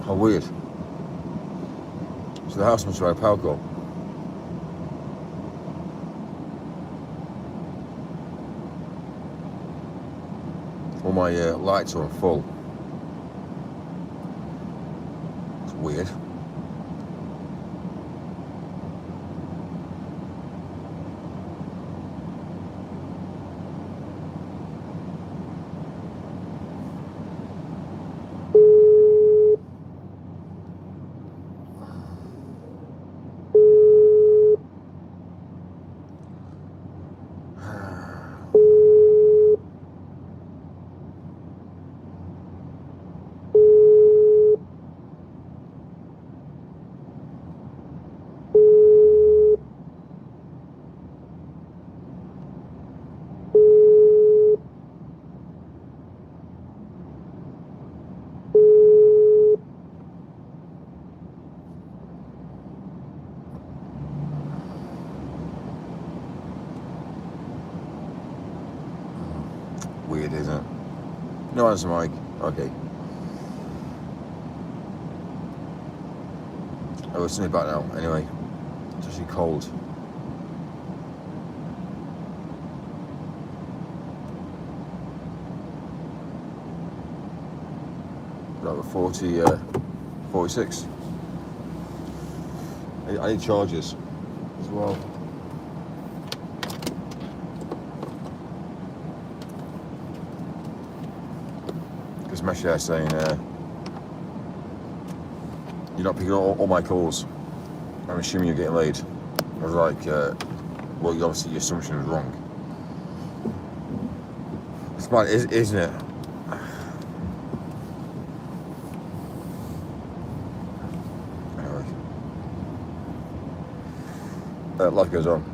How weird. So the house must have had a power cut. All my lights are on full. It's weird. Weird, isn't it? No answer, Mike. Okay. Oh, it's only back now. Anyway, it's actually cold. About 46. I need charges as well. Because Mesh there saying, you're not picking all my calls. I'm assuming you're getting laid. I was like, well, obviously your assumption is wrong. It's bad, isn't it? Anyway, life goes on.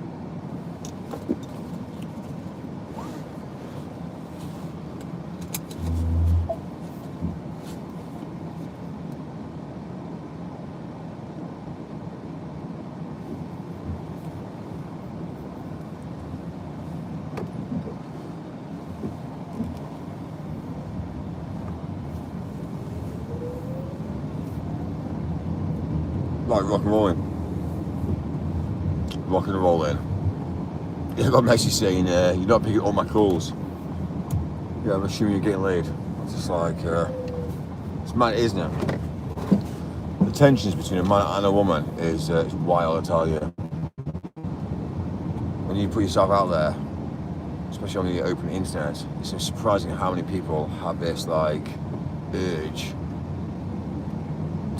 Like rock and rolling. Rock and rolling. Yeah, I got a message saying, you're not picking up my calls. Yeah, I'm assuming you're getting laid. It's just like, it's mad, isn't it? The tensions between a man and a woman is wild, I tell you. When you put yourself out there, especially on the open internet, it's surprising how many people have this, like, urge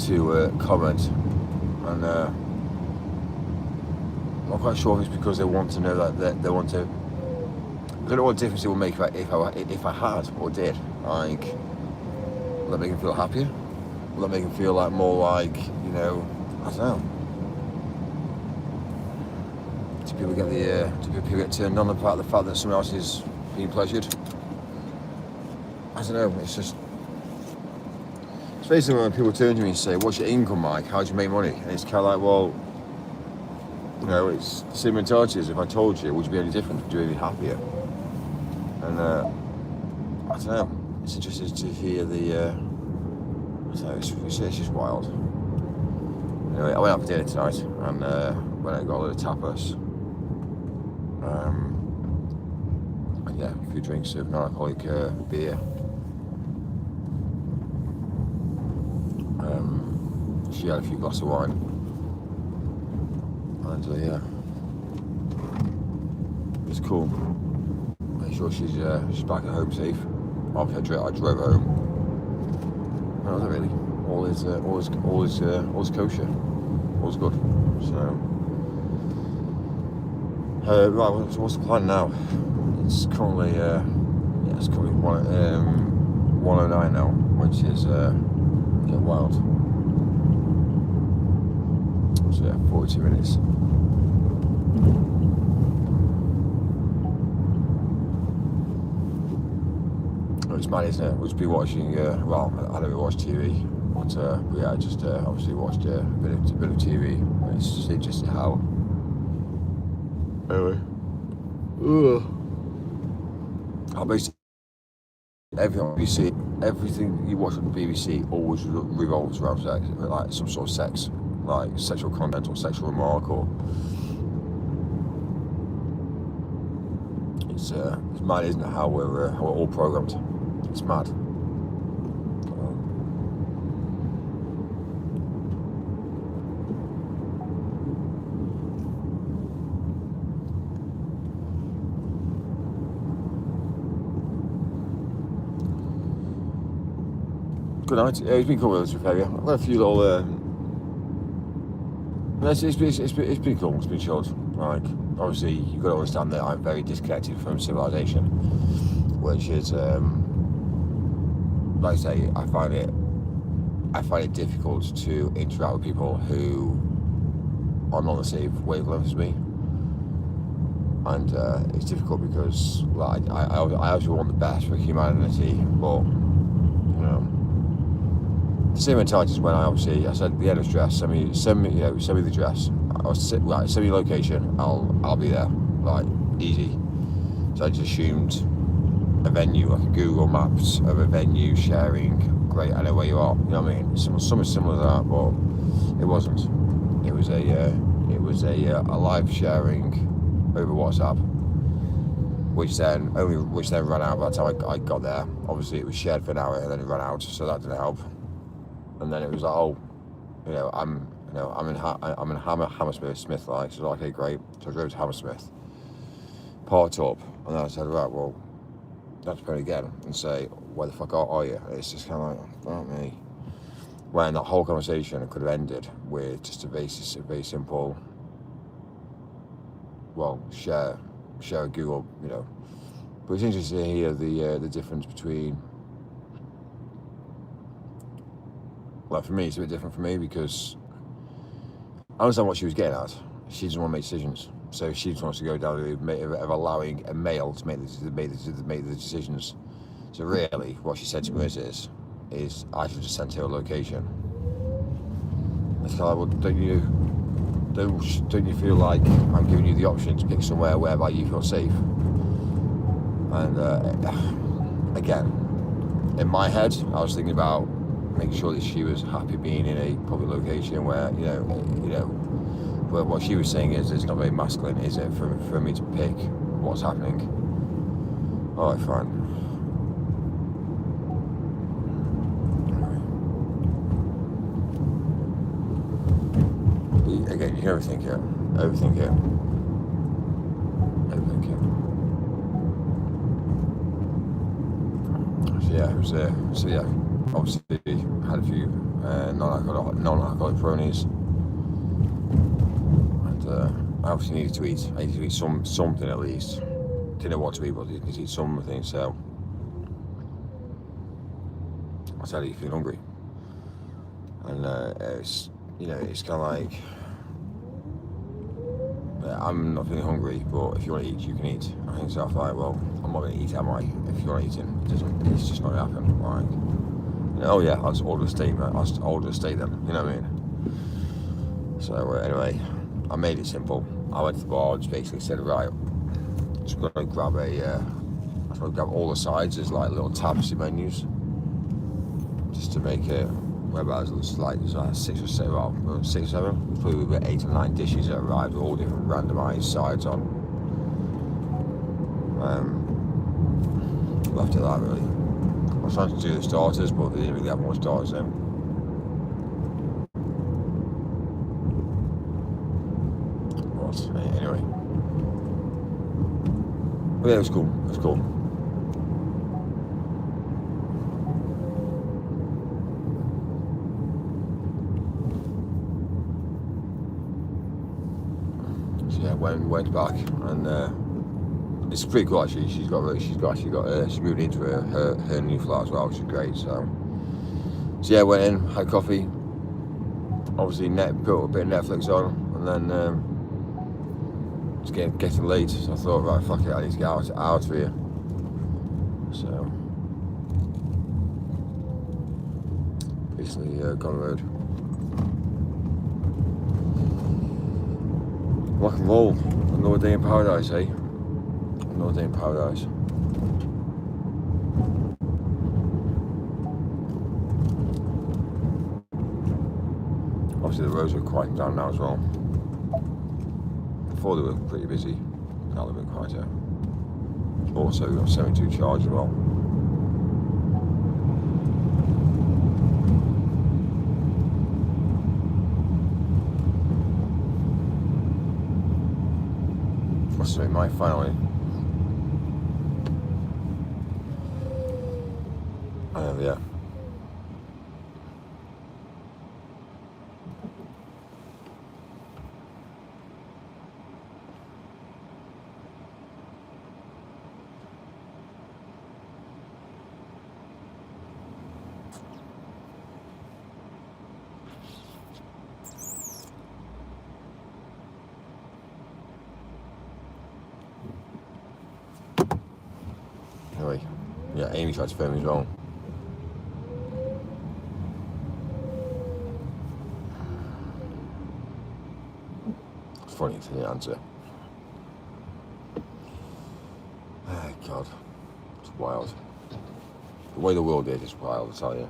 to comment. And I'm not quite sure if it's because they want to know that they want to. I don't know what difference it would make if I had or did. Like, will that make them feel happier? Will that make them feel like more like, you know, I don't know. Do people get turned on the fact that someone else is being pleasured? I don't know. It's just. It's basically when people turn to me and say, what's your income, Mike? How do you make money? And it's kind of like, well, you know, it's the same mentality as if I told you, would you be any different? Would you be happier? And I don't know. It's interesting to hear the. I don't know, it's just wild. Anyway, I went out for dinner tonight and went out and got a load of tapas. And yeah, a few drinks of non-alcoholic beer. She had a few glasses of wine, and yeah, it's cool. Make sure she's back at home safe. Obviously, I drove her home. No, not really. All is kosher. All's good. So, right. What's the plan now? It's currently 1:09 now, which is wild. So yeah, 42 minutes. Oh, it's mad, isn't it? We'll just be watching, well, I don't watch TV, but yeah, I just obviously watched a bit of TV. It's just interesting how. Anyway. How basically everything on BBC, everything you watch on the BBC always revolves around sex, like some sort of sex, like sexual content or sexual remark, or it's mad, isn't it? How we're all programmed. It's mad. Good night. Yeah, it's been cool with us, I've got a few little. It's been cool. It's been chilled. Like, obviously, you've got to understand that I'm very disconnected from civilization, which is, like I say, I find it difficult to interact with people who are not the same wavelength as me, and it's difficult because, like, I obviously want the best for humanity, but you know. The same mentality as when I said the end of dress, send me the dress. Send me the location. I'll be there. Like, easy. So I just assumed a venue, like a Google Maps of a venue sharing. Great, I know where you are. You know what I mean? Something similar to that, but it wasn't. It was a live sharing over WhatsApp, which then ran out by the time I got there. Obviously, it was shared for an hour and then it ran out, so that didn't help. And then it was like, oh, I'm in Hammersmith, like, so okay, great. So I drove to Hammersmith, parked up, and then I said, right, well, I have to phone again and say, where the fuck are you? And it's just kind of like, fuck me. When that whole conversation could have ended with just a very simple, well, share a Google, But it's interesting to hear the difference between. Like, for me, it's a bit different for me because I understand what she was getting at. She doesn't want to make decisions, so she just wants to go down the route of allowing a male to make the decisions. So really, what she said to me is I should just send her a location. It's kind of like, well, don't you feel like I'm giving you the option to pick somewhere whereby you feel safe? And again, in my head, I was thinking about making sure that she was happy being in a public location where, but what she was saying is it's not very masculine, is it, for me to pick what's happening? Alright, fine. Again, you can overthink it. So yeah, it was obviously had a few non-alcoholic bronies, and I obviously needed to eat. I needed to eat something at least. Didn't know what to eat, but I needed to eat something. So I said, "Are you feeling hungry?" And it's kind of like, I'm not feeling hungry, but if you want to eat, you can eat. I think so. I thought, well, I'm not going to eat, am I? If you're not eating, it's just not going to happen. Like, oh yeah, I'll just order a steak, man. I'll just order a steak then. You know what I mean? So anyway, I made it simple. I went to the bar, just basically said, right, just going to grab all the sides as like little tapestry menus, just to make it. Whereabouts it looks like there's like 6 or 7, probably about 8 or 9 dishes that arrived with all different randomised sides on. Left it that really. I was trying to do the starters, but they didn't really have much starters in. But anyway. But yeah, it was cool. Yeah, went back, and it's pretty cool actually. She's moved into her new flat as well, which is great. So yeah, went in, had coffee. Obviously, put a bit of Netflix on, and then it's getting late. So I thought, right, fuck it, I need to get out of here. So basically, gone the road. Rock and roll. Another day in paradise, eh? Another day in paradise. Obviously the roads are quieting down now as well. Before they were pretty busy, now they've been quieter. Also we've got 72 charge as well. So it might finally. Yeah. Anyway, yeah, Amy tried to phone me as well. It's funny to the answer. Oh, God, it's wild. The way the world is wild, I tell you.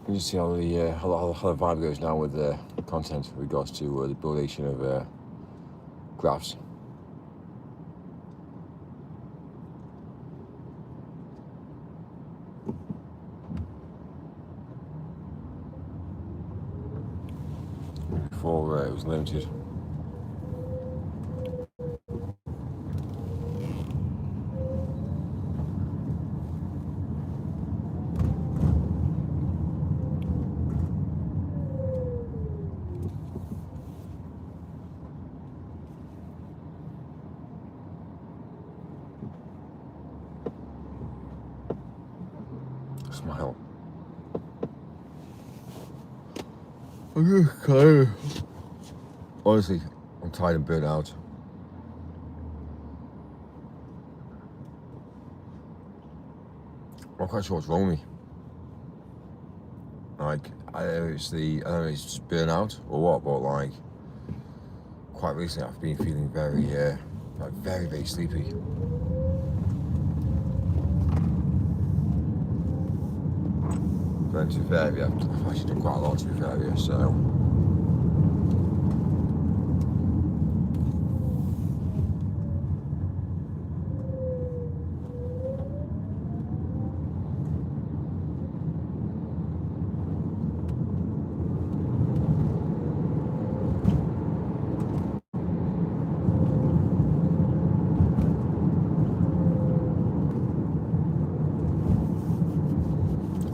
You see how the vibe goes now with the content with regards to the buildation of graphs. Before it was limited. Smile. I'm just tired. Honestly, I'm tired and burnt out. I'm not quite sure what's wrong with me. Like, I don't know if it's just burnout or what, but like, quite recently I've been feeling very, very sleepy. But to be fair, yeah, I've actually done quite a lot to be fair, yeah, so.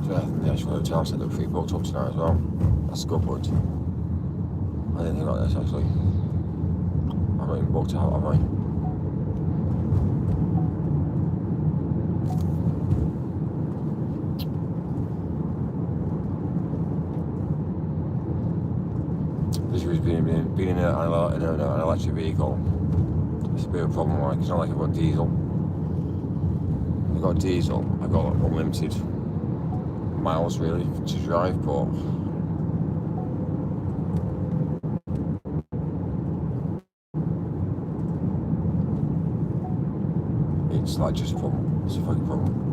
The actual hotel said that free booked up tonight as well. That's a good point. I didn't think about this actually. I'm not even booked out, am I? This was being in an electric vehicle. It's a bit of a problem, like it's not like I've got diesel. I've got diesel, I've got unlimited miles really to drive, but it's like just a problem. It's a fucking problem.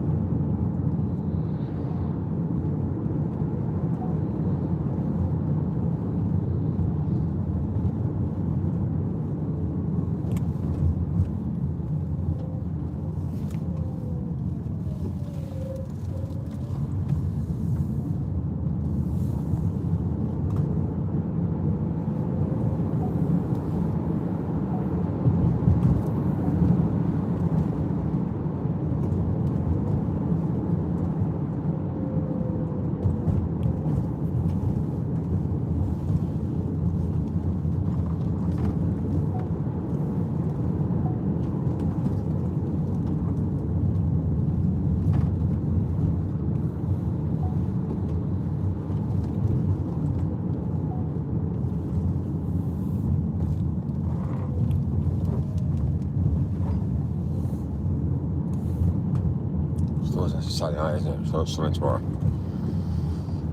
Saturday night, isn't it? It's not sunny tomorrow.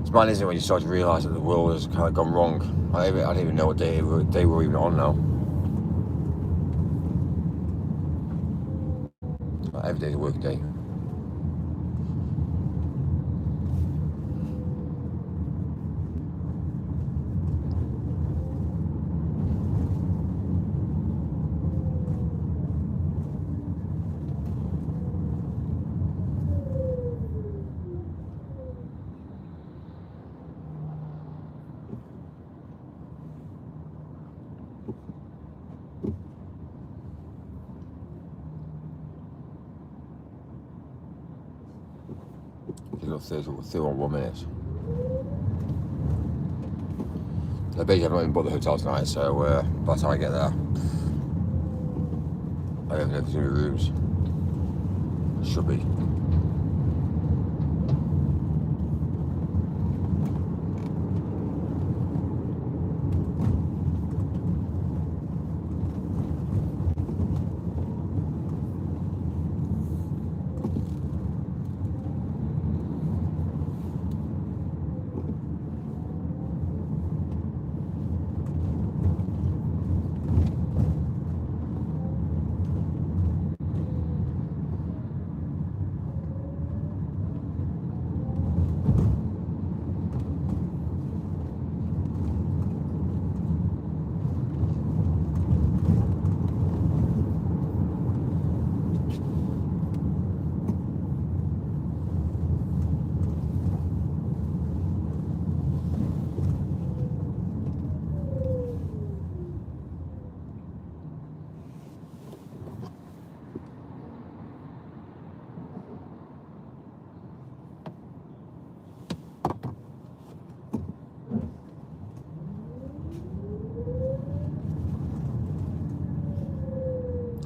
It's mad, isn't it, when you start to realise that the world has kind of gone wrong. I don't even know what day we're even on now. Every day's a working day. You've got 31 minutes. I basically have not even booked the hotel tonight, so by the time I get there, I don't know if there's any rooms. There should be.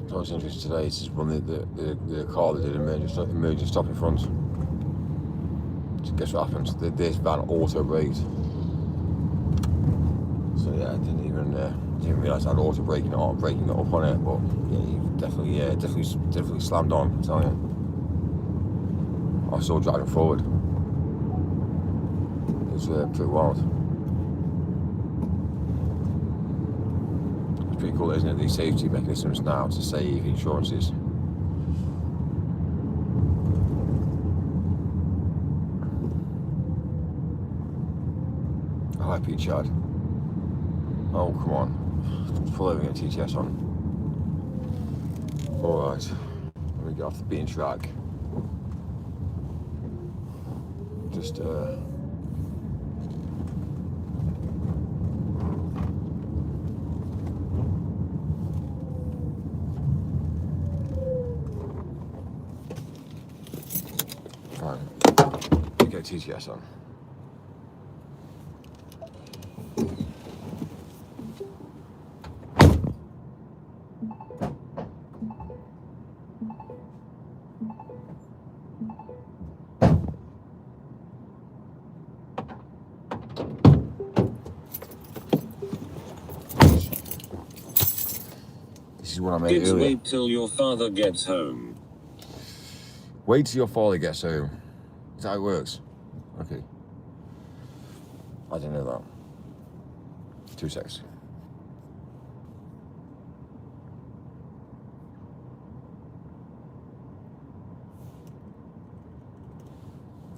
I was interested today. This is one of the car that did emergency stop in front. So guess what happened? This van auto braked. So yeah, I didn't realise I had auto braking up on it. But yeah, definitely slammed on. I'm telling you. I was still driving forward. It was pretty wild. Pretty cool, isn't it? These safety mechanisms now to save insurances. Hi, Pete Chad. Oh, come on. Pull over and get TTS on. Alright. Let me get off the beaten track. Just, get TTS on. This is what I made earlier. Wait till your father gets home. Wait till your father gets home. Is that how it works? Okay. I didn't know that. 2 seconds.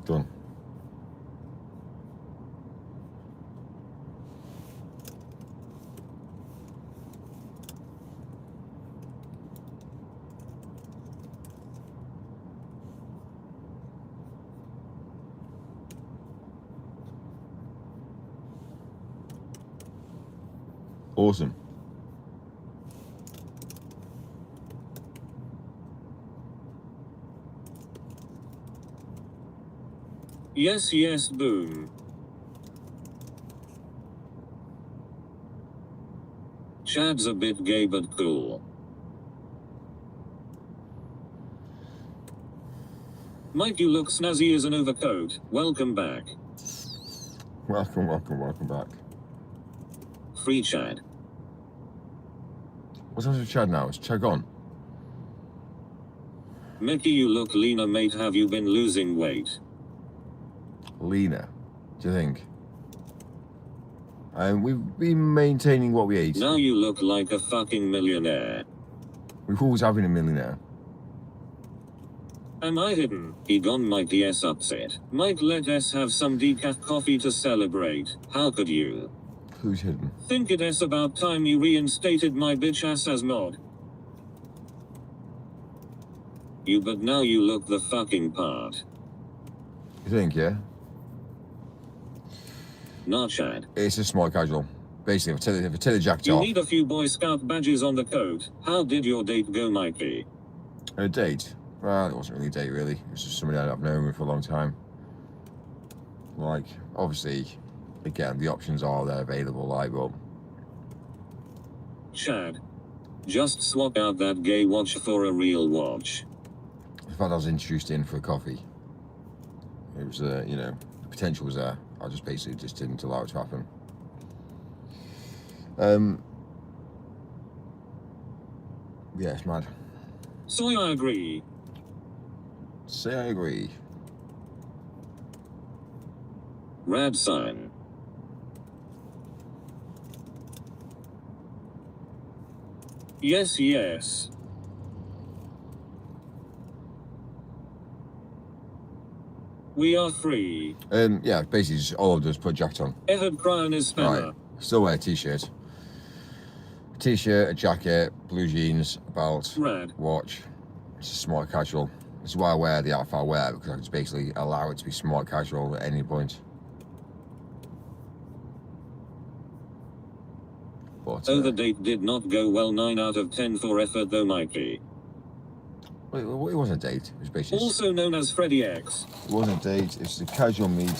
Done. Awesome. Yes, yes, boom. Chad's a bit gay but cool. Mike, you look snazzy as an overcoat. Welcome back. Welcome back. Free Chad. What's up with Chad now? Is Chad gone? Mickey, you look leaner, mate. Have you been losing weight? Leaner, do you think? We've been maintaining what we eat. Now you look like a fucking millionaire. We've always having a millionaire. Am I hidden? Egon Mike S upset. Mike, let us have some decaf coffee to celebrate. How could you? Who's hidden? Think it is about time you reinstated my bitch ass as mod. You, but now you look the fucking part. You think, yeah? Nah, Chad. It's a smart casual. Basically, if I tell you jacked You off. need a few Boy Scout badges on the coat. How did your date go, Mikey? A date? Well, it wasn't really a date, really. It was just somebody I've known for a long time. Like, obviously, again, the options are there available, like, but... Chad. Just swap out that gay watch for a real watch. The fact I was introduced in for a coffee, it was, you know, the potential was there. I just basically just didn't allow it to happen. Yeah, it's mad. So I agree. Say I agree. Rad sign. Yes, yes. We are free. Yeah, basically just all I've done is put a jacket on. Ehud Cryan is spammer. Right. Still wear a t-shirt. T-shirt, a jacket, blue jeans, a belt, Rad. watch. It's smart casual. This is why I wear the outfit I wear, because I can just basically allow it to be smart casual at any point. But, Oh, the date did not go well. 9 out of 10 for effort though, Mikey. it wasn't a date. It was basically... Also known as Freddy X. It wasn't a date. It's a casual meet.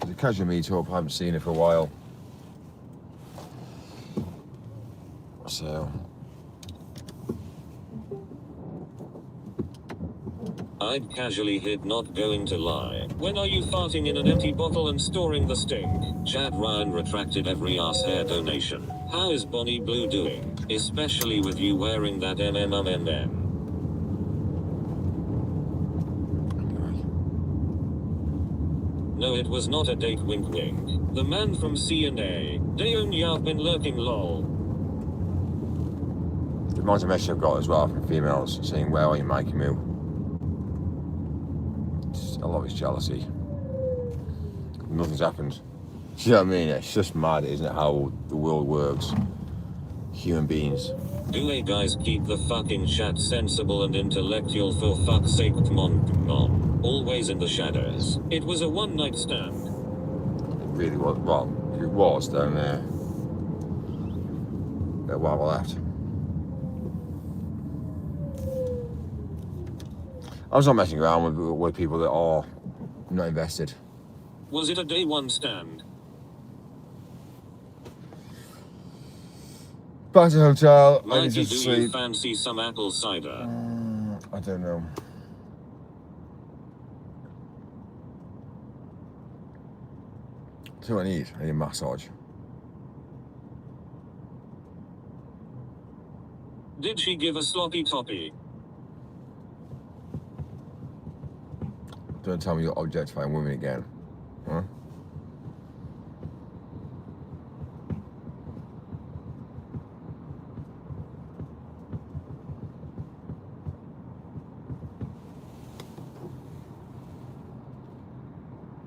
It's a casual meet up. I haven't seen it for a while. So... I'd casually hit, not going to lie. When are you farting in an empty bottle and storing the stink? Chad Ryan retracted every ass hair donation. How is Bonnie Blue doing? Especially with you wearing that MMMMM. No, it was not a date, wink wink. The man from CNA. Dayon, you've been lurking, lol. The amount of messages I've got as well from females saying, where are you, Mikey Moo? A lot of it's jealousy. Nothing's happened. Do you know what I mean? It's just mad, isn't it, how the world works? Human beings. Do they guys keep the fucking chat sensible and intellectual for fuck's sake, come on. Always in the shadows. It was a one-night stand. It really was. Well, if it was, then a while left. I was not messing around with people that are not invested. Was it a day one stand? Back to the hotel. I need Mikey, to do you sleep. fancy some apple cider? I don't know. That's what I need. I need a massage. Did she give a sloppy toppy? Don't tell me you're objectifying women again. Huh?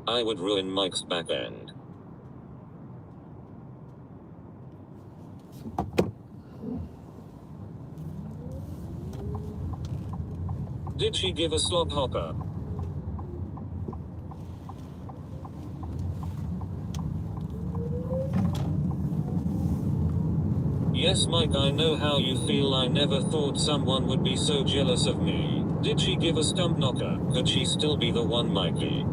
I would ruin Mike's back end. Did she give a slop hopper? Yes, Mike, I know how you feel. I never thought someone would be so jealous of me. Did she give a stump knocker? Could she still be the one, Mikey?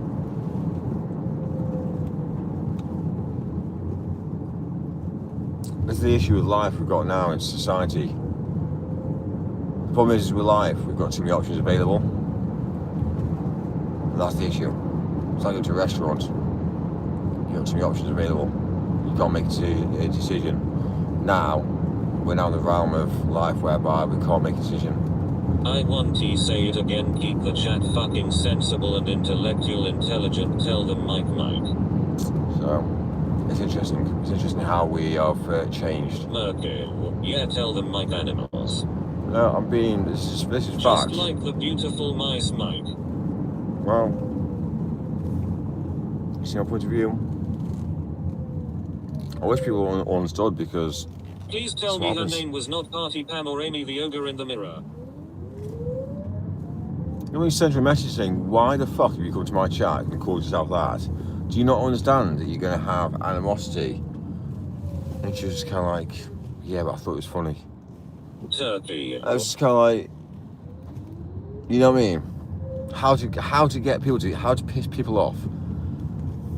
This is the issue with life we've got now in society. The problem is with life, we've got too many options available. And that's the issue. It's like going to a restaurant. You've got too many options available. You can't make a decision. Now, we're now in the realm of life whereby we can't make a decision. I want to say it again, keep the chat fucking sensible and intellectual, intelligent, tell them Mike. So, it's interesting how we have changed. Merkel, yeah, tell them Mike animals. No, I'm being, this is Just fact. like the beautiful mice, Mike. Well, you see my point of view? I wish people understood, because Please tell me her name was not Party Pam or Amy the ogre in the mirror. You know, when you send her a message saying, why the fuck have you come to my chat and called yourself that? Do you not understand that you're going to have animosity? And she was just kind of like, yeah, but I thought it was funny. Turkey. I was just kind of like, you know what I mean? How to get people to, how to piss people off.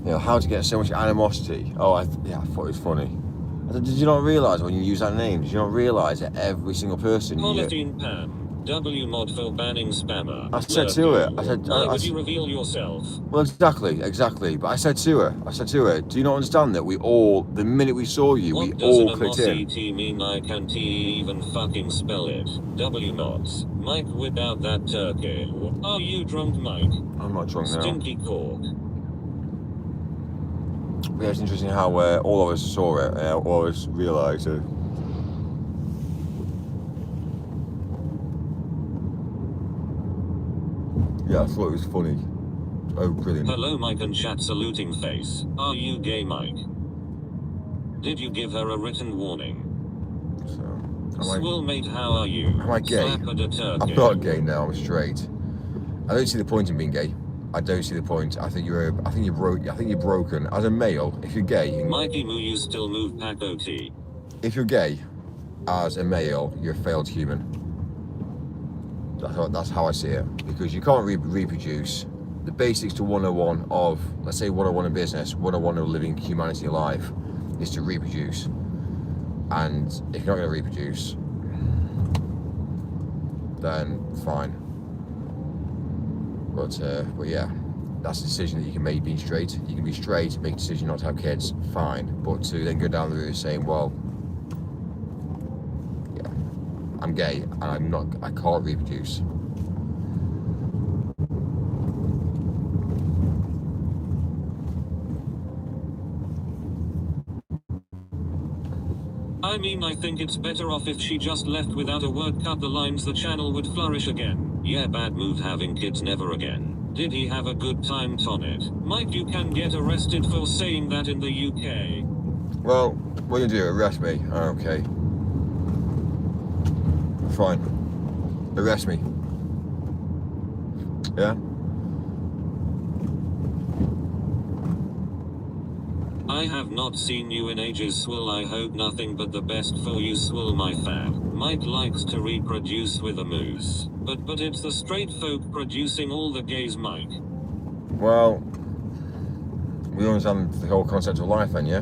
You know, how to get so much animosity. Oh, I thought it was funny. I said, did you not realise when you use that name, did you not realise that every single person... Polythene Pam. W mod for banning spammer. I said to her, why would you reveal yourself? Well, exactly. But I said to her, do you not understand that we all, the minute we saw you, we all clicked in? What does an mean? I can't even fucking spell it. W mods. Mike without that turkey. Are you drunk, Mike? I'm not drunk now. Stinky cork. Yeah, it's interesting how all of us saw it, all of us realised it. Yeah, I thought it was funny. Oh, brilliant. Hello, Mike and chat saluting face. Are you gay, Mike? Did you give her a written warning? Swillmate, how are you? Am I gay? I'm not gay now, I'm straight. I don't see the point in being gay. I don't see the point. I think you're broken. As a male, if you're gay... Mikey Moo, you still move pack OT. If you're gay, as a male, you're a failed human. That's how I see it, because you can't reproduce. The basics to 101 of, let's say 101 in business, 101 of living humanity alive, is to reproduce. And if you're not going to reproduce, then fine. But yeah, that's a decision that you can make being straight. You can be straight, make a decision not to have kids, fine. But to then go down the route of saying, well, I'm gay and I can't reproduce. I mean, I think it's better off if she just left without a word. Cut the lines, the channel would flourish again. Yeah, bad move having kids, never again. Did he have a good time, Tonnet? Mike, you can get arrested for saying that in the UK. Well, what are you gonna do, arrest me? Oh, okay. Fine. Arrest me. Yeah? I have not seen you in ages, Swill. I hope nothing but the best for you, Swill, my fam. Mike likes to reproduce with a moose. But it's the straight folk producing all the gays, Mike. Well, we understand the whole concept of life then, yeah?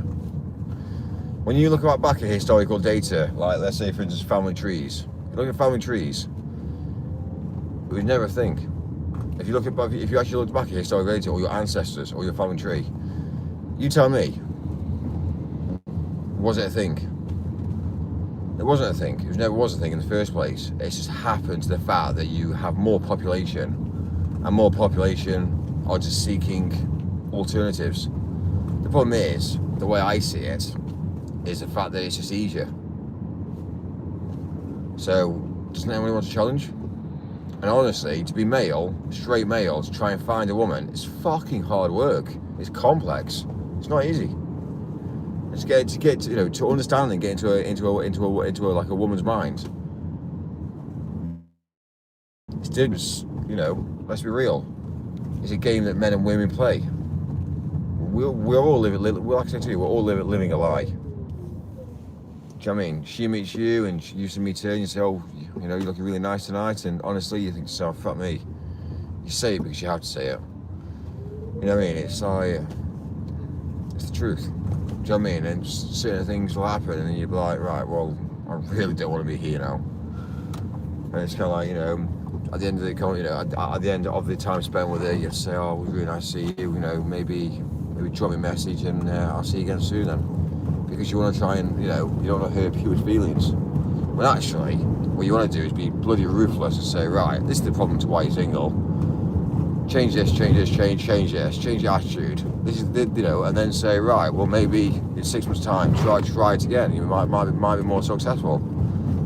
When you look back at historical data, like let's say for instance family trees, you look at family trees, it was never a thing. If you actually look back at historical data or your ancestors or your family tree, you tell me, was it a thing? It wasn't a thing. It never was a thing in the first place. It just happened to the fact that you have more population, and more population are just seeking alternatives. The problem is, the way I see it, is the fact that it's just easier. So, doesn't anyone want to challenge? And honestly, to be male, straight male, to try and find a woman, it's fucking hard work. It's complex. It's not easy. It's to understand and get into a woman's mind. It's dangerous, let's be real. It's a game that men and women play. We're all living, like I said to you, we're all living a lie. Do you know what I mean? She meets you and she used to meet her and you say, oh, you're looking really nice tonight, and honestly you think to yourself, fuck me. You say it because you have to say it. You know what I mean? It's like, it's the truth. Do you know what I mean? And certain things will happen and then you'll be like, right, well, I really don't want to be here now. And it's kind of like, at the end of at the end of the time spent with her, you say, oh, it was really nice to see you, maybe drop me a message and I'll see you again soon then. Because you want to try and, you don't want to hurt people's feelings. When actually, what you want to do is be bloody ruthless and say, right, this is the problem to why you're single. Change this, change this, change this, change your attitude. This is, you know, and then say, right, well, maybe in 6 months' time, try it again. You might be more successful.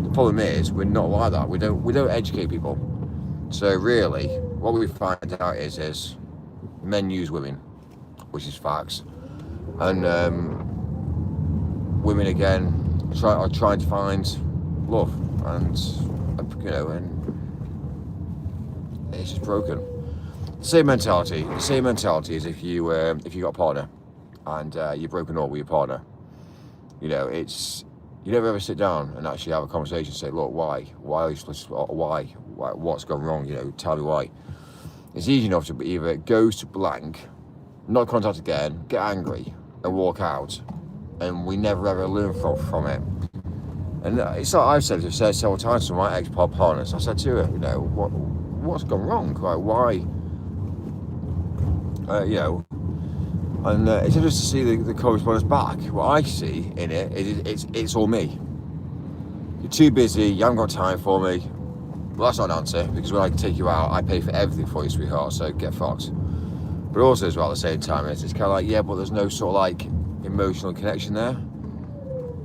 The problem is, we're not like that. We don't educate people. So really, what we find out is men use women, which is facts, and women again are trying to find love, and you know, and it's just broken. The same mentality as if you got a partner and you're broken up with your partner. You know, it's, you never ever sit down and actually have a conversation and say, look, why are you supposed to, why, what's gone wrong, you know, tell me why. It's easy enough to either go to blank, not contact again, get angry and walk out, and we never ever learn from it. And it's like I've said several times to my ex-partners, I said to her, you know, what's gone wrong, like, why, you know, and it's interesting to see the correspondence back. What I see in it is it's all me. You're too busy, you haven't got time for me. Well, that's not an answer, because when I take you out, I pay for everything for you, sweetheart, so get fucked. But also as well, at the same time, it's kind of like, yeah, but there's no sort of like emotional connection there.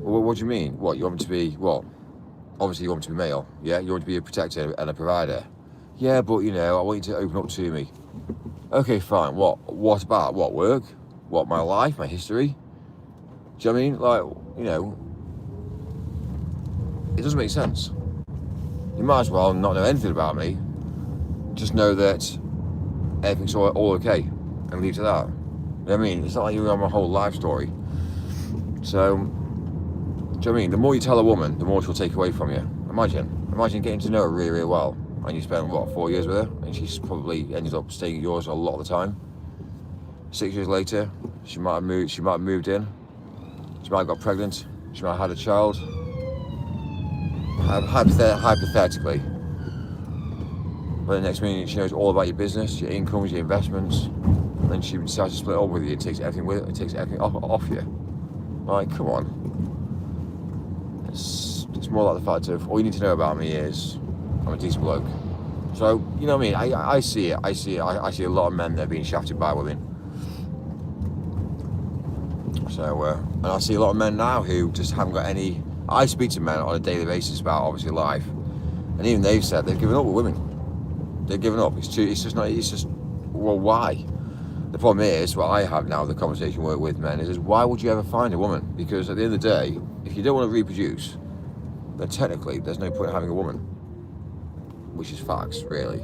Well, what do you mean? What, you want me to be, what? Obviously you want me to be male, yeah? You want to be a protector and a provider. Yeah, but you know, I want you to open up to me. Okay, fine, what about? What, work? What, my life, my history? Do you know what I mean? Like, you know, it doesn't make sense. You might as well not know anything about me. Just know that everything's all okay, and leave it to that. You know what I mean? It's not like you have my whole life story. So, do you know what I mean? The more you tell a woman, the more she'll take away from you. Imagine getting to know her really, really well, and you spend, what, 4 years with her, and she's probably ended up staying at yours a lot of the time. 6 years later, she might have moved in, she might have got pregnant, she might have had a child. Hypothetically. But the next minute she knows all about your business, your incomes, your investments, and then she decides to split up with you, it takes everything with it, it takes everything off you. Like, come on. It's more like the fact of, all you need to know about me is I'm a decent bloke. So, you know what I mean? I see it. I see a lot of men that are being shafted by women. So, and I see a lot of men now who just haven't got any. I speak to men on a daily basis about obviously life, and even they've said they've given up with women. They've given up. It's just, well, why? The problem is, what I have now, the conversation with men is why would you ever find a woman? Because at the end of the day, if you don't want to reproduce, then technically there's no point in having a woman, which is facts, really.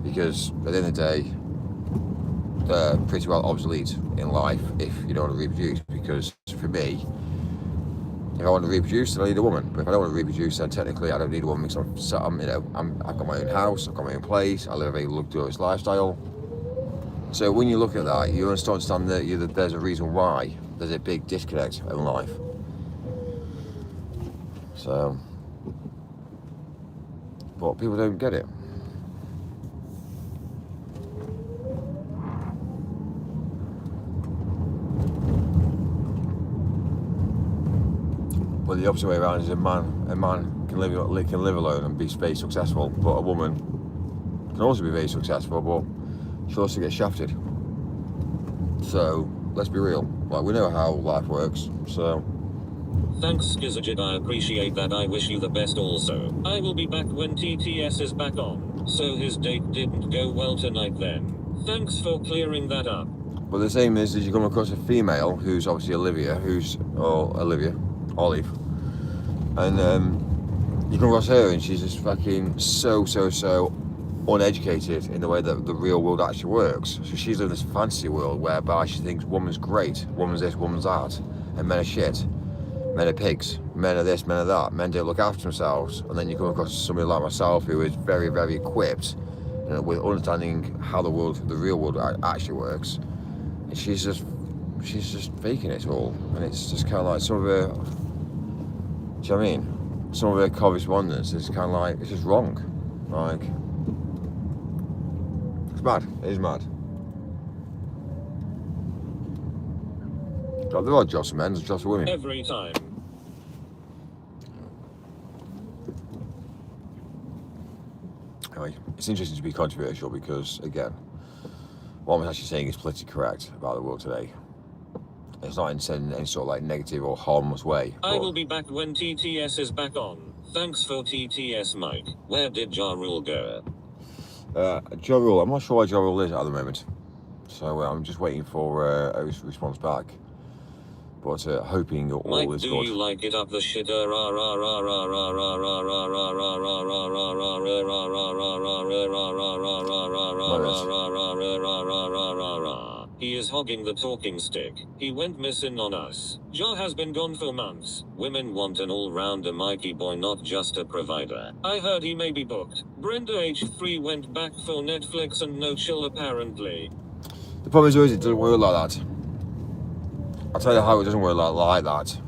Because at the end of the day, they're pretty well obsolete in life if you don't want to reproduce. Because for me, if I want to reproduce, then I need a woman. But if I don't want to reproduce, then technically I don't need a woman because I've got my own house, I've got my own place, I live a very luxurious lifestyle. So when you look at that, you understand that there's a reason why there's a big disconnect in life. So, but people don't get it. But the opposite way around is a man can live alone and be very successful, but a woman can also be very successful, but she'll also get shafted. So let's be real. Like, we know how life works. So. Thanks, Skizajid. I appreciate that. I wish you the best also. I will be back when TTS is back on. So his date didn't go well tonight then. Thanks for clearing that up. But the same is you come across a female who's obviously Olive, and you come across her and she's just fucking so uneducated in the way that the real world actually works. So she's in this fantasy world whereby she thinks woman's great, woman's this, woman's that, and men are shit, men are pigs, men are this, men are that, men don't look after themselves. And then you come across somebody like myself who is very, very equipped, you know, with understanding how the real world actually works. And she's just faking it all, and it's just kind of like some of her. Do you know what I mean? Some of her correspondence is kind of like, it's just wrong. Like, it's mad. It is mad. There are jobs for men, there's jobs for women. Every time. Anyway, it's interesting to be controversial because, again, what I'm actually saying is politically correct about the world today. It's not in any sort of like negative or harmless way. I will be back when TTS is back on. Thanks for TTS, Mike. Where did Ja Rule go? Ja Rule, I'm not sure where Ja Rule is at the moment. So I'm just waiting for a response back. But hoping all Mike, is do good. you like it up the shitter? He is hogging the talking stick. He went missing on us. Ja has been gone for months. Women want an all-rounder Mikey boy, not just a provider. I heard he may be booked. Brenda H3 went back for Netflix and no chill apparently. The problem is always it doesn't work like that. I'll tell you how it doesn't work like that.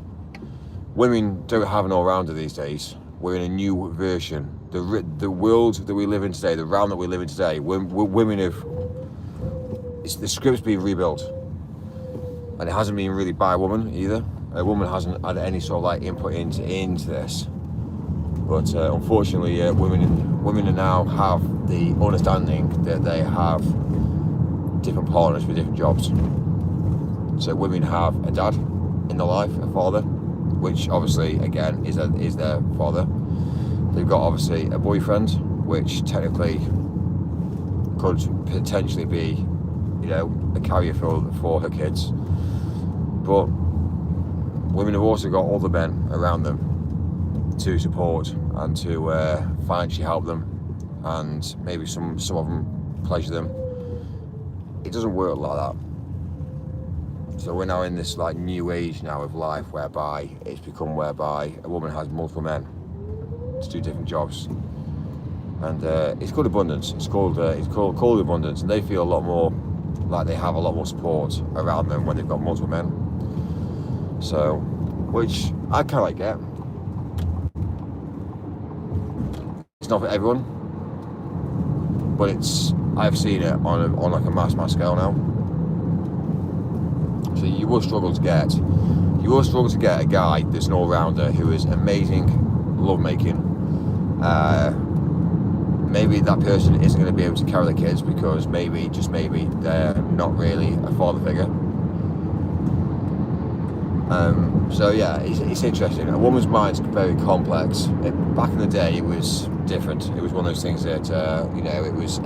Women don't have an all-rounder these days. We're in a new version. The world that we live in today, the realm that we live in today, women have... the script's been rebuilt. And it hasn't been really by a woman either. A woman hasn't had any sort of like input into this. But unfortunately, women now have the understanding that they have different partners with different jobs. So women have a dad in their life, a father, which obviously, again, is their father. They've got obviously a boyfriend, which technically could potentially be, you know, a carrier for her kids. But women have also got other men around them to support and to financially help them, and maybe some of them pleasure them. It doesn't work like that. So we're now in this like new age now of life whereby it's become whereby a woman has multiple men to do different jobs, and it's called abundance. It's called abundance, and they feel a lot more like they have a lot more support around them when they've got multiple men. So, which I kind of like get. It's not for everyone, but I've seen it on like a mass scale now. So you will struggle to get a guy that's an all-rounder who is amazing, love-making. Maybe that person isn't going to be able to carry the kids because maybe, just maybe, they're not really a father figure. So yeah, it's interesting. A woman's mind's very complex. Back in the day, it was different. It was one of those things that you know, it was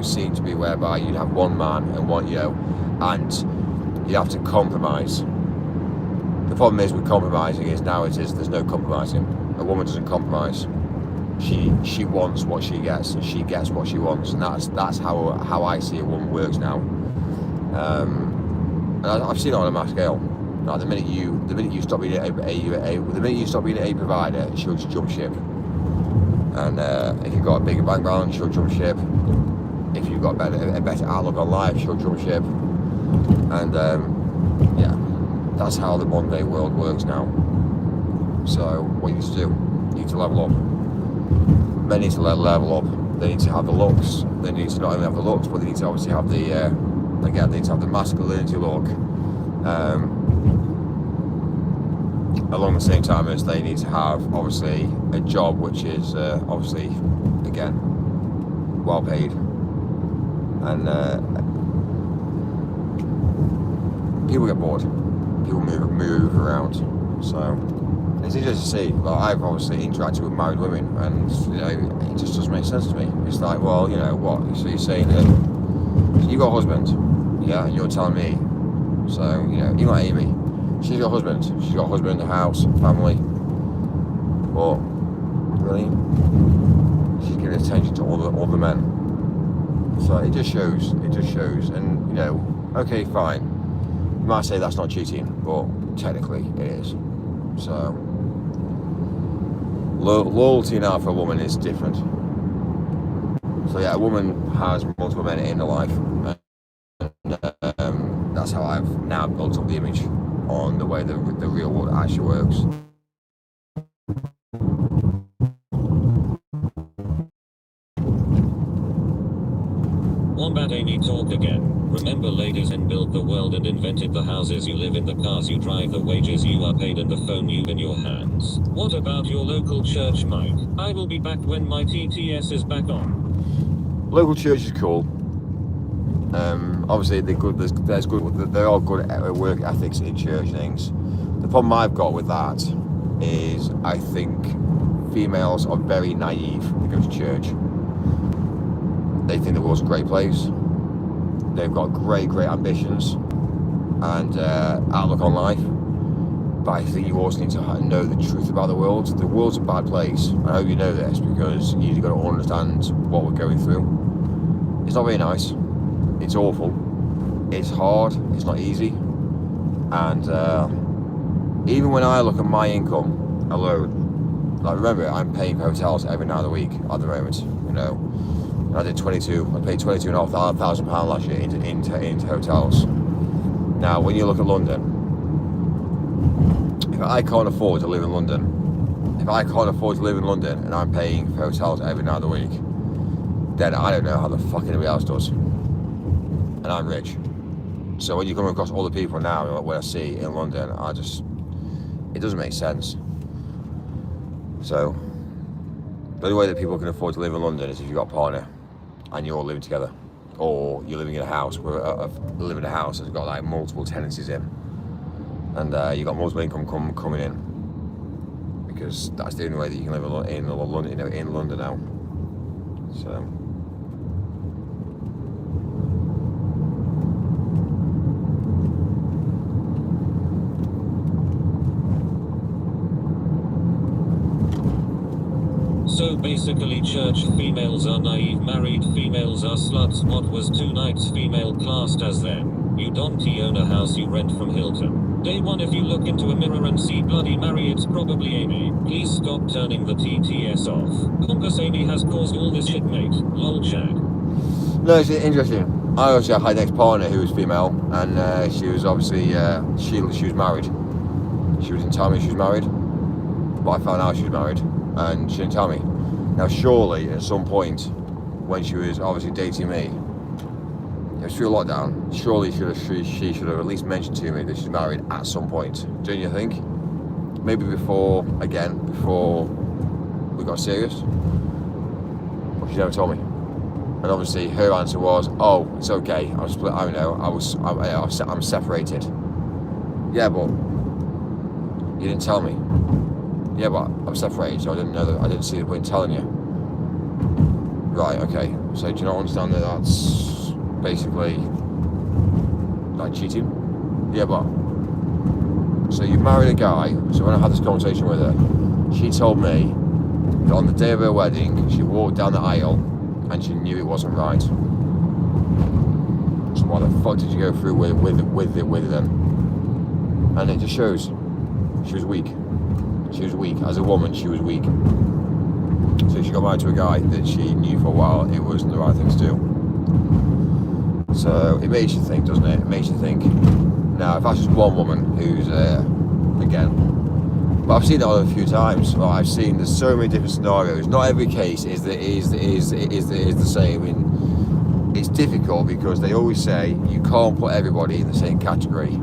seen to be whereby you'd have one man and one, you know, and you have to compromise. The problem is with compromising is nowadays there's no compromising. A woman doesn't compromise. She wants what she gets, and she gets what she wants, and that's how I see a woman works now. And I've seen it on a mass scale. Like the minute you stop being a provider, she'll just jump ship. And if you've got a bigger bank balance, she'll jump ship. If you've got a better outlook on life, she'll jump ship. And yeah, that's how the modern day world works now. So what you need to do, you need to level up. Men need to level up. They need to have the looks. They need to not only have the looks, but they need to obviously have the again, they need to have the masculinity look. Along the same time as they need to have obviously a job which is obviously, again, well paid, and people get bored, people move around. So it's interesting to see. Like, I've obviously interacted with married women, and you know, it just doesn't make sense to me. It's like, well, you know what, so you're saying that you got a husband, yeah, and you're telling me, so you know, you're not Amy. She's got a husband. She's got a husband, a house, family. But really, she's giving attention to all the men. So it just shows. And you know, okay, fine. You might say that's not cheating, but technically it is. So loyalty now for a woman is different. So yeah, a woman has multiple men in her life, and that's how I've now built up the image on the way the real world actually works. bad Amy talk again. Remember ladies and built the world and invented the houses you live in, the cars you drive, the wages you are paid, and the phone you've in your hands. What about your local church, Mike? I will be back when my TTS is back on. Local church is cool. Obviously they're good. There's good. There are good work ethics in church things. The problem I've got with that is I think females are very naive when they go to church. They think the world's a great place. They've got great ambitions and outlook on life. But I think you also need to know the truth about the world. The world's a bad place. I hope you know this because you've got to understand what we're going through. It's not very nice. It's awful. It's hard. It's not easy. And even when I look at my income alone, like remember, I'm paying for hotels every night of the week at the moment. You know, I paid £22,500 last year into hotels. Now, when you look at London, if I can't afford to live in London, and I'm paying for hotels every night of the week, then I don't know how the fuck anybody else does. And I'm rich. So when you come across all the people now, when I see in London, it doesn't make sense. So, the only way that people can afford to live in London is if you've got a partner and you're all living together. Or you're living in a house that's got like multiple tenancies in. And you've got multiple income coming in. Because that's the only way that you can live in London now. So. So basically church females are naive, married females are sluts. What was 2 nights female classed as then? You don't own a house you rent from Hilton. Day 1 if you look into a mirror and see bloody Mary it's probably Amy. Please stop turning the TTS off. Compass Amy has caused all this shit mate. Lol Chad. No, it's interesting. I also had an ex-partner who was female and she was obviously, she was married. She didn't tell me she was married. But I found out she was married. And she didn't tell me. Now surely at some point when she was obviously dating me, it was through lockdown, surely she should have at least mentioned to me that she's married at some point. Don't you think? Maybe before we got serious. But she never told me. And obviously her answer was, oh, it's okay, I'm split, I don't know, I'm separated. Yeah, but you didn't tell me. Yeah, but I'm separated, so I didn't see the point in telling you. Right, okay. So do you not understand that that's basically like cheating? Yeah, but so you married a guy. So when I had this conversation with her, she told me that on the day of her wedding, she walked down the aisle and she knew it wasn't right. So why the fuck did you go through with it then? And it just shows she was weak. She was weak. As a woman, she was weak. So she got married to a guy that she knew for a while it wasn't the right thing to do. So it makes you think, doesn't it? It makes you think. Now, if that's just one woman who's, again, but I've seen that a few times. Like I've seen there's so many different scenarios. Not every case is the same. I mean, it's difficult because they always say you can't put everybody in the same category.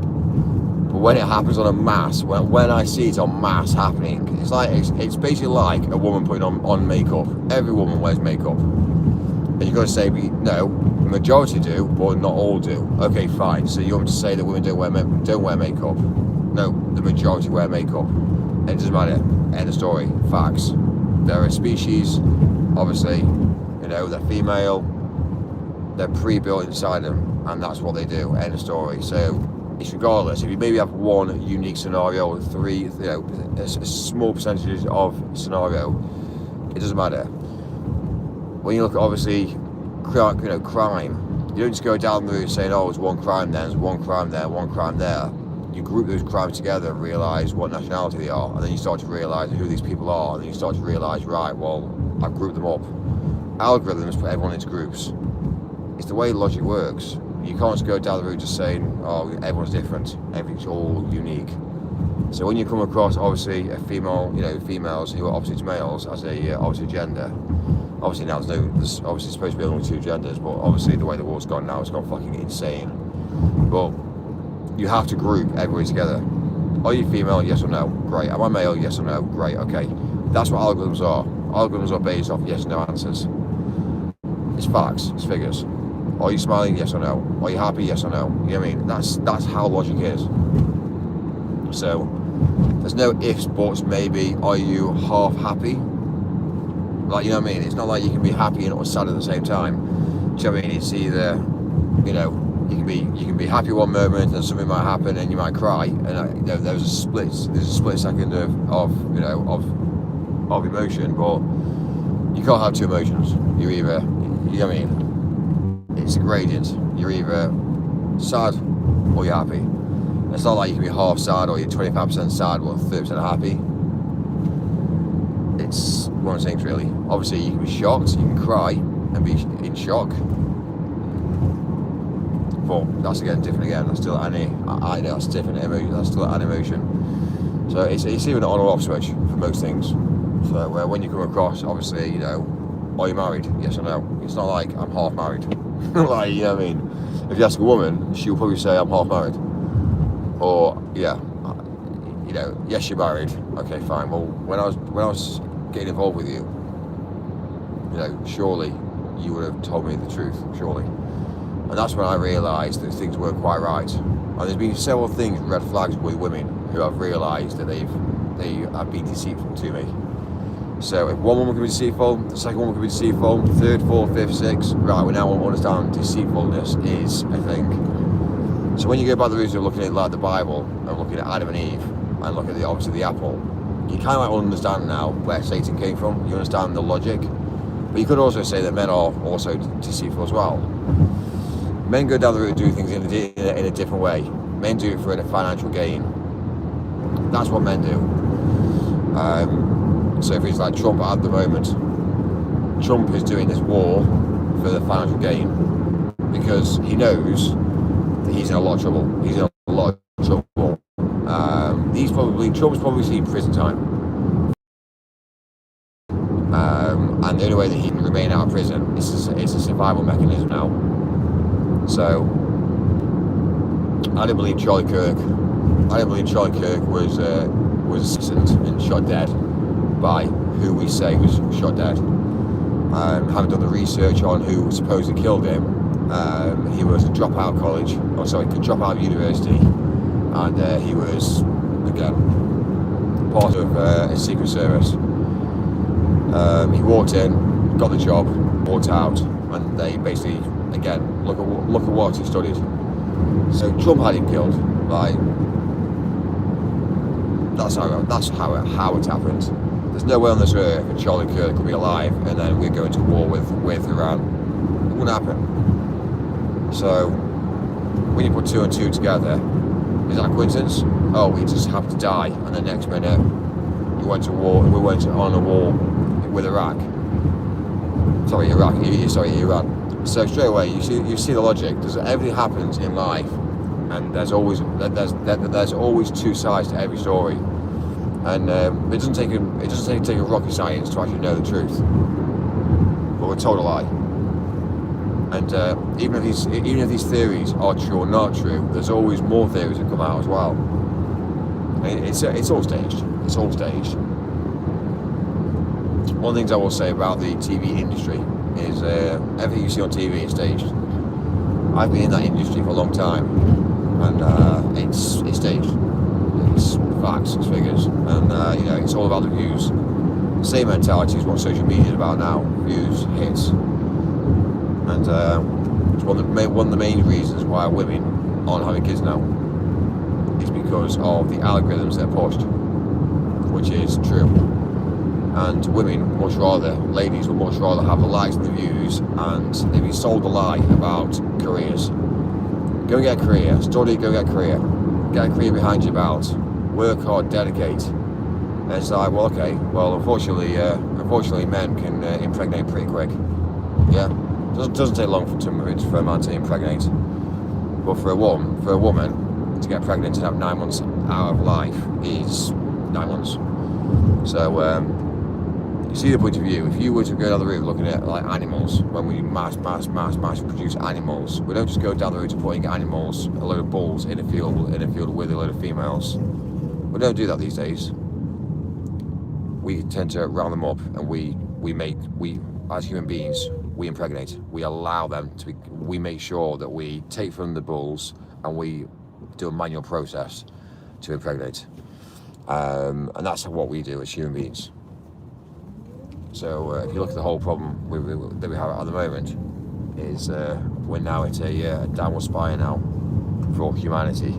But when it happens on a mass, when I see it on mass happening, it's basically like a woman putting on makeup. Every woman wears makeup. And you've got to say, no, the majority do, but not all do. Okay, fine. So you want me to say that women don't wear makeup? No, the majority wear makeup. And it doesn't matter. End of story. Facts. They're a species, obviously, they're female, they're pre-built inside them, and that's what they do. End of story. So it's regardless. If you maybe have one unique scenario or 3, a small percentage of scenario, it doesn't matter. When you look at obviously, crime, you don't just go down the route saying, oh, it's one crime there, there's one crime there, one crime there. You group those crimes together and realise what nationality they are, and then you start to realise who these people are, and then you start to realise, right, well, I've grouped them up. Algorithms put everyone into groups. It's the way logic works. You can't just go down the route just saying, oh, everyone's different, everything's all unique. So when you come across, obviously, a female, females who are opposite to males as a opposite gender, Obviously now there's obviously supposed to be only 2 genders, but obviously the way the world's gone now, it's gone fucking insane. But you have to group everybody together. Are you female? Yes or no? Great. Am I male? Yes or no? Great. Okay. That's what algorithms are. Algorithms are based off yes or no answers. It's facts. It's figures. Are you smiling? Yes or no? Are you happy? Yes or no? You know what I mean? That's how logic is. So there's no ifs, buts, maybe. Are you half happy? Like, you know what I mean? It's not like you can be happy and sad at the same time. Do you know what I mean? It's either, you know, you can be happy one moment and something might happen and you might cry, and you know, there's a split second of you know of emotion, but you can't have 2 emotions. You're either, you know what I mean? It's a gradient. You're either sad or you're happy. It's not like you can be half sad or you're 25% sad but 30% happy. It's one of the things, really. Obviously, you can be shocked, you can cry and be in shock. But that's again different again. That's still I know that's different emotion. That's still an emotion. So it's even an on or off switch for most things. So when you come across, obviously, you know, are you married? Yes or no? It's not like I'm half married. Like, you know what I mean? If you ask a woman, she'll probably say I'm half married. Or yeah, you know, yes, you're married. Okay, fine. Well, when I was getting involved with you, you know, surely you would have told me the truth. Surely. And that's when I realised that things weren't quite right. And there's been several things, red flags with women who I've realised that they have been deceitful to me. So if one woman can be deceitful, the second woman can be deceitful, third, fourth, fifth, sixth, right, we now understand deceitfulness is a thing. So when you go by the route of looking at like the Bible and looking at Adam and Eve and look at obviously the apple, you kind of like understand now where Satan came from. You understand the logic. But you could also say that men are also deceitful as well. Men go down the route of doing things in a different way. Men do it for a financial gain. That's what men do. So if it's like Trump at the moment, Trump is doing this war for the financial gain because he knows that he's in a lot of trouble. He's in a lot of trouble. Trump's probably seen prison time. And the only way that he can remain out of prison is a survival mechanism now. So, I didn't believe Charlie Kirk was assassinated and shot dead by who we say was shot dead. Having done the research on who supposedly killed him, he was a dropout of college, drop out of university, and he was, again, part of a secret service. He walked in, got the job, walked out, and they basically, again, look at what he studied. So Trump had him killed. Like, that's how it happened. There's no way on this earth that Charlie Kirk could be alive and then we're going to war with Iran. It wouldn't happen. So when you put 2 and 2 together, is that a coincidence? Oh, he just happened to die, and the next minute we went on a war with Iran. So straight away you see the logic. Everything happens in life, and there's always 2 sides to every story. And it doesn't take a rocket science to actually know the truth. But we're told a lie. And even if these theories are true or not true, there's always more theories that come out as well. It's all staged. It's all staged. One of the things I will say about the TV industry is everything you see on TV is staged. I've been in that industry for a long time, and it's staged. It's facts, it's figures, and it's all about the views. Same mentality is what social media is about now: views, hits, and it's one of the main reasons why women aren't having kids now is because of the algorithms they're pushed, which is true. And women ladies would much rather have the likes and the views, and they've been sold a lie about careers. Go and get a career, study, go get a career behind your belt, work hard, dedicate. And it's like, well, okay, well, unfortunately men can impregnate pretty quick. Yeah, doesn't take long for a man to impregnate. But for a woman to get pregnant and have 9 months out of life is 9 months. So you see the point of view. If you were to go down the road looking at like animals, when we mass produce animals, we don't just go down the road to putting animals, a load of bulls in a field with a load of females. We don't do that these days. We tend to round them up, and we as human beings, we impregnate. We allow them to be. We make sure that we take from the bulls and we do a manual process to impregnate, and that's what we do as human beings. So if you look at the whole problem that we have at the moment, is we're now at a downward spiral now for humanity,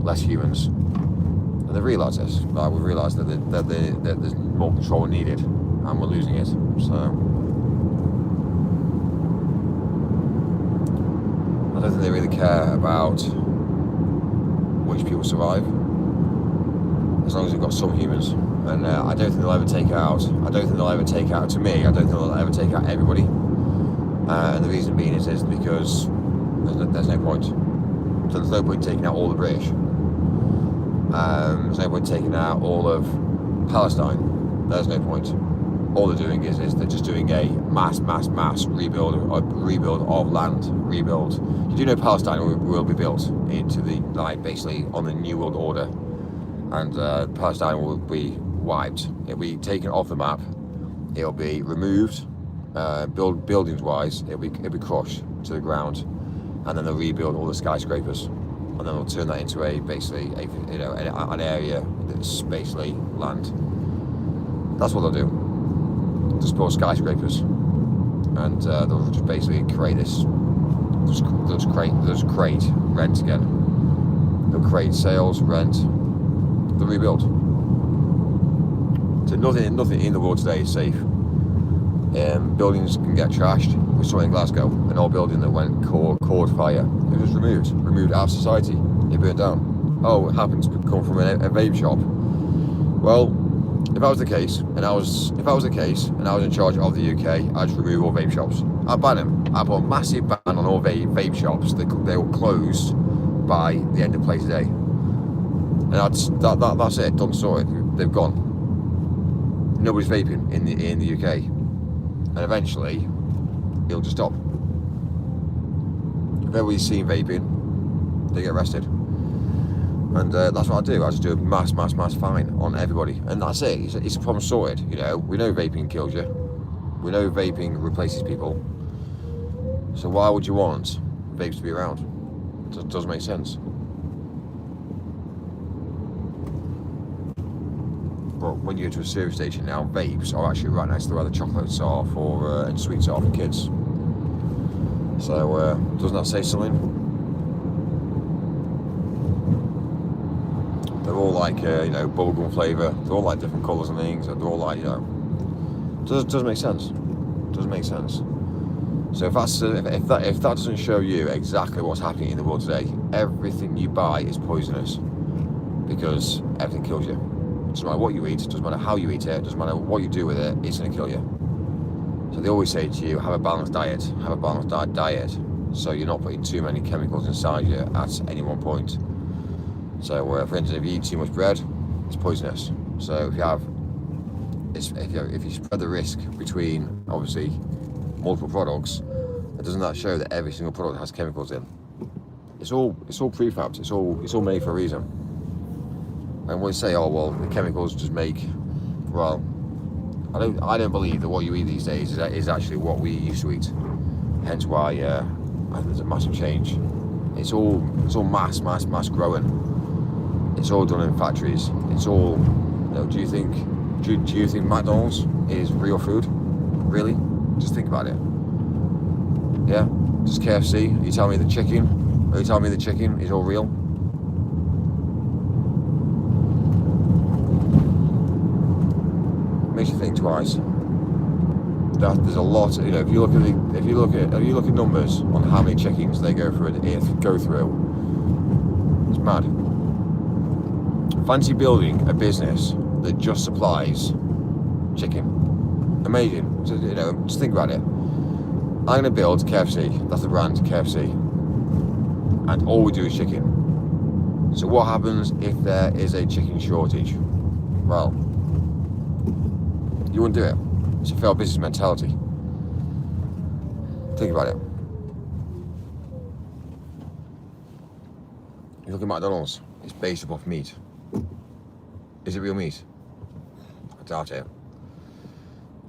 less humans, and they've realised this. We've realised that there's more control needed, and we're losing it. So I don't think they really care about which people survive, as long as you've got some humans. And I don't think they'll ever take out. To me, I don't think they'll ever take out everybody. And the reason being is because there's no point. So there's no point taking out all the British. There's no point taking out all of Palestine. There's no point. All they're doing is they're just doing a mass rebuild of land. You do know Palestine will be built into the basically on the New World Order, and Palestine will be wiped. It'll be taken off the map. It'll be removed. Buildings wise, it'll be crushed to the ground, and then they'll rebuild all the skyscrapers, and then they'll turn that into an area that's basically land. That's what they'll do. Just build skyscrapers, and they'll just basically create this. They'll just create rent again. They'll create sales, rent. They'll rebuild. So nothing in the world today is safe. Buildings can get trashed. We saw it in Glasgow, an old building that caught fire. It was removed out of society. It burnt down. Oh, it happened to come from a vape shop. Well, if that was the case, and I was in charge of the UK, I'd just remove all vape shops. I'd ban them. I'd put a massive ban on all vape shops. They were closed by the end of play today. And that's it. Done, sorted. They've gone. Nobody's vaping in the UK, and eventually it'll just stop. If everybody's seen vaping, they get arrested. And that's what I do. I just do a mass fine on everybody, and that's it. It's a problem sorted. We know vaping kills you. We know vaping replaces people. So why would you want vapes to be around? It doesn't make sense. But when you go to a service station now, vapes are actually right next to where the chocolates are and sweets are for kids. So doesn't that say something? They're all like bubblegum flavour. They're all like different colours and things. They're all like doesn't make sense. Doesn't make sense. So if that doesn't show you exactly what's happening in the world today, everything you buy is poisonous, because everything kills you. Doesn't matter what you eat, doesn't matter how you eat it, doesn't matter what you do with it, it's going to kill you. So they always say to you, have a balanced diet, so you're not putting too many chemicals inside you at any one point. So for instance, if you eat too much bread, it's poisonous. So if you spread the risk between obviously multiple products, doesn't that show that every single product has chemicals in? It's all prefabbed. It's all made for a reason. And we say, oh well, the chemicals just make. Well, I don't believe that what you eat these days is actually what we used to eat. Hence why I think there's a massive change. It's all mass growing. It's all done in factories. It's all. Do you think McDonald's is real food? Really? Just think about it. Yeah. Just KFC. Are you telling me the chicken? Are you telling me the chicken is all real? Makes you think twice. There's a lot. If you look at numbers on how many chickens they go through, it's mad. Fancy building a business that just supplies chicken. Amazing. So, just think about it. I'm going to build KFC. That's the brand, KFC. And all we do is chicken. So what happens if there is a chicken shortage? Well, you wouldn't do it. It's a failed business mentality. Think about it. You look at McDonald's, it's based off meat. Is it real meat? I doubt it.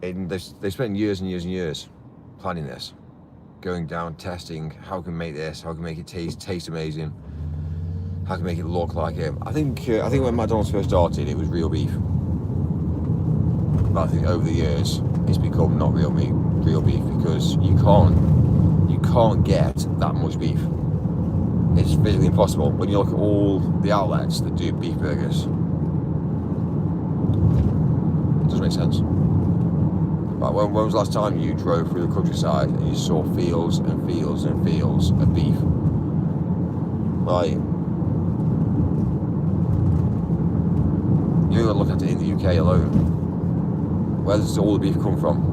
And they spent years and years and years planning this, going down, testing how can we make this, how can we make it taste amazing, how can we make it look like it. I think when McDonald's first started, it was real beef. But I think over the years, it's become not real beef, because you can't get that much beef. It's physically impossible. When you look at all the outlets that do beef burgers, it doesn't make sense. Like when was the last time you drove through the countryside and you saw fields and fields and fields of beef? Like, you look at it in the UK alone. Where does all the beef come from?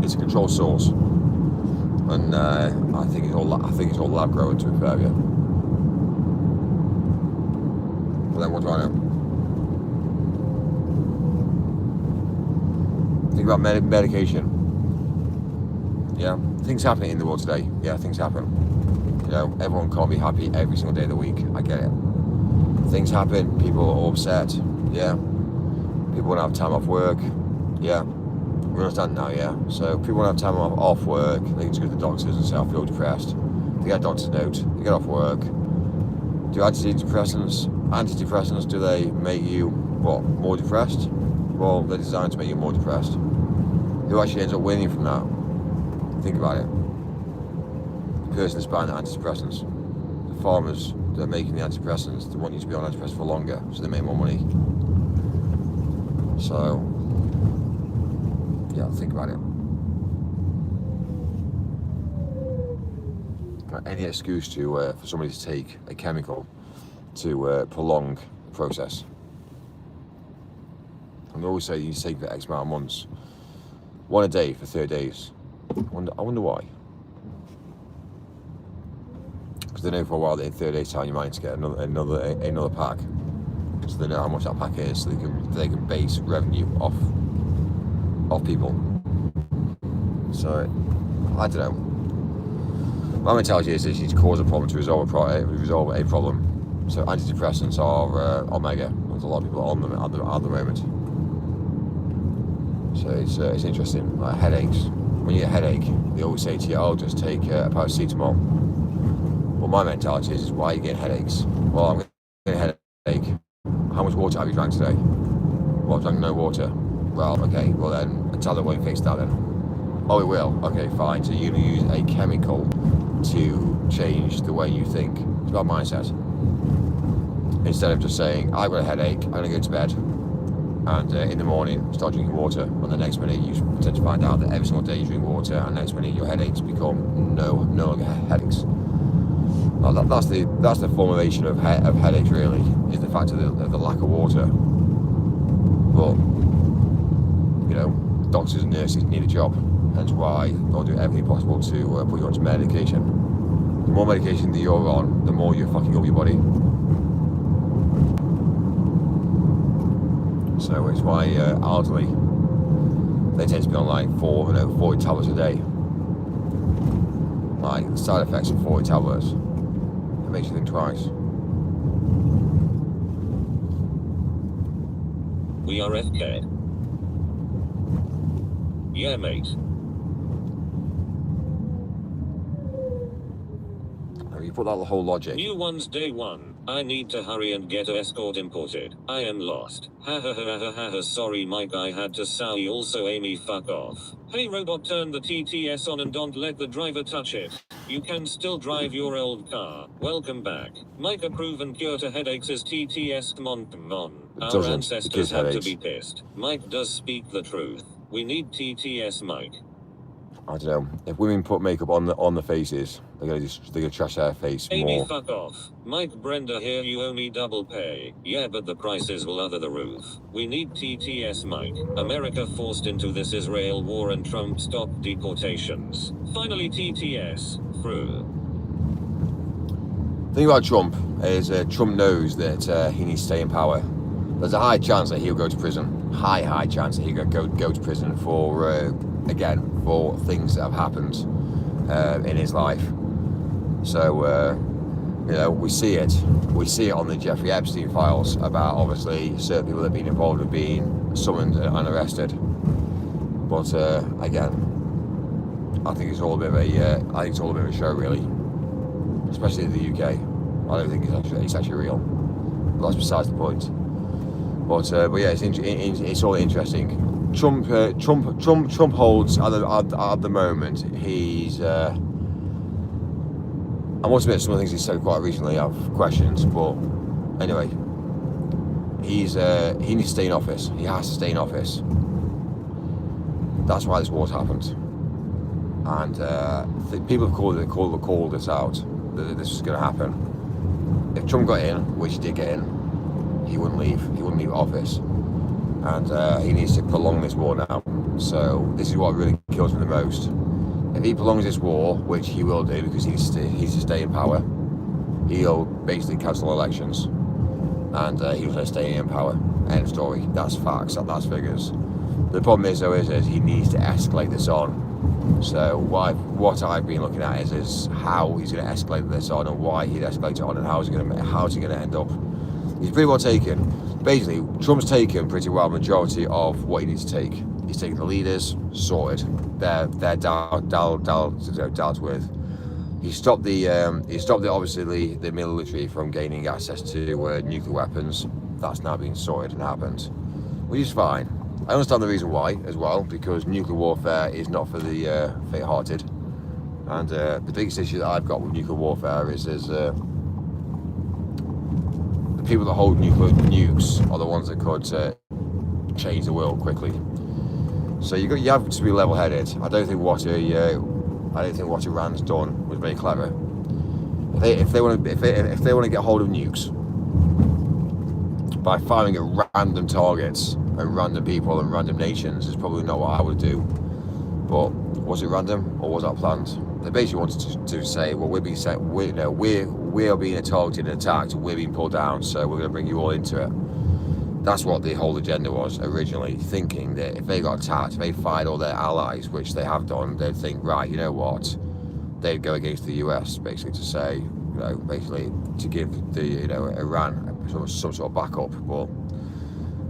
It's a controlled source, and I think it's all lab grown, to be fair, yeah. But then what do I know? Think about medication. Yeah, things happen in the world today. Yeah, things happen. You know, everyone can't be happy every single day of the week. I get it. Things happen. People are upset. Yeah. People want to have time off work. Yeah. We understand now. Yeah. So people want to have time off work. They can just go to the doctors and say, I feel depressed. They get a doctor's note. They get off work. Do antidepressants, do they make you, what, more depressed? Well, they're designed to make you more depressed. Who actually ends up winning from that? Think about it. The person that's buying the antidepressants. The farmers that are making the antidepressants, they want you to be on antidepressants for longer, so they make more money. So, yeah, think about it. Any excuse for somebody to take a chemical to prolong the process. And they always say you take for X amount of months. One a day for 30 days. I wonder why. Because they know for a while that in 30 days time you might get another pack. So they know how much that pack is, so they can base revenue off people. So I don't know. My mentality is that you need to cause a problem to resolve a problem. So antidepressants are omega. There's a lot of people on them at the moment. So it's interesting. Like headaches. When you get a headache, they always say to you, "Oh, just take a paracetamol." Well, my mentality is, why are you getting headaches? Well, I'm getting a headache. How much water have you drank today? Well, I've drank no water. Well, okay. Well then, a tablet won't fix that then. Oh, it will. Okay, fine. So you're going to use a chemical to change the way you think. It's about mindset. Instead of just saying, I've got a headache, I'm going to go to bed, and in the morning start drinking water, and the next minute you tend to find out that every single day you drink water, and next minute your headaches become no longer headaches. Well, that's the formulation of headaches, really, is the fact of the lack of water. But, you know, doctors and nurses need a job. Hence why they'll do everything possible to put you onto medication. The more medication that you're on, the more you're fucking up your body. So it's why elderly, they tend to be on like 40 tablets a day. Like the side effects of 40 tablets, it makes you think twice. We are FK. Yeah, mate. You put that whole logic. New ones day one. I need to hurry and get a escort imported. I am lost. Ha ha ha ha ha ha. Sorry Mike, I had to say also Amy fuck off. Hey robot, turn the TTS on and don't let the driver touch it. You can still drive your old car. Welcome back. Mike, a proven cure to headaches is TTS. Come on. Our ancestors had to be pissed. Mike does speak the truth. We need TTS, Mike. I don't know. If women put makeup on the faces, they're gonna trash their face Amy, more. fuck off. Mike, Brenda here, you owe me double pay. Yeah, but the prices will other the roof. We need TTS, Mike. America forced into this Israel war and Trump stopped deportations. Finally TTS. Through. The thing about Trump is Trump knows that he needs to stay in power. there's a high chance that he'll go to prison. High chance that he'll go to prison for, again, for things that have happened in his life. So, you know, we see it on the Jeffrey Epstein files about obviously certain people that have been involved with being summoned and arrested. But again, I think it's all a bit of a show, really, especially in the UK. I don't think it's actually real. But that's besides the point. But yeah, it's all interesting. Trump holds at the moment. He's I must admit, some of the things he said quite recently I have questions, but anyway, he needs to stay in office. He has to stay in office. That's why this war's happened. And people have called this out, that this was going to happen. If Trump got in, which he did get in, he wouldn't leave. He wouldn't leave office. And he needs to prolong this war now. So this is what really kills me the most. If he prolongs this war, which he will do because he needs to stay in power, he'll basically cancel elections. And he'll just stay in power. End of story. That's facts. That's figures. The problem is, though, is he needs to escalate this on. So what I've been looking at is how he's going to escalate this on, and why he'd escalate it on, and how's he going to end up. He's pretty well taken. Basically, Trump's taken pretty well majority of what he needs to take. He's taken the leaders, sorted. They're dealt with. He stopped the obviously the military from gaining access to nuclear weapons. That's now been sorted and happened, which is fine. I understand the reason why as well, because nuclear warfare is not for the faint-hearted. And the biggest issue that I've got with nuclear warfare is the people that hold nuclear nukes are the ones that could change the world quickly. So you have to be level-headed. I don't think what Iran's done was very clever. If they want to get hold of nukes by firing at random targets and random people and random nations, is probably not what I would do. But was it random or was that planned? They basically wanted to say, well, we are being targeted and attacked, and we're being pulled down, so we're going to bring you all into it. That's what the whole agenda was originally, thinking that if they got attacked, if they fired all their allies, which they have done, they'd think, right, you know what, they'd go against the US, basically to say, basically to give the Iran some sort of backup. But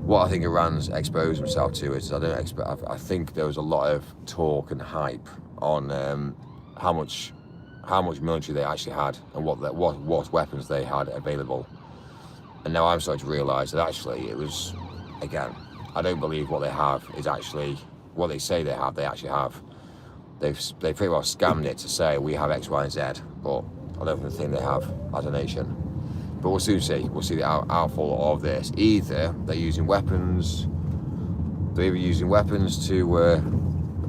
what I think Iran's exposed himself to is, I think there was a lot of talk and hype on how much military they actually had and what weapons they had available. And now I'm starting to realise that actually it was, again, I don't believe what they have is actually what they say they have. They actually have. They pretty well scammed it to say we have X, Y, and Z, but I don't think they have as a nation. But we'll soon see. We'll see the outfall of this. Either they're using weapons. They're either using weapons to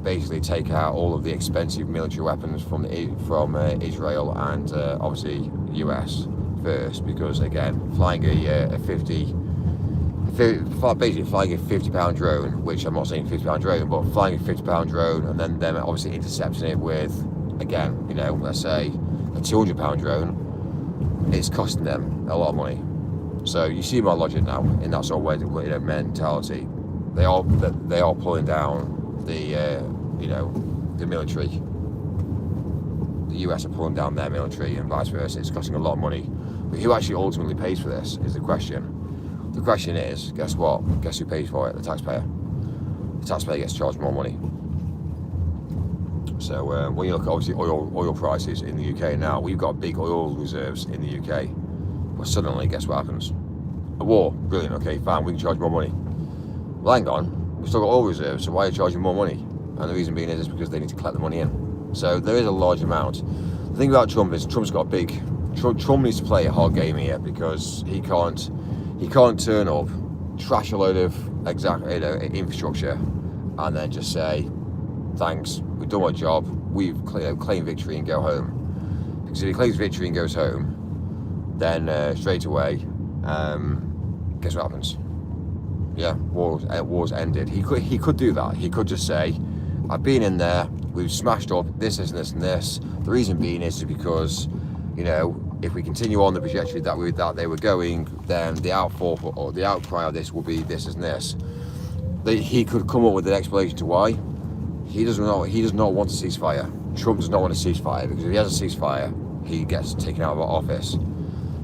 basically take out all of the expensive military weapons from Israel and obviously US first, because again, flying basically flying a £50 drone, which I'm not saying £50 drone, but flying a £50 drone and then them obviously intercepting it with, again, let's say a £200 drone, it's costing them a lot of money. So you see my logic now in that sort of way, mentality. They are pulling down the military. The US are pulling down their military and vice versa. It's costing a lot of money. But who actually ultimately pays for this is the question. The question is, guess what? Guess who pays for it? The taxpayer. The taxpayer gets charged more money. So when you look at obviously oil prices in the UK now, we've got big oil reserves in the UK. But suddenly, guess what happens? A war. Brilliant. Okay, fine. We can charge more money. Well, hang on. We've still got oil reserves, so why are you charging more money? And the reason being is because they need to collect the money in. So there is a large amount. The thing about Trump is Trump's got a big. Trump needs to play a hard game here, because he can't turn up, trash a load of infrastructure, and then just say, thanks, we've done our job, we've claimed victory and go home. Because if he claims victory and goes home, then straight away, guess what happens? Yeah, war's ended. He could do that. He could just say, I've been in there, we've smashed up this and this and this. The reason being is because, if we continue on the trajectory that they were going, then the outfall or the outcry of this will be this and this. He could come up with an explanation to why. He does not want a ceasefire. Trump does not want a ceasefire, because if he has a ceasefire, he gets taken out of office.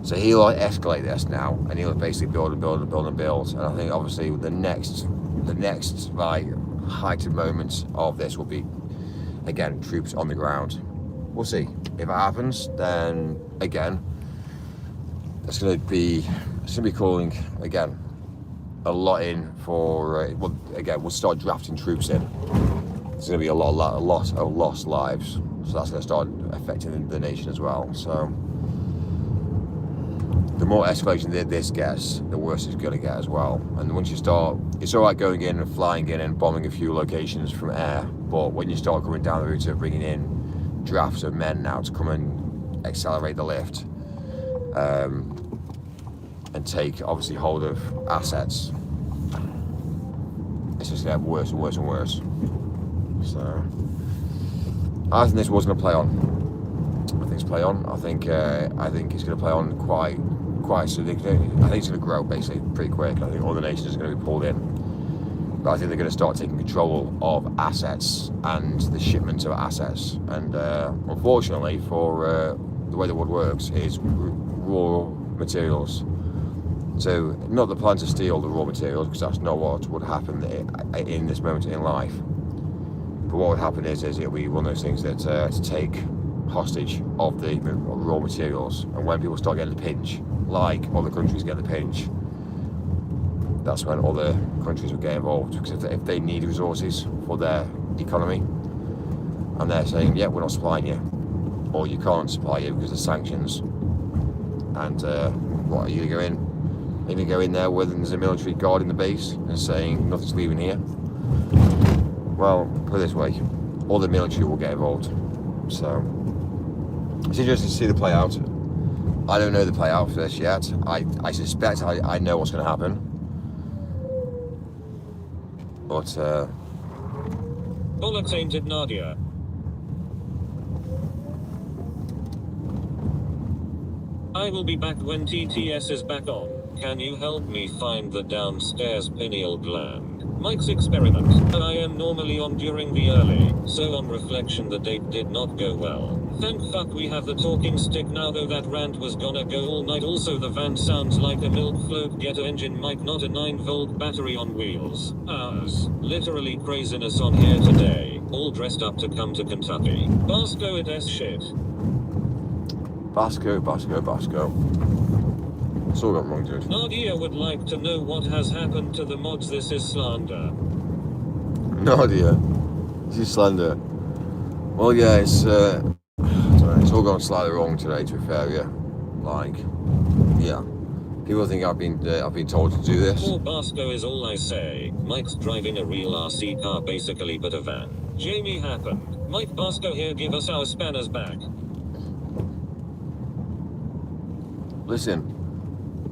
So he'll escalate this now, and he'll basically build and build and build and build. And I think obviously the next like heightened moment of this will be, again, troops on the ground. We'll see. If it happens, then again, it's going to be calling again a lot in for. Well, again, we'll start drafting troops in. There's going to be a lot of lost lives, so that's going to start affecting the nation as well. So the more escalation this gets, the worse it's going to get as well. And once you start, it's all right going in and flying in and bombing a few locations from air, but when you start coming down the route of bringing in drafts of men now to come and accelerate the lift, and take obviously hold of assets, it's just going to get worse and worse and worse. So I think this was going to play on. I think it's play on. I think it's going to play on quite significantly. I think it's going to grow basically pretty quick. I think all the nations are going to be pulled in, but I think they're going to start taking control of assets and the shipment of assets. And unfortunately, for the way the world works, is raw materials. So not the plan to steal the raw materials, because that's not what would happen in this moment in life. But what would happen is it'll be one of those things that to take hostage of the raw materials, and when people start getting the pinch, like other countries get the pinch, that's when other countries will get involved. Because if they need resources for their economy, and they're saying, yeah, we're not supplying you, or you can't supply you because of sanctions, and what, are you going to go in? Maybe go in there where there's a military guard in the base and saying nothing's leaving here. Well, put it this way, all the military will get involved. So it's interesting to see the play out. I don't know the play out for this yet. I suspect I know what's going to happen. But Bullet tainted Nadia. I will be back when TTS is back on. Can you help me find the downstairs pineal gland? Mike's experiment. I am normally on during the early, so on reflection the date did not go well. Thank fuck we have the talking stick now, though that rant was gonna go all night. Also the van sounds like a milk float getter engine mic, not a 9-volt battery on wheels. Literally craziness on here today. All dressed up to come to Kentucky. Basco it s shit. Basco. It's all gone wrong, dude. Nadia would like to know what has happened to the mods. This is slander. Nadia, this is slander. Well, yeah, it's all gone slightly wrong today, to be fair, yeah. Like, yeah. People think I've been told to do this. Poor Basco is all I say. Mike's driving a real RC car basically, but a van. Jamie happened. Mike Basco here, give us our spanners back. Listen,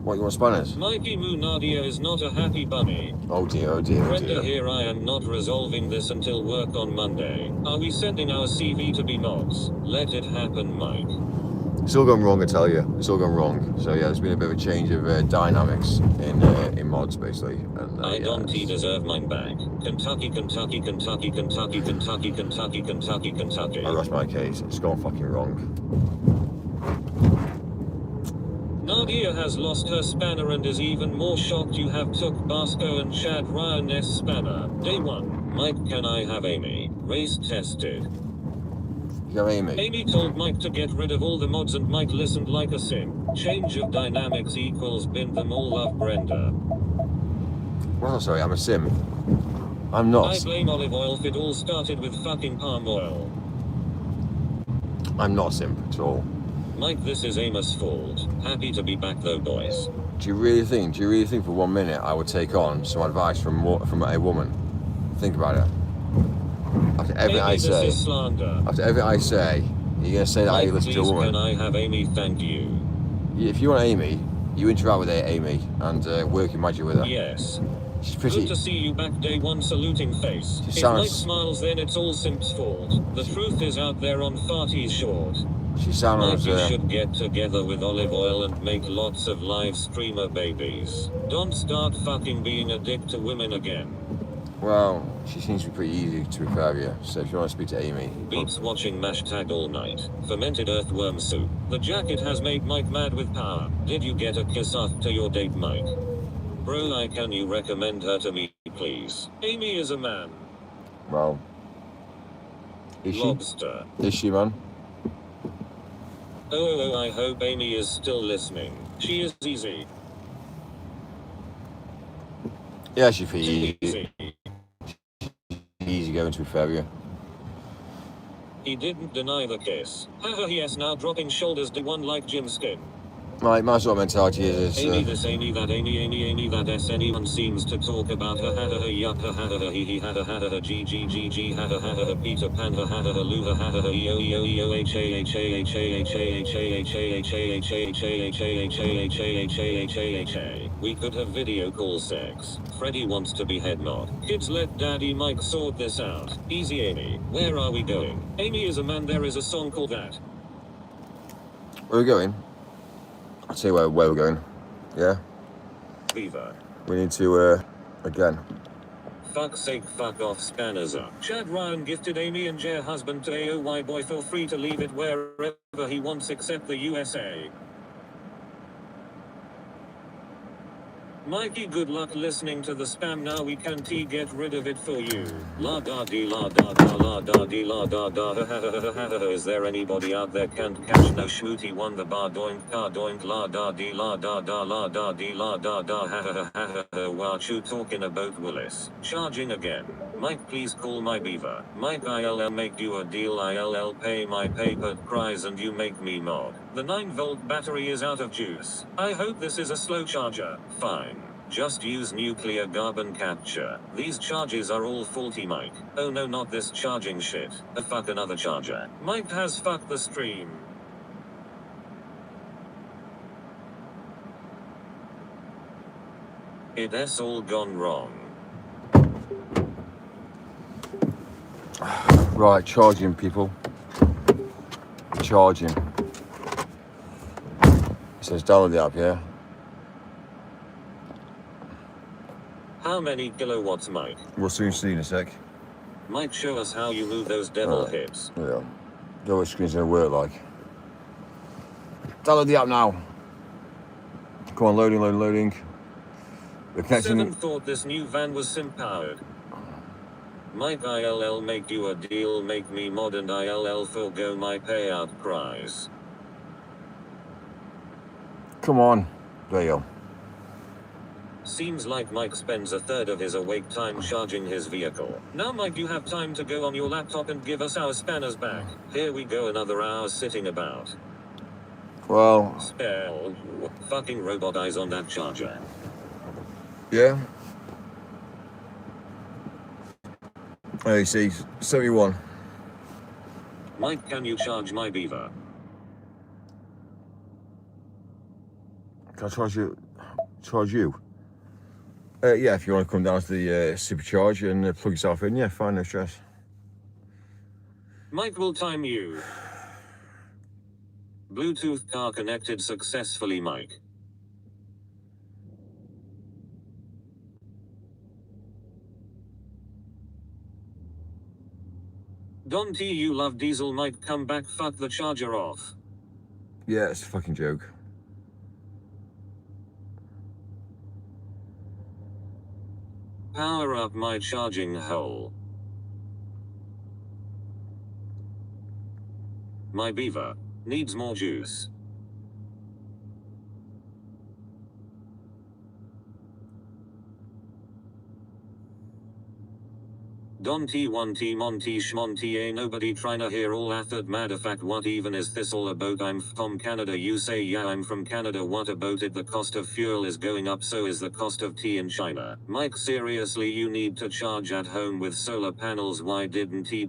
what, you want spanners? Mikey Moo, Nadia is not a happy bunny. Oh dear. Brenda here, I am not resolving this until work on Monday. Are we sending our CV to be mods? Let it happen, Mike. It's all gone wrong, I tell you. It's all gone wrong. So yeah, there's been a bit of a change of dynamics in mods, basically. And, I don't deserve mine back. Kentucky. I rest my case. It's gone fucking wrong. Nadia has lost her spanner and is even more shocked you have took Basco and Chad Ryan's spanner. Day 1. Mike, can I have Amy? Race tested. You got Amy? Amy told Mike to get rid of all the mods and Mike listened like a sim. Change of dynamics equals bin them all, love Brenda. Well, sorry, I'm a sim. I'm not. I blame olive oil if it all started with fucking palm oil. I'm not a simp at all. Mike, this is Amos' fault. Happy to be back though, boys. Do you really think for 1 minute I would take on some advice from a woman? Think about it. After everything I say, this is slander. After everything I say, you're gonna say that Mike, I listen to a woman. Can I have Amy? Thank you. If you want Amy, you interact with Amy and work your magic with her. Yes. She's pretty. Good to see you back, day 1, saluting face. If Mike smiles, then it's all Simp's fault. The truth is out there on Farty's short. She sounds. You should get together with olive oil and make lots of live streamer babies. Don't start fucking being a dick to women again. Well, she seems to be pretty easy to be fair with you. So if you want to speak to Amy. Beats watching #tag all night. Fermented earthworm soup. The jacket has made Mike mad with power. Did you get a kiss after your date, Mike? Bro, can you recommend her to me, please? Amy is a man. Well. Is she? Lobster. Is she, man? Oh, I hope Amy is still listening. She is easy. Yeah, she's pretty Too easy. Easy going to be fair with you. He didn't deny the kiss. Haha, yes, now dropping shoulders to one like Jim Skin. Right, my sort of mentality is Amy this, Amy that, Amy that, s. Anyone seems to talk about her, ha ha ha, yuck, ha ha ha, he he, ha ha ha ha, g g g g, ha ha ha ha, Peter Pan, ha ha ha ha, Lou, ha ha ha, eo eo eo, h a h a h a h a h a h a h a h a h a h a h a h a h a h a h a. We could have video call sex. Freddy wants to be head nod. Kids, let Daddy Mike sort this out. Easy, Amy. Where are we going? Amy is a man. There is a song called that. Where are we going? I'll tell you where we're going. Yeah? Beaver. We need to, again. Fuck's sake, fuck off, spanners up. Chad Ryan gifted Amy and Jer husband to AOY boy, feel free to leave it wherever he wants except the USA. Mikey, good luck listening to the spam. Now we can get rid of it for you. La da dee la da da la da dee la da da ha ha ha ha ha ha. Is there anybody out there can't catch no schmooty won the bar doink car doink la da dee la da da la da dee la da da ha ha ha ha ha. What you talking about, Willis? Charging again. Mike, please call my beaver. Mike, I'll make you a deal. I'll pay my paper cries and you make me mod. The 9-volt battery is out of juice. I hope this is a slow charger. Fine. Just use nuclear carbon capture. These charges are all faulty, Mike. Oh no, not this charging shit. Fuck another charger. Mike has fucked the stream. It has all gone wrong. Right, charging, people. Charging. It says download the app, yeah? How many kilowatts, Mike? We'll soon see in a sec. Mike, show us how you move those devil hips. Yeah. Don't know what screen's gonna work like. Download the app now. Come on, loading. We're connecting. Seven thought this new van was sim-powered. Mike, I'll make you a deal, make me mod and I'll forgo my payout prize. Come on. There you go. Seems like Mike spends a third of his awake time charging his vehicle. Now, Mike, you have time to go on your laptop and give us our spanners back. Here we go, another hour sitting about. Well. Spell. Fucking robot eyes on that charger. Yeah. Oh, you see, 71. Mike, can you charge my beaver? Can I charge you? Yeah, if you want to come down to the supercharger and plug yourself in, yeah, fine, no stress. Mike will time you. Bluetooth car connected successfully, Mike. Don T, you love diesel, Mike, come back, fuck the charger off. Yeah, it's a fucking joke. Power up my charging hole. My beaver needs more juice. Don T1 T Monty Schmonty, ain't nobody tryna hear all that matter fact. What even is this all about? I'm from Canada, you say. Yeah, I'm from Canada. What about it? The cost of fuel is going up, so is the cost of tea in China. Mike, seriously, you need to charge at home with solar panels. Why didn't he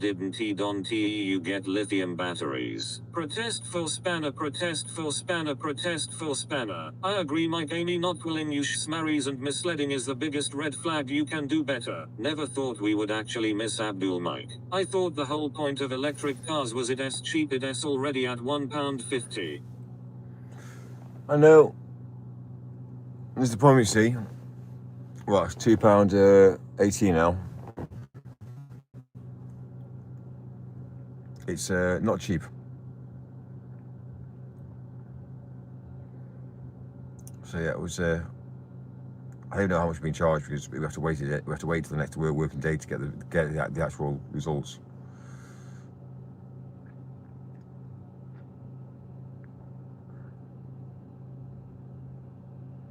Don T, you get lithium batteries? Protest for spanner, protest for spanner, protest for spanner. I agree, Mike. Amy not willing you smarries and misleading is the biggest red flag. You can do better. Never thought we would actually actually miss Abdul Mike. I thought the whole point of electric cars was it's cheap, it's already at £1.50. I know. This is the problem, you see. Well, it's £2.80 now. It's not cheap. So yeah, it was. I don't know how much we've been charged because we have to wait. We have to wait till the next working day to get the actual results.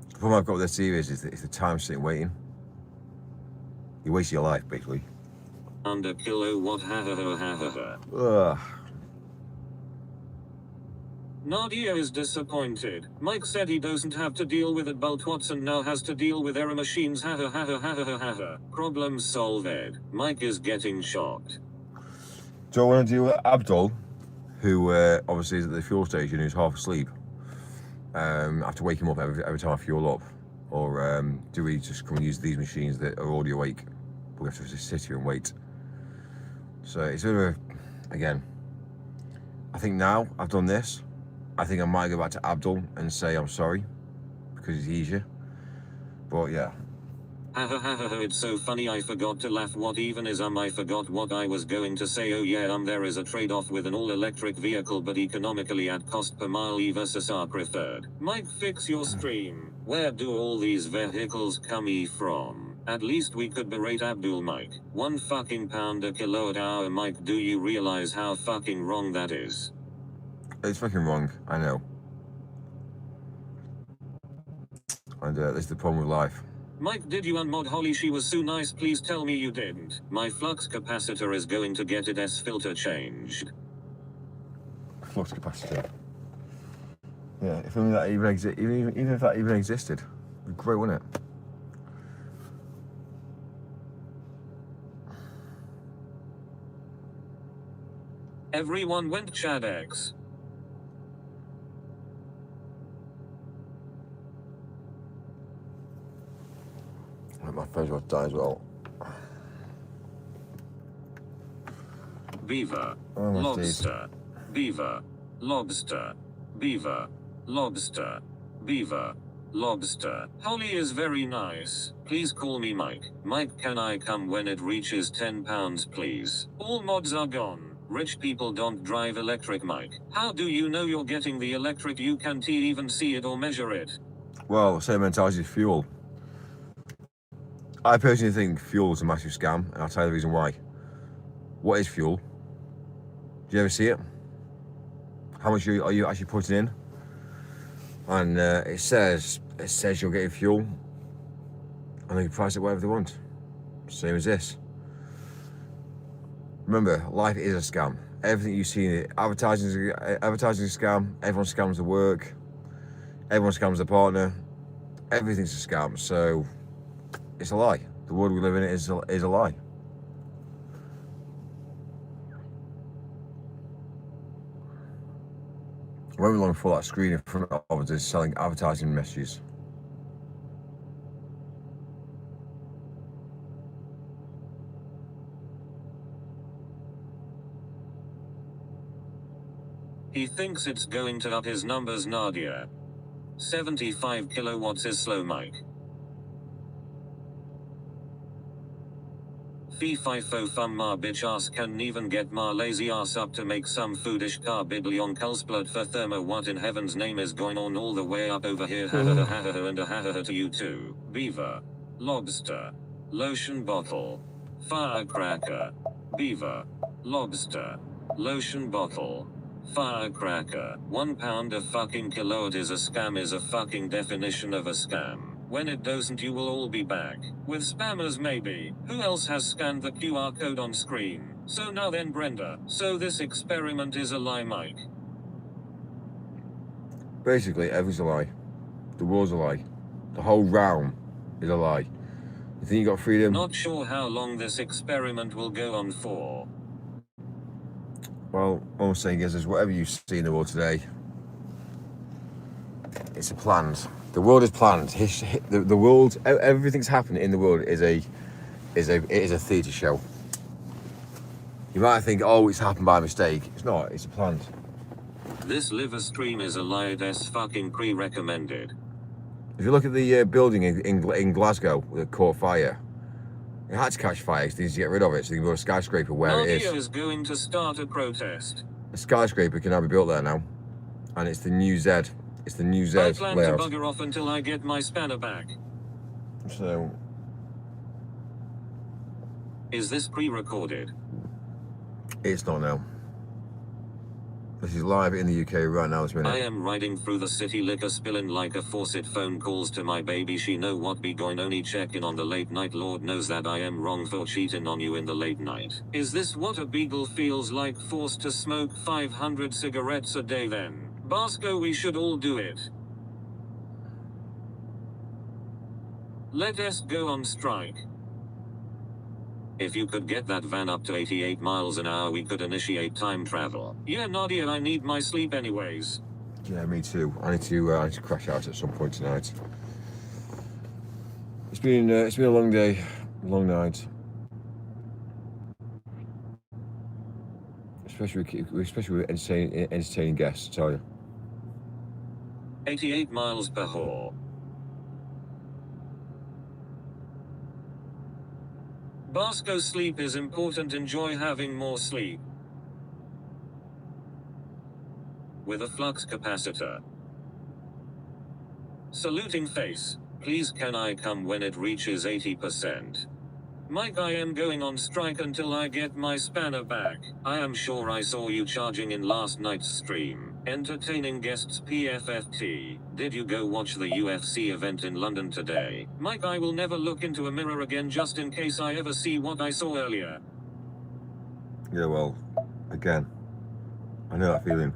The problem I've got with this series is the time sitting waiting. You waste your life basically. Under kilowatt, ha ha ha ha ha ha. Ugh. Nadia is disappointed. Mike said he doesn't have to deal with it, but Watson now has to deal with error machines, ha ha ha ha ha ha ha ha. Problem solved. Mike is getting shocked. Do I want to deal with Abdul, who obviously is at the fuel station, who's half asleep? I have to wake him up every time I fuel up, or do we just come and use these machines that are already awake? We have to just sit here and wait. So it's sort of, again, I think now I've done this, I think I might go back to Abdul and say I'm sorry because it's easier. But yeah. Ha ha ha ha ha, it's so funny, I forgot to laugh. What even is I forgot what I was going to say. Oh yeah, there is a trade-off with an all-electric vehicle, but economically at cost per mile E versus our preferred. Mike, fix your stream. Where do all these vehicles come from? At least we could berate Abdul Mike. £1 a kilowatt hour. Mike, do you realize how fucking wrong that is? It's fucking wrong, I know. And this is the problem with life. Mike, did you unmod Holly? She was so nice. Please tell me you didn't. My flux capacitor is going to get its filter changed. Flux capacitor. Yeah, if only that even if that even existed, it'd be great, wouldn't it? Everyone went Chad X. My friends will die as well. Beaver. Oh, Lobster. Beaver. Lobster. Beaver. Lobster. Beaver. Lobster. Holly is very nice. Please call me Mike. Mike, can I come when it reaches £10, please? All mods are gone. Rich people don't drive electric, Mike. How do you know you're getting the electric? You can't even see it or measure it. Well, same mentality as fuel. I personally think fuel is a massive scam, and I'll tell you the reason why. What is fuel? Do you ever see it? How much are you actually putting in? And it says you're getting fuel, and they can price it whatever they want. Same as this. Remember, life is a scam. Everything you see, advertising is a scam. Everyone scams the work. Everyone scams the partner. Everything's a scam. So it's a lie. The world we live in is a lie. I won't be long before that screen in front of us is selling advertising messages. He thinks it's going to up his numbers, Nadia. 75 kilowatts is slow, Mike. Fee fi fo fum ma bitch ass can even get ma lazy ass up to make some foodish car bidly on culsblood for thermo. What in heaven's name is going on all the way up over here? Ha ha ha ha ha and a ha ha ha to you too. Beaver. Lobster. Lotion bottle. Firecracker. Beaver. Lobster. Lotion bottle. Firecracker. £1 a fucking kilowatt is a scam, is a fucking definition of a scam. When it doesn't, you will all be back. With spammers maybe. Who else has scanned the QR code on screen? So now then, Brenda. So this experiment is a lie, Mike. Basically, everything's a lie. The world's a lie. The whole realm is a lie. You think you got freedom? Not sure how long this experiment will go on for. Well, all I'm saying is whatever you see in the world today, it's a planned. The world is planned. The world, everything's happening in the world is a theatre show. You might think, oh, it's happened by mistake. It's not, it's planned. This liver stream is a lie. That's fucking pre-recommended. If you look at the building in Glasgow that caught fire, it had to catch fire, so they need to get rid of it, so they can build a skyscraper where it Nadia is. is going to start a protest. A skyscraper can now be built there now. And it's the new Z. It's the new Z I plan layout. to bugger off until I get my spanner back. So, Is this pre-recorded? it's not now. This is live in the UK right now this minute. I am riding through the city, liquor spilling like a faucet. Phone calls to my baby, she know what be going. Only checking on the late night. Lord knows that I am wrong for cheating on you in the late night. Is this what a beagle feels like, forced to smoke 500 cigarettes a day? Then Basco, we should all do it. Let us go on strike. If you could get that van up to 88 miles an hour, we could initiate time travel. Yeah, Nadia, I need my sleep anyways. Yeah, me too. I need to crash out at some point tonight. It's been a long day, long night. Especially with entertaining guests, I tell you. 88 miles per hour. Basco, sleep is important. Enjoy having more sleep. With a flux capacitor. Saluting face. Please can I come when it reaches 80%? Mike, I am going on strike until I get my spanner back. I am sure I saw you charging in last night's stream. Entertaining guests PFFT. Did you go watch the UFC event in London today? Mike, I will never look into a mirror again just in case I ever see what I saw earlier. Yeah, well, again, I know that feeling.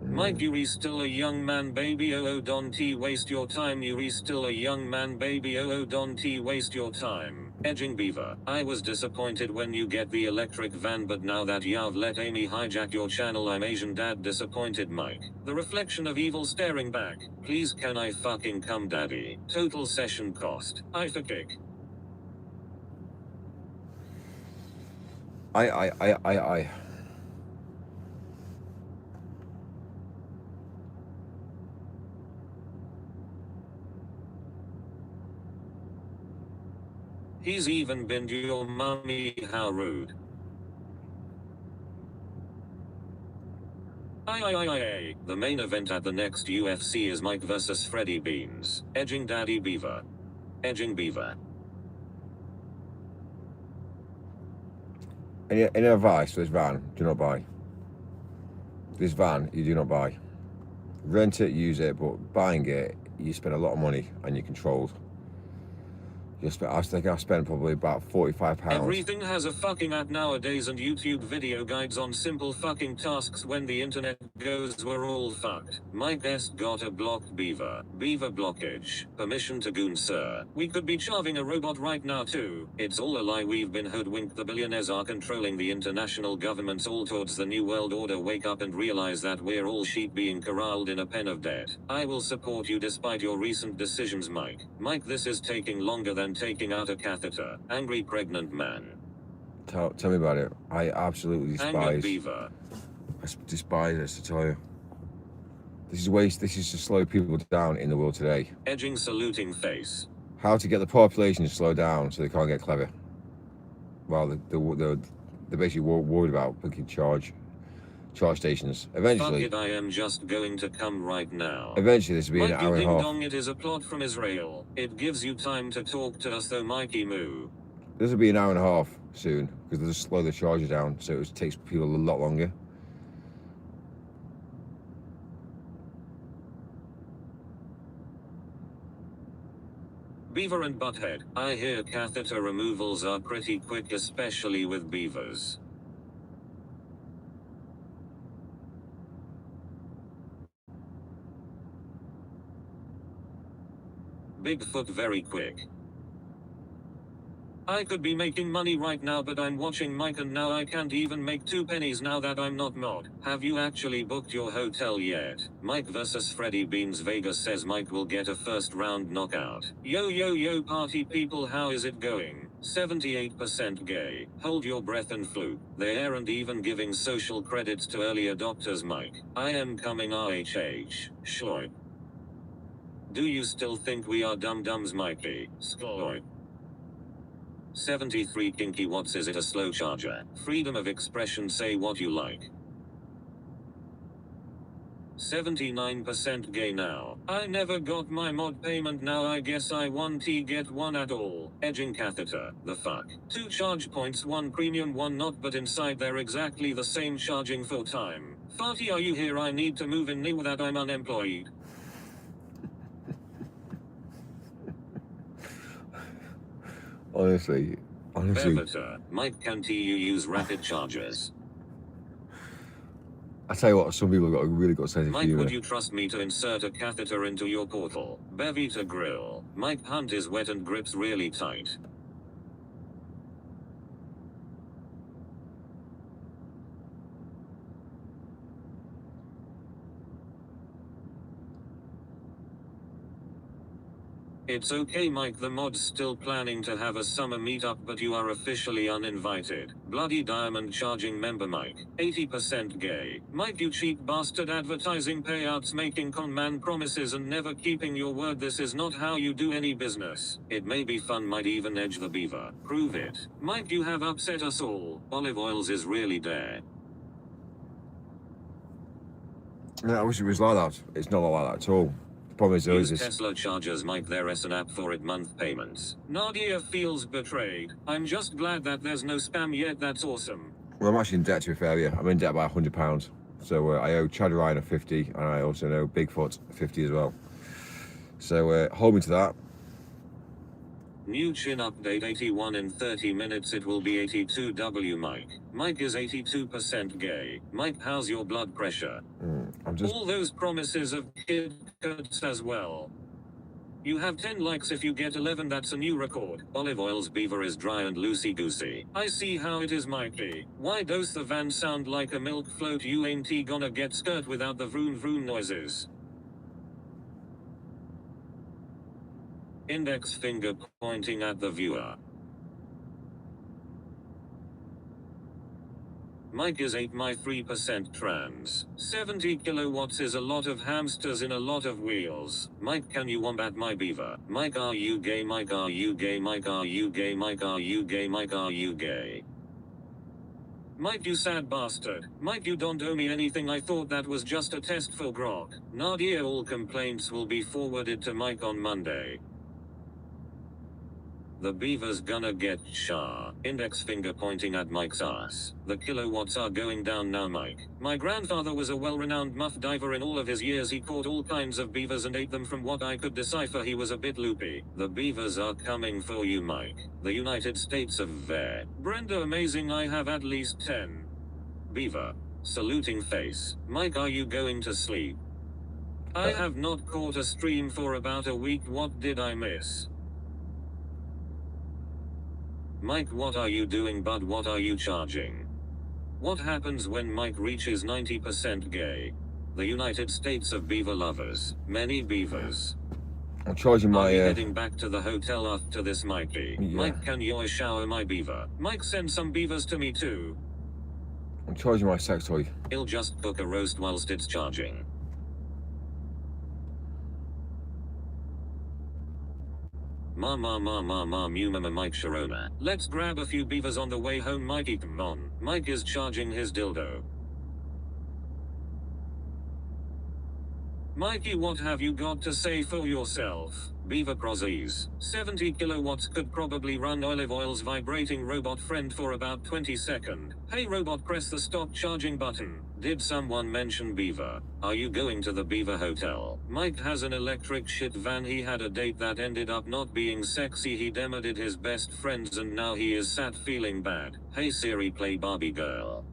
Mike, Yuri still a young man, baby. Oh, don't waste your time. Yuri still a young man, baby. Oh, don't waste your time. Edging Beaver. I was disappointed when you get the electric van, but now that you've let Amy hijack your channel, I'm Asian dad disappointed. Mike. The reflection of evil staring back. Please can I fucking come, daddy? Total session cost. I for kick. I. He's even been to your mummy, how rude. Aye. The main event at the next UFC is Mike vs Freddy Beans. Edging Daddy Beaver. Edging Beaver. Any advice for this van? Do not buy. This van, you do not buy. Rent it, use it, but buying it, you spend a lot of money and you're controlled. I think I spent probably about £45. Everything has a fucking app nowadays, and YouTube video guides on simple fucking tasks. When the internet goes, we're all fucked. My guest got a blocked beaver. Beaver blockage. Permission to goon, sir. We could be chaving a robot right now too. It's all a lie, we've been hoodwinked. The billionaires are controlling the international governments, all towards the new world order. Wake up and realize that we're all sheep being corralled in a pen of debt. I will support you despite your recent decisions, Mike. Mike, this is taking longer than taking out a catheter. Angry pregnant man. Tell me about it. I absolutely despise. Beaver. I despise this, I tell you. This is waste. This is to slow people down in the world today. Edging saluting face. How to get the population to slow down so they can't get clever. Well, they're basically worried about picking charge stations. Eventually, Fuck it, I am just going to come right now. Eventually, this will be an Mikey hour and a Ding half. Dong, it is a plot from Israel. It gives you time to talk to us, though, Mikey Moo. This will be an hour and a half soon because they'll just slow the charges down, so it takes people a lot longer. Beaver and Butthead. I hear catheter removals are pretty quick, especially with beavers. Bigfoot very quick. I could be making money right now, but I'm watching Mike and now I can't even make 2 pennies now that I'm not mod. Have you actually booked your hotel yet? Mike vs Freddy Beans Vegas says Mike will get a first round knockout. Yo yo yo party people, how is it going? 78% gay. Hold your breath and flu. They aren't even giving social credits to early adopters, Mike. I am coming RHH. Shloy. Do you still think we are dum-dums, Mikey? Skloy. 73 kinky watts. Is it a slow charger? Freedom of expression, say what you like. 79% gay now. I never got my mod payment, now I guess I won't get one at all. Edging catheter, the fuck. 2 charge points, 1 premium, 1 not, but inside they're exactly the same, charging for time. Farty, are you here? I need to move in now that I'm unemployed. Honestly. Bevator, Mike, can't you use rapid chargers? I tell you what, some people have got a really good sense of Mike, humour. would you trust me to insert a catheter into your portal? Bevita grill. Mike, hunt is wet and grips really tight. It's okay, Mike, the mod's still planning to have a summer meetup, but you are officially uninvited. Bloody diamond charging member Mike. 80% gay. Mike, you cheap bastard, advertising payouts, making con man promises and never keeping your word. This is not how you do any business. It may be fun, might even edge the beaver. Prove it. Mike, you have upset us all. Olive oils is really there. Yeah, I wish it was like that. It's not like that at all. The problem is there is Use this. Tesla chargers, Mike, there's an app for it, month payments. Nadia feels betrayed. I'm just glad that there's no spam yet, that's awesome. Well, I'm actually in debt, to be fair, yeah. I'm in debt by £100. So I owe Chad Ryan a 50, and I also owe Bigfoot 50 as well. So hold me to that. New chin update, 81 in 30 minutes, it will be 82W Mike. Mike is 82% gay. Mike, how's your blood pressure? I'm just... All those promises of kid cuts as well. You have 10 likes if you get 11, that's a new record. Olive oil's beaver is dry and loosey-goosey. I see how it is, Mikey. Why does the van sound like a milk float? You ain't gonna get skirt without the vroom vroom noises. Index finger pointing at the viewer. Mike is 8 my 3% trans. 70 kilowatts is a lot of hamsters in a lot of wheels. Mike, can you wombat my beaver? Mike, are you gay? Mike, are you gay? Mike, are you gay? Mike, are you gay? Mike, are you gay? Mike, you sad bastard. Mike, you don't owe me anything. I thought that was just a test for grok. Nadia, all complaints will be forwarded to Mike on Monday. The beaver's gonna get char. Index finger pointing at Mike's ass. The kilowatts are going down now, Mike. My grandfather was a well-renowned muff diver. In all of his years he caught all kinds of beavers and ate them. From what I could decipher, he was a bit loopy. The beavers are coming for you, Mike. The United States of Ver. Brenda, amazing, I have at least 10. Beaver. Saluting face. Mike, are you going to sleep? I have not caught a stream for about a week. What did I miss? Mike, what are you doing, bud? What are you charging? What happens when Mike reaches 90% gay? The United States of beaver lovers. Many beavers. I'm charging my... Are you heading back to the hotel after this, Mikey? Yeah. Mike, can you shower my beaver? Mike, send some beavers to me too. I'm charging my sex toy. He'll just cook a roast whilst it's charging. Ma mew mama Mike Sharona. Let's grab a few beavers on the way home, Mikey, come on. Mike is charging his dildo. Mikey, what have you got to say for yourself? Beaver Prozzies. 70 kilowatts could probably run Olive Oil's vibrating robot friend for about 20 seconds. Hey robot, press the stop charging button. Did someone mention beaver? Are you going to the beaver hotel? Mike has an electric shit van. He had a date that ended up not being sexy. He demoted his best friends and now he is sat feeling bad. Hey Siri, play Barbie Girl.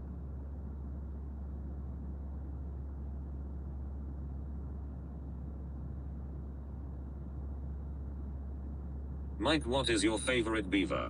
Mike, what is your favorite beaver?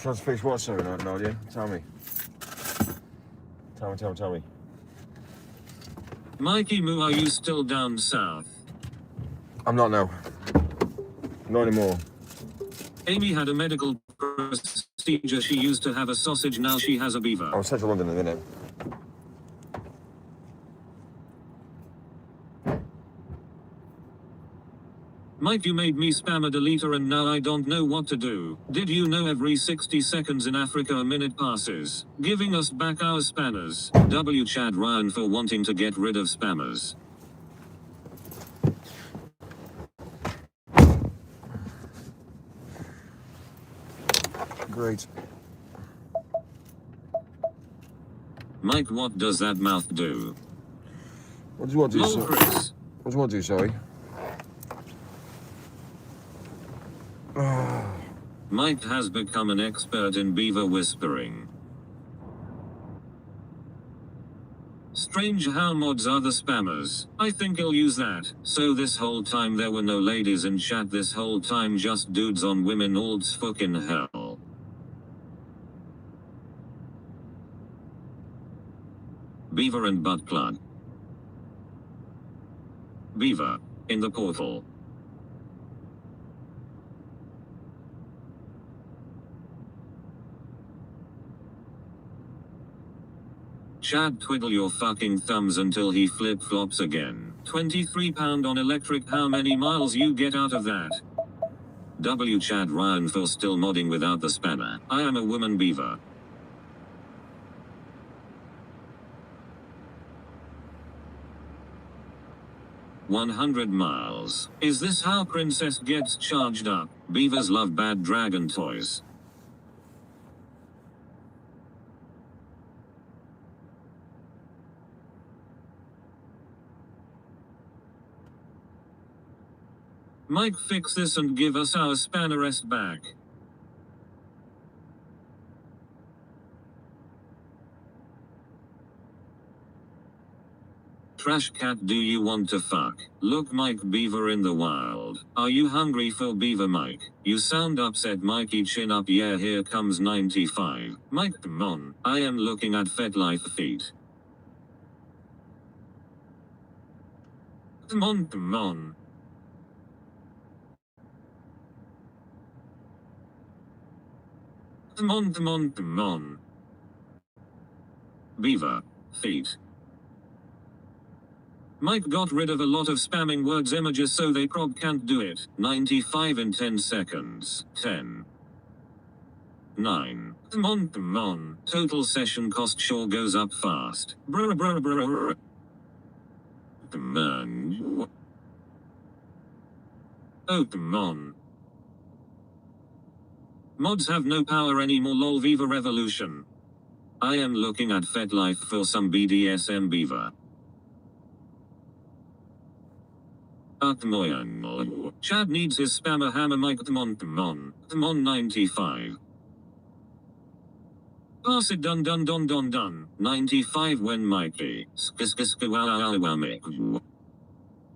Trying to fix what, sorry, no idea. Tell me. Tell me. Mikey Moo, are you still down south? I'm not now. Not anymore. Amy had a medical procedure. She used to have a sausage, now she has a beaver. I'm central London in a minute. Mike, you made me spam a deleter and now I don't know what to do. Did you know every 60 seconds in Africa a minute passes, giving us back our spammers? W Chad Ryan for wanting to get rid of spammers. Great. Mike, what does that mouth do? What do you want to do, Lol, sir? Chris. What do you want to do, sorry? Mike has become an expert in beaver whispering. Strange how mods are the spammers. I think he'll use that. So this whole time there were no ladies in chat, this whole time just dudes on women, olds fucking hell. Beaver and butt plug. Beaver. In the portal. Chad, twiddle your fucking thumbs until he flip-flops again. £23 on electric, how many miles you get out of that? W Chad Ryan for still modding without the spammer. I am a woman beaver. $100 miles. Is this how Princess gets charged up? Beavers love bad dragon toys. Mike, fix this and give us our spannerest back. Trash cat, do you want to fuck? Look, Mike Beaver in the wild. Are you hungry for beaver, Mike? You sound upset, Mikey, chin up, yeah, here comes 95. Mike, come on. I am looking at FetLife feet. Come on, come on. Come on, come on, come on. Beaver. Feet. Mike got rid of a lot of spamming words images so they prob can't do it. 95 in 10 seconds. 10. 9. Come on, come on. Total session cost sure goes up fast. Brr brr brr brr. Come on. Oh, come on. Mods have no power anymore, lol, Viva Revolution. I am looking at FetLife for some BDSM beaver. Chad needs his spammer hammer, Mike, come on, come on. Come on, 95. Pass it, done. 95 when Mikey.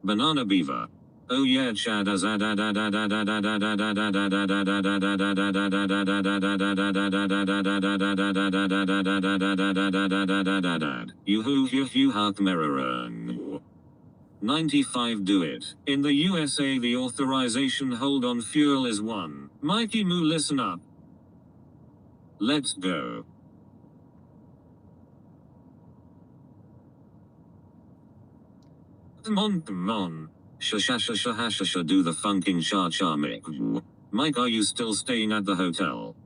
Banana beaver. Oh yeah, Chad as you hark mirror. 95 do it. In the USA the authorization hold on fuel is 1. Mikey Moo, listen up. Let's go. Come on. Sha do the funking cha Mick. Mike, are you still staying at the hotel?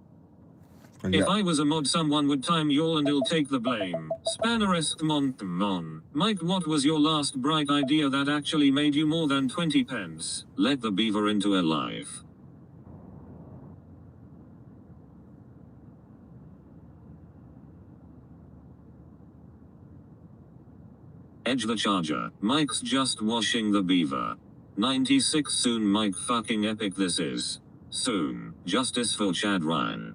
Yeah. If I was a mod, someone would time y'all and he'll take the blame. Spannerest, come on. Mike, what was your last bright idea that actually made you more than 20 pence? Let the beaver into a life. Edge the charger. Mike's just washing the beaver. 96 soon, Mike, fucking epic this is. Soon. Justice for Chad Ryan.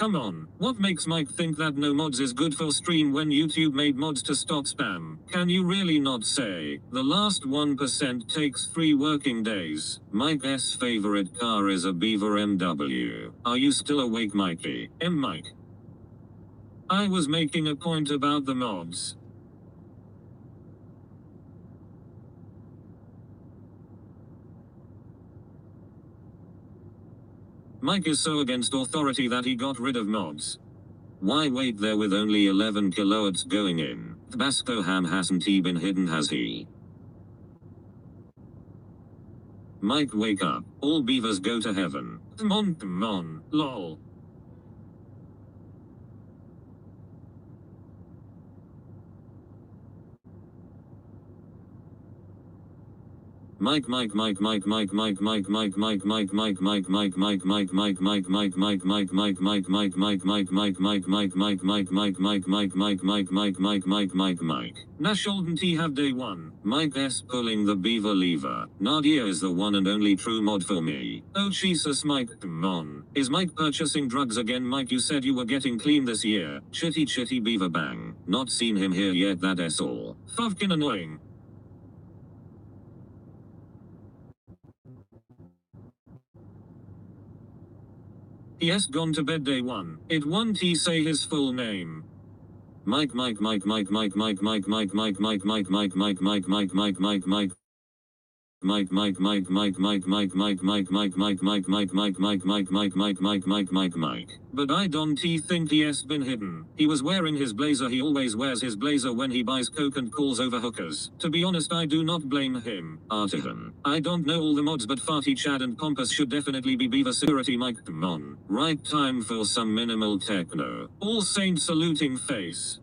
Come on, what makes Mike think that no mods is good for stream when YouTube made mods to stop spam? Can you really not say? The last 1% takes 3 working days. Mike's favorite car is a Beaver MW. Are you still awake, Mikey? Mike. I was making a point about the mods. Mike is so against authority that he got rid of mods. Why wait there with only 11 kilowatts going in? Tabasco ham hasn't he been hidden, has he? Mike, wake up. All beavers go to heaven. Come on, lol. Mike. Now shouldn't he have day one? Mike S pulling the beaver lever. Nadia is the one and only true mod for me. Oh Jesus, Mike, come on. Is Mike purchasing drugs again? Mike, you said you were getting clean this year. Chitty beaver bang. Not seen him here yet, that is all. Fucking annoying. Yes, gone to bed day one. It won't he say his full name. Mike. But I don't think he has been hidden. He was wearing his blazer. He always wears his blazer when he buys coke and calls over hookers. To be honest, I do not blame him. Artisan. I don't know all the mods, but Farty, Chad and Compass should definitely be beaver security. Mike, come on. Right time for some minimal techno. All Saints saluting face.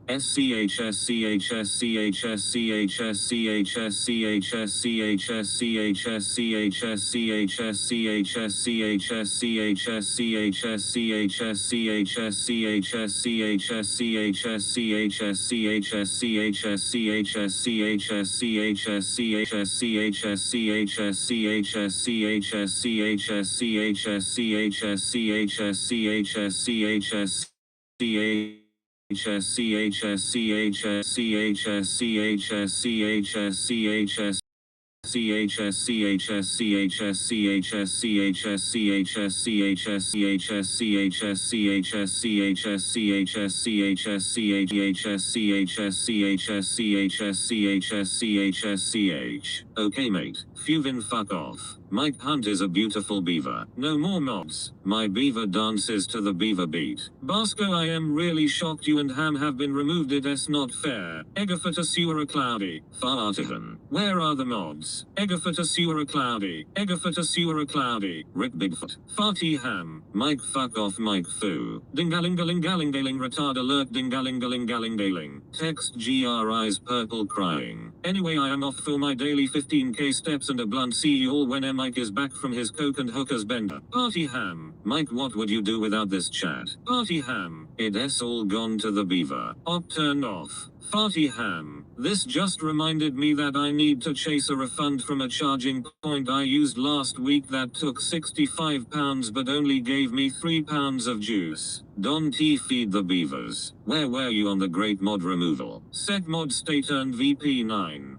Okay, mate. Fuvin, fuck off. Mike Hunt is a beautiful beaver. No more mods. My beaver dances to the beaver beat. Basco, I am really shocked you and Ham have been removed. It's not fair. Eggerfoot a cloudy. Far artisan. Where are the mods? Eggerfoot a cloudy. Eggerfoot a cloudy. Rick Bigfoot. Farty Ham. Mike, fuck off, Mike Foo. Dingalingalingalingaling retard alert. Dingalingalingalingaling. Text GRI's purple crying. Anyway, I am off for my daily 15k steps and a blunt. See you all when Mike is back from his coke and hookers bender. Party Ham. Mike, what would you do without this chat? Party Ham. It's all gone to the beaver. Op turn off. Farty Ham. This just reminded me that I need to chase a refund from a charging point I used last week that took £65 but only gave me £3 of juice. Don T feed the beavers. Where were you on the great mod removal? Set mod state earned VP9.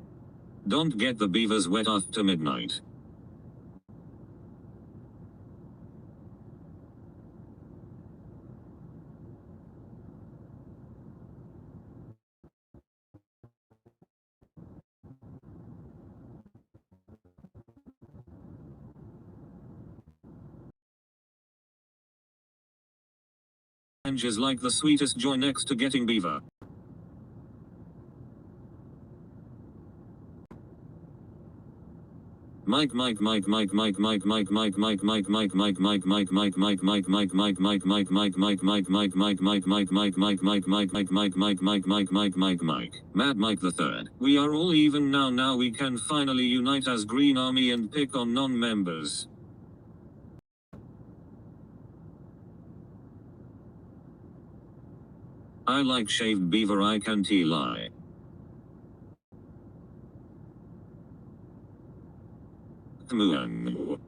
Don't get the beavers wet after midnight. Is like the sweetest joy next to getting beaver. Mike. Mad Mike the Third. We are all even now. Now we can finally unite as Green Army and pick on non-members. I like shaved beaver, I can't lie.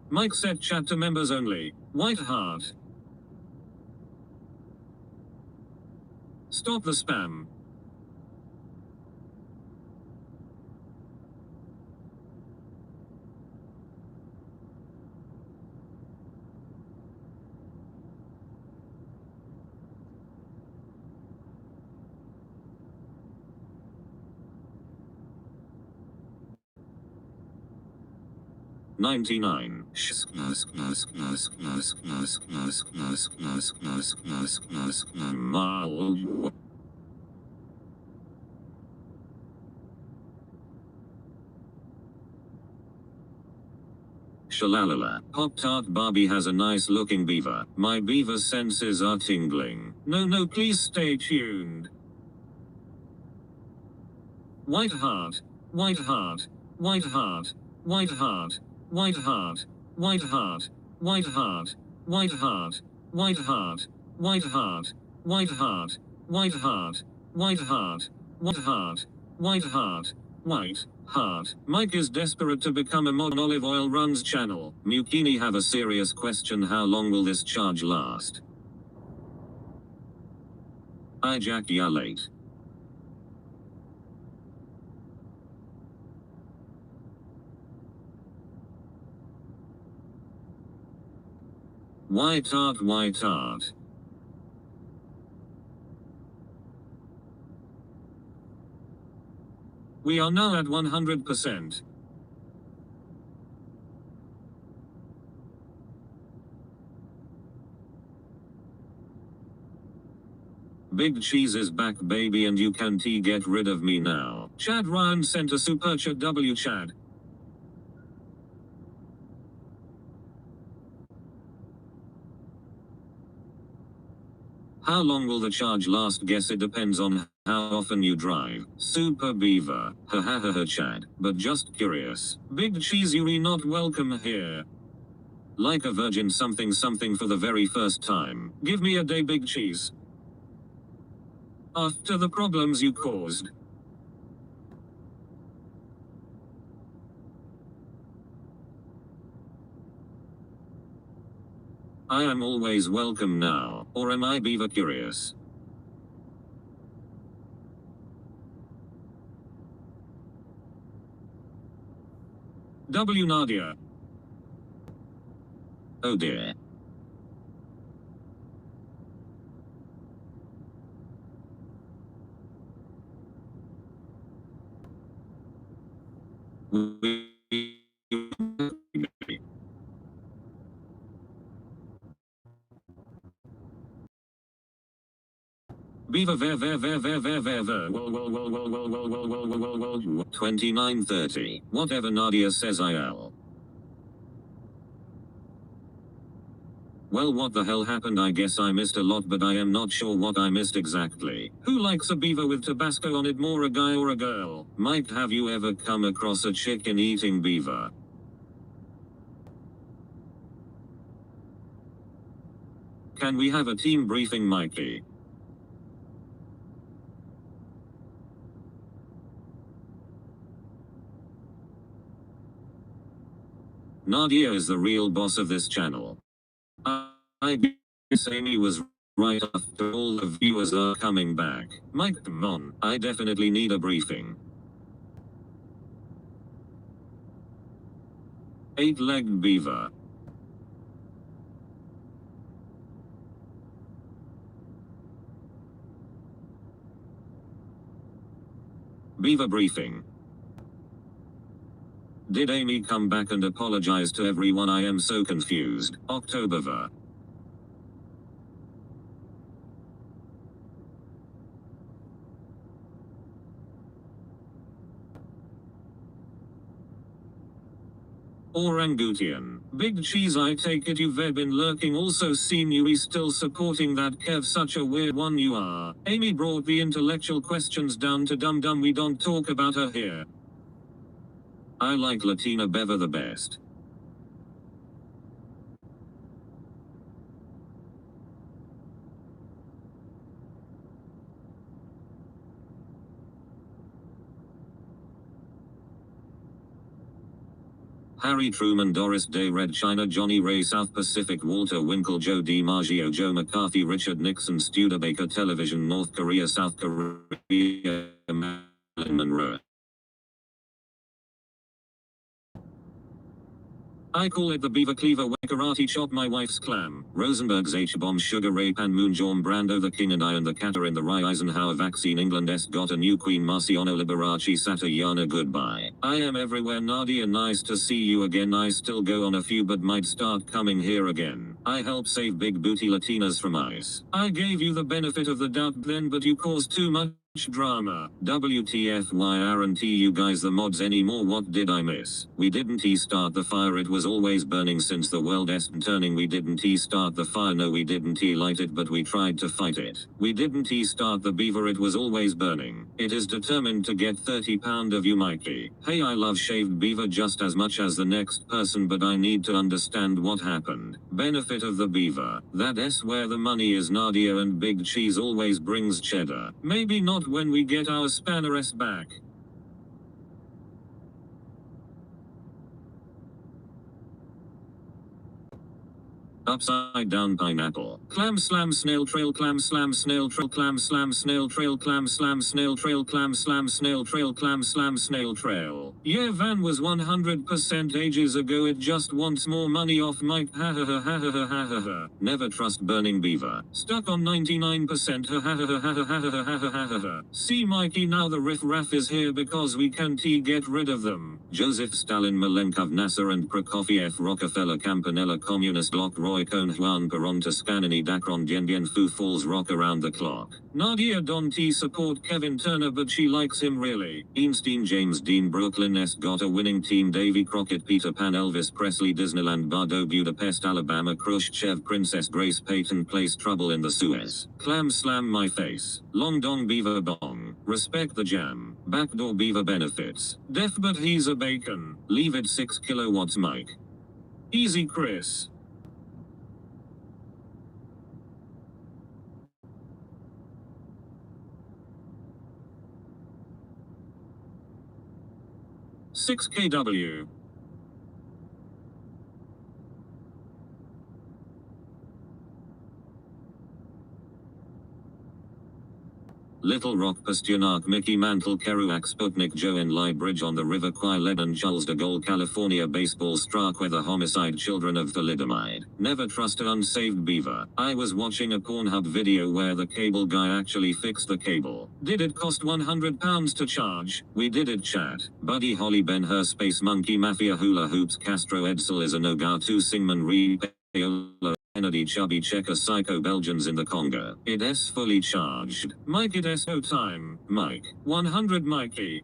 Mike said chat to members only. White heart. Stop the spam. $99. Shalalala. Pop-Tart Barbie has a nice looking beaver. My beaver senses are tingling. No, please stay tuned. White heart. White heart. White heart. White heart. White heart. White heart. White heart. White heart. White heart. White heart. White heart. White heart. White heart. White heart. White heart. White heart. Mike is desperate to become a mod on Olive Oil Runs channel. Mukini have a serious question. How long will this charge last? Ejaculate. White heart. White heart. We are now at 100%. Big Cheese is back, baby, and you can't get rid of me now. Chad Ryan sent a super chat. W Chad. How long will the charge last? Guess it depends on how often you drive. Super Beaver. Ha ha ha ha Chad. But just curious. Big Cheese, you're not welcome here. Like a virgin something something for the very first time. Give me a day, Big Cheese. After the problems you caused. I am always welcome now, or am I beaver curious? W Nadia. Oh dear. Beaver ver 2930. Whatever Nadia says I'll. Well, what the hell happened? I guess I missed a lot, but I am not sure what I missed exactly. Who likes a beaver with Tabasco on it more, a guy or a girl? Mike, have you ever come across a chicken eating beaver? Can we have a team briefing, Mikey? Nadia is the real boss of this channel. I guess Amy was right after all the viewers are coming back. Mike, come on, I definitely need a briefing. 8-legged beaver. Beaver briefing. Did Amy come back and apologize to everyone? I am so confused. October. Orangutian. Big Cheese, I take it you've been lurking. Also seen you still supporting that Kev, such a weird one you are. Amy brought the intellectual questions down to dum dum, we don't talk about her here. I like Latina Bever the best. Harry Truman, Doris Day, Red China, Johnny Ray, South Pacific, Walter Winkle, Joe DiMaggio, Joe McCarthy, Richard Nixon, Studebaker Television, North Korea, South Korea, Marilyn Monroe. I call it the beaver cleaver where karate chop my wife's clam. Rosenberg's H-bomb, Sugar Ray, Pan Moon, Jorm Brando, the King and I and the Cat are in the Rye. Eisenhower vaccine, England got a new queen, Marciano Liberace, Satayana, goodbye. I am everywhere, Nadia, nice to see you again. I still go on a few but might start coming here again. I help save big booty Latinas from ICE. I gave you the benefit of the doubt then, but you caused too much drama. WTF, why aren't you guys the mods anymore? What did I miss? We didn't start the fire, it was always burning since the world turning. We didn't start the fire, no we didn't light it, but we tried to fight it. We didn't start the beaver, it was always burning. It is determined to get 30 pound of you, Mikey. Hey, I love shaved beaver just as much as the next person, but I need to understand what happened. Benefit of the beaver. That's where the money is, Nadia, and big cheese always brings cheddar. Maybe not when we get our Spanners back. Upside down pineapple. Clam slam snail trail, clam slam snail trail, clam slam snail trail, clam slam snail trail, clam slam snail trail, clam slam snail trail. Yeah, Van was 100% ages ago, it just wants more money off Mike. Ha ha ha ha ha ha ha ha. Never trust burning beaver. Stuck on 99%. Ha ha ha ha ha ha ha ha ha ha ha. See Mikey, now the riff raff is here because we can't get rid of them. Joseph Stalin, Malenkov, Nasser and Prokofiev, Rockefeller, Campanella, Communist Bloc, Roy Cohn, Juan Perón, Toscanini, Dacron, Dien Bien Phu, Falls Rock around the clock. Nadia Don T support Kevin Turner, but she likes him really. Einstein, James Dean, Brooklyn S got a winning team, Davy Crockett, Peter Pan, Elvis Presley, Disneyland, Bardo, Budapest, Alabama, Khrushchev, Princess Grace, Peyton Place, Trouble in the Suez. Clam slam my face. Long dong beaver bong. Respect the jam. Backdoor beaver benefits. Deaf but he's a bacon. Leave it 6 kilowatts, Mike. Easy, Chris. Six kW. Little Rock, Pasternak, Mickey Mantle, Kerouac, Sputnik, Joe in Lie Bridge on the River Kwai, Lebanon, Charles de Gaulle, California, Baseball, Starkweather, Homicide, Children of Thalidomide. Never trust an unsaved beaver. I was watching a Pornhub video where the cable guy actually fixed the cable. Did it cost £100 to charge? We did it, chat. Buddy Holly, Ben Hur, Space Monkey, Mafia, Hula Hoops, Castro, Edsel is a Nogatu, Singman, Reed, Payola, Kennedy, Chubby, Checker, Psycho, Belgians in the Congo. It is fully charged. Mike, it is no time. Mike. 100 Mikey.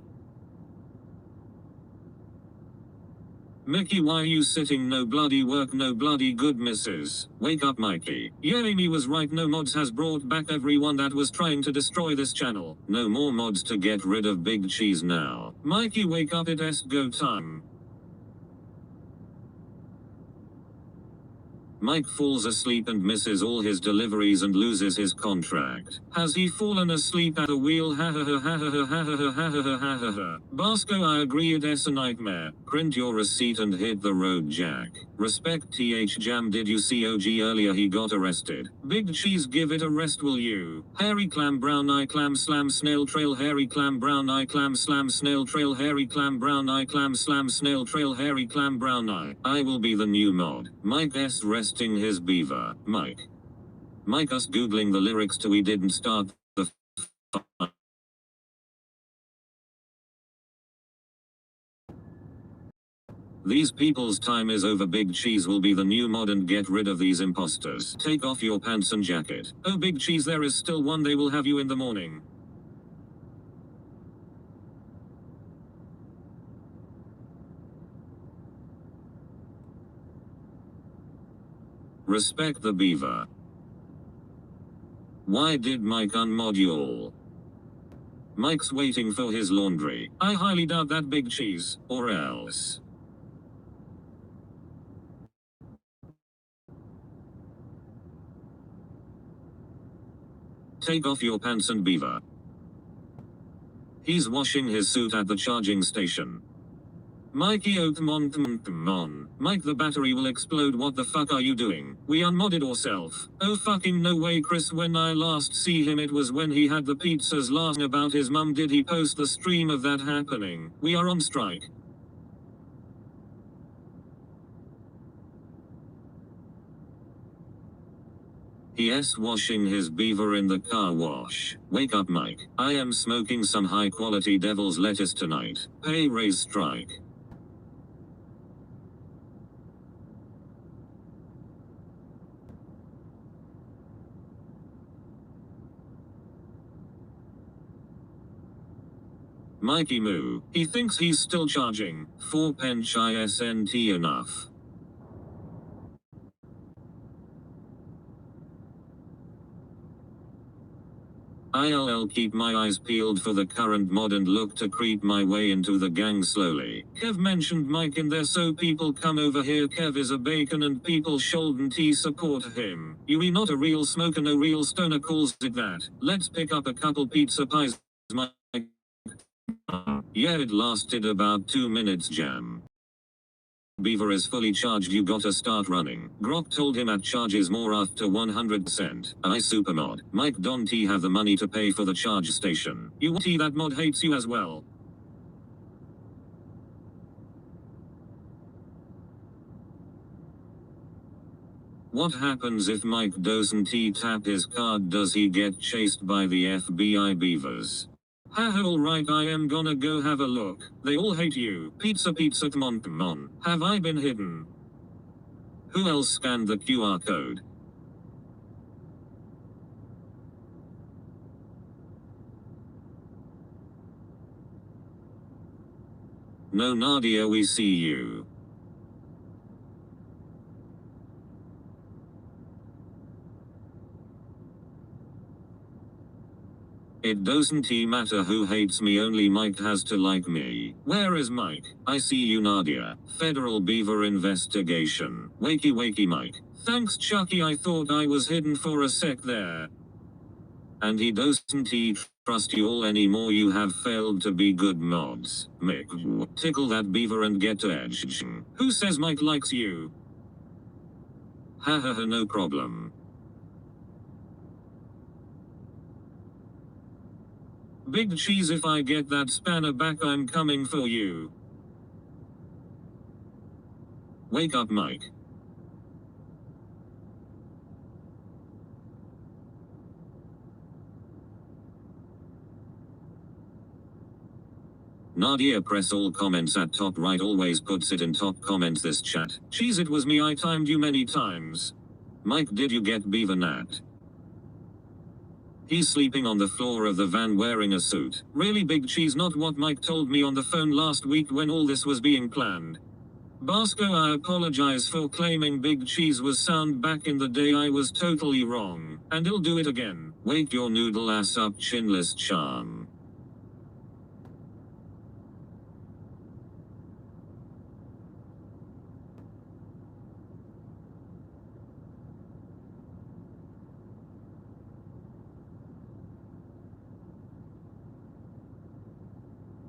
Mickey, why you sitting? No bloody work, no bloody good, missus. Wake up, Mikey. Yeah, Amy was right, no mods has brought back everyone that was trying to destroy this channel. No more mods to get rid of big cheese now. Mikey, wake up, it is go time. Mike falls asleep and misses all his deliveries and loses his contract. Has he fallen asleep at the wheel? Ha ha ha ha ha ha ha ha ha ha ha ha ha. Basco, I agree, it is a nightmare. Print your receipt and hit the road, Jack. Respect th Jam, did you see OG earlier? He got arrested. Big cheese, give it a rest, will you? Hairy clam, brown eye, clam slam, snail trail, hairy clam, brown eye, clam slam, snail trail, hairy clam, brown eye, clam slam, snail trail, hairy clam, brown eye. I will be the new mod. Mike S resting his beaver. Mike. Mike us googling the lyrics to We Didn't Start the Fire. These people's time is over. Big Cheese will be the new mod and get rid of these imposters. Take off your pants and jacket. Oh, Big Cheese, there is still one. They will have you in the morning. Respect the beaver. Why did Mike unmod you all? Mike's waiting for his laundry. I highly doubt that, Big Cheese, or else. Take off your pants and beaver. He's washing his suit at the charging station. Mikey, oh come on. Mike, the battery will explode. What the fuck are you doing? We unmodded ourself. Oh fucking no way, Chris. When I last see him, it was when he had the pizzas last about his mum. Did he post the stream of that happening? We are on strike. Yes, washing his beaver in the car wash. Wake up, Mike. I am smoking some high quality devil's lettuce tonight. Pay raise strike. Mikey moo. He thinks he's still charging 4 pence isn't enough. I'll keep my eyes peeled for the current mod and look to creep my way into the gang slowly. Kev mentioned Mike in there, so people come over here. Kev is a bacon and people shouldn't support him. You not a real smoker, no real stoner calls it that. Let's pick up a couple pizza pies, Mike. Yeah, it lasted about 2 minutes, jam. Beaver is fully charged, you gotta start running. Grok told him at charges more after 100%. I supermod. Mike, don't he have the money to pay for the charge station? You what, that mod hates you as well. What happens if Mike doesn't tap his card? Does he get chased by the FBI beavers? Haha, alright, I am gonna go have a look. They all hate you. Pizza, come on. Have I been hidden? Who else scanned the QR code? No, Nadia, we see you. It doesn't matter who hates me, only Mike has to like me. Where is Mike? I see you, Nadia. Federal Beaver investigation. Wakey Mike. Thanks Chucky, I thought I was hidden for a sec there. And he doesn't trust you all anymore, you have failed to be good mods. Mick, tickle that beaver and get to edge. Who says Mike likes you? Haha, no problem. Big cheese, if I get that spanner back, I'm coming for you. Wake up, Mike. Nadia, press all comments at top right, always puts it in top comments this chat. Cheese, it was me, I timed you many times. Mike, did you get beaver nat? He's sleeping on the floor of the van wearing a suit. Really, Big Cheese, not what Mike told me on the phone last week when all this was being planned. Basco, I apologize for claiming Big Cheese was sound back in the day. I was totally wrong. And I'll do it again. Wake your noodle ass up, chinless charm.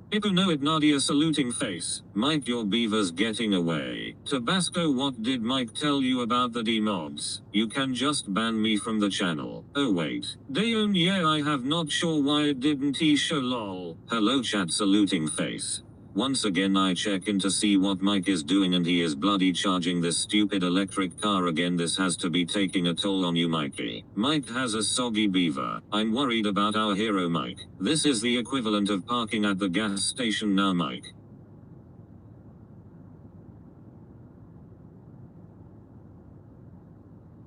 If you know it, Nadia, saluting face. Mike, your beaver's getting away. Tabasco, what did Mike tell you about the D-mods? You can just ban me from the channel. Oh wait. Dayon, yeah, I have not sure why it didn't show lol. Hello chat, saluting face. Once again I check in to see what Mike is doing and he is bloody charging this stupid electric car again. This has to be taking a toll on you, Mikey. Mike has a soggy beaver. I'm worried about our hero Mike. This is the equivalent of parking at the gas station now, Mike.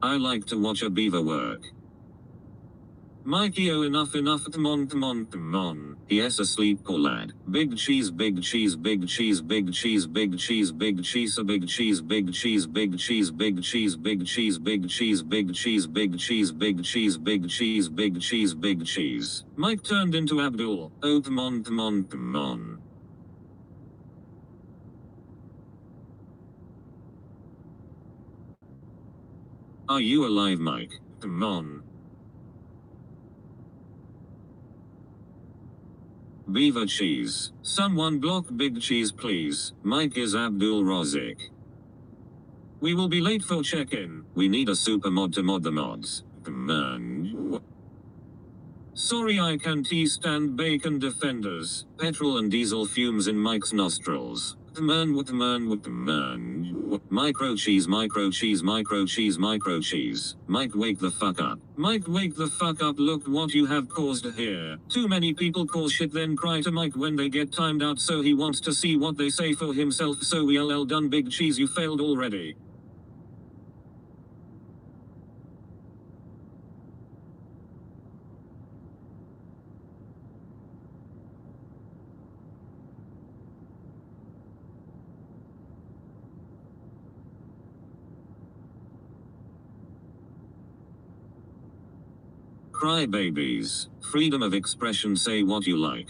I like to watch a beaver work. Mikey, oh enough, come on. Yes, asleep, poor lad. Big cheese, big cheese, big cheese, big cheese, big cheese, big cheese, a big cheese, big cheese, big cheese, big cheese, big cheese, big cheese, big cheese, big cheese, big cheese, big cheese, big cheese, big cheese. Mike turned into Abdul. Oh come on. Are you alive, Mike? Come on. Beaver cheese. Someone block Big Cheese please. Mike is Abdul Razik. We will be late for check-in. We need a super mod to mod the mods. Man. Sorry I can't stand bacon defenders. Petrol and diesel fumes in Mike's nostrils. Man. Micro cheese, micro cheese, micro cheese, micro cheese. Mike, wake the fuck up. Mike, wake the fuck up. Look what you have caused here. Too many people cause shit then cry to Mike when they get timed out, so he wants to see what they say for himself, so we LL done. Big Cheese, you failed already. Cry babies. Freedom of expression, say what you like.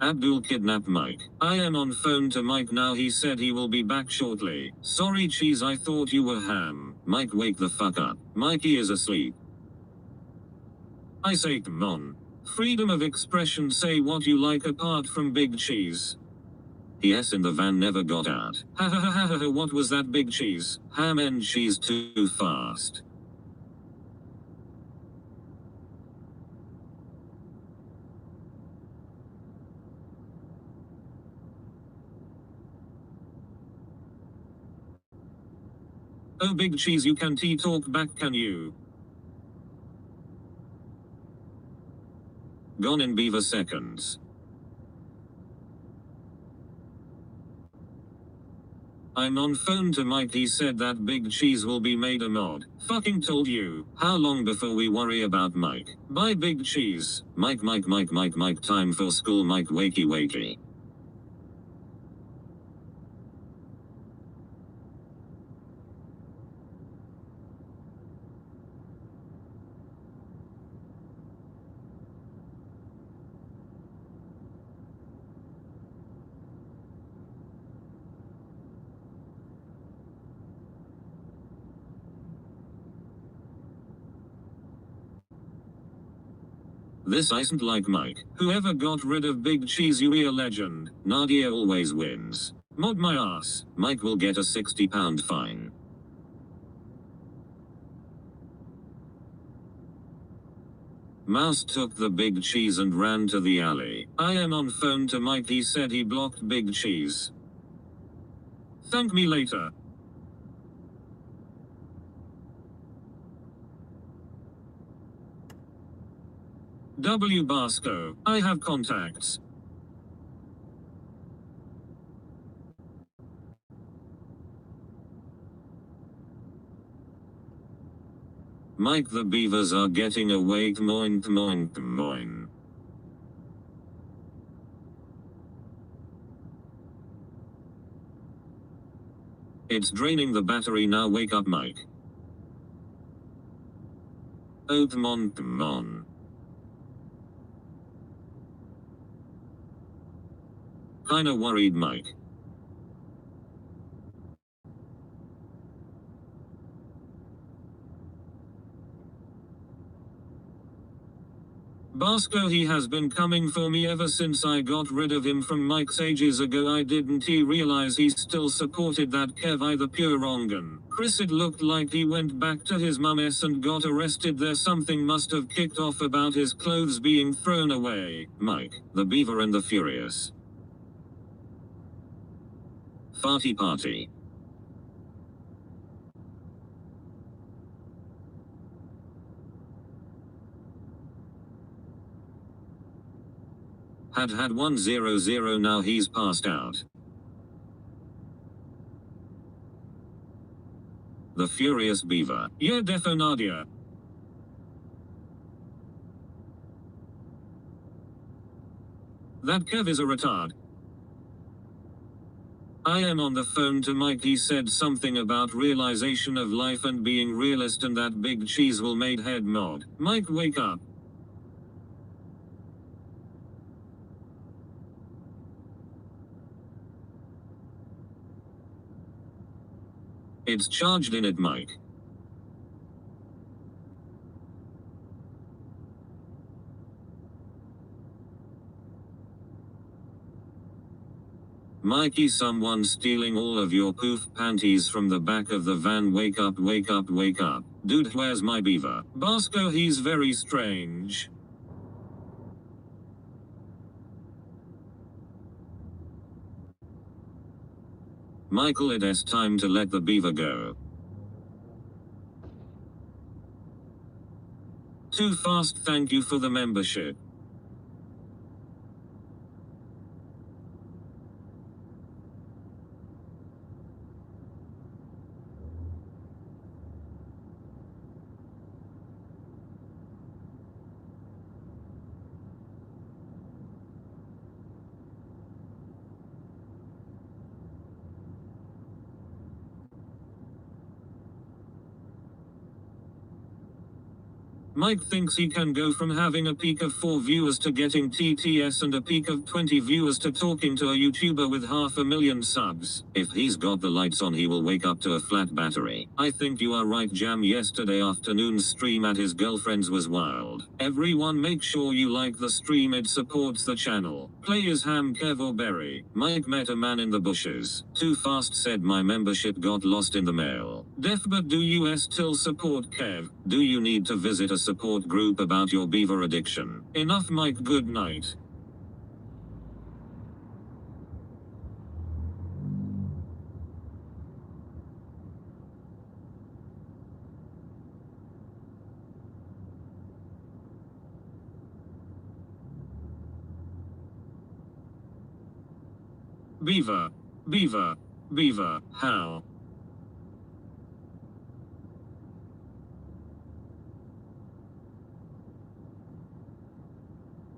Abdul kidnapped Mike. I am on phone to Mike now, he said he will be back shortly. Sorry Cheese, I thought you were ham. Mike, wake the fuck up. Mikey is asleep. I say come on. Freedom of expression, say what you like apart from Big Cheese. Yes, in the van never got out. Ha ha ha ha ha, what was that? Big Cheese? Ham and cheese too fast. Oh Big Cheese, you can't talk back, can you? Gone in beaver seconds. I'm on phone to Mike, he said that Big Cheese will be made a mod. Fucking told you. How long before we worry about Mike? Bye Big Cheese. Mike, time for school. Mike, wakey wakey. This isn't like Mike. Whoever got rid of Big Cheese, you a legend. Nadia always wins. Mod my ass. Mike will get a £60 fine. Mouse took the Big Cheese and ran to the alley. I am on phone to Mike, he said he blocked Big Cheese. Thank me later. W. Basco. I have contacts. Mike, the beavers are getting awake. Moin. It's draining the battery now, wake up Mike. Oh come on. Kinda worried Mike. Basco, he has been coming for me ever since I got rid of him from Mike's ages ago. I didn't realize he still supported that Kev, the pure wrongen. Chris, it looked like he went back to his mum's and got arrested there. Something must have kicked off about his clothes being thrown away. Mike, the Beaver and the Furious. Farty party. Had 100, now he's passed out. The Furious Beaver. Yeah, defo Nadia. That Kev is a retard. I am on the phone to Mike, he said something about realization of life and being realist and that Big Cheese will made head mod. Mike, wake up. It's charged in it, Mike. Mikey, someone stealing all of your poof panties from the back of the van. Wake up, wake up, wake up. Dude, where's my beaver? Bosco, he's very strange. Michael, it's time to let the beaver go. Too fast, thank you for the membership. Mike thinks he can go from having a peak of 4 viewers to getting TTS and a peak of 20 viewers to talking to a YouTuber with 500,000 subs. If he's got the lights on, he will wake up to a flat battery. I think you are right, Jam. Yesterday afternoon's stream at his girlfriend's was wild. Everyone make sure you like the stream, it supports the channel. Play is Ham, Kev or Berry. Mike met a man in the bushes. Too fast said my membership got lost in the mail. Def, but do you still support Kev? Do you need to visit a support group about your beaver addiction? Enough, Mike, good night. Beaver, beaver, beaver, how?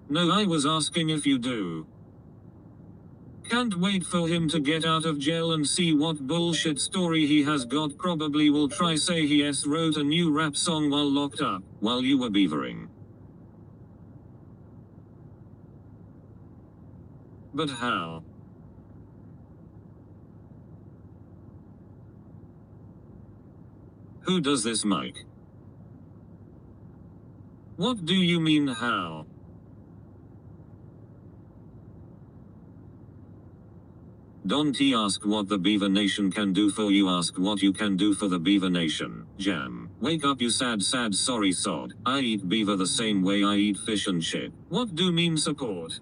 No, I was asking if you do. Can't wait for him to get out of jail and see what bullshit story he has got. Probably will try say he wrote a new rap song while locked up, while you were beavering. But how? Who does this, Mike? What do you mean how? Don't ask what the Beaver Nation can do for you, ask what you can do for the Beaver Nation. Jam. Wake up, you sad sorry sod. I eat beaver the same way I eat fish and shit. What do mean support?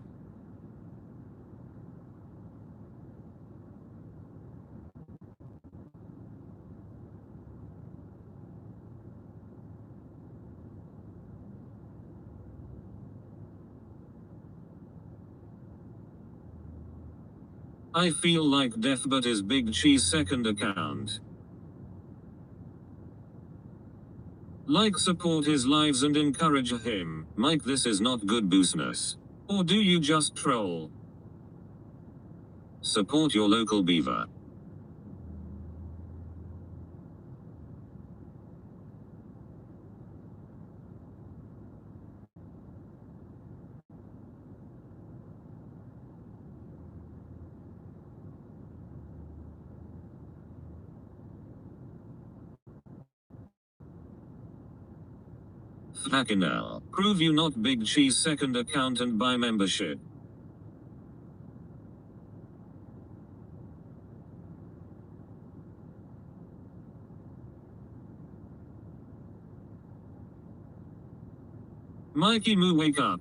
I feel like Def but is Big Cheese second account. Like, support his lives and encourage him. Mike, this is not good business. Or do you just troll? Support your local beaver. Fucking hell. Prove you not Big Cheese second account and buy membership. Mikey Moo, wake up.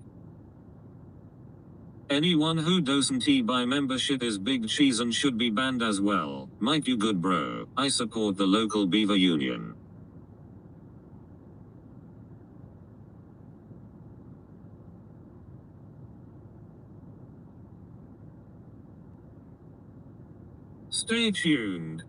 Anyone who doesn't buy membership is Big Cheese and should be banned as well. Mike, you good bro. I support the local beaver union. Stay tuned.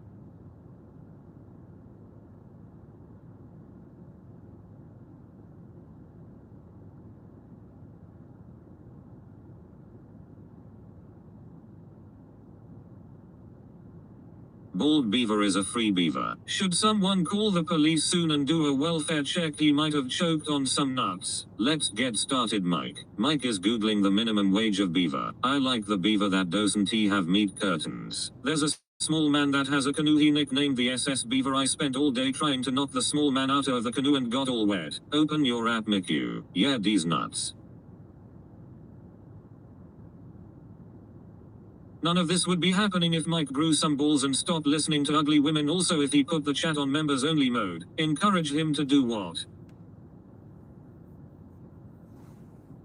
Bald beaver is a free beaver. Should someone call the police soon and do a welfare check? He might have choked on some nuts. Let's get started, Mike. Mike is googling the minimum wage of beaver. I like the beaver that doesn't have meat curtains. There's a small man that has a canoe he nicknamed the SS Beaver. I spent all day trying to knock the small man out of the canoe and got all wet. Open your app, McHugh. Yeah, these nuts. None of this would be happening if Mike grew some balls and stopped listening to ugly women. Also, if he put the chat on members only mode, encourage him to do what?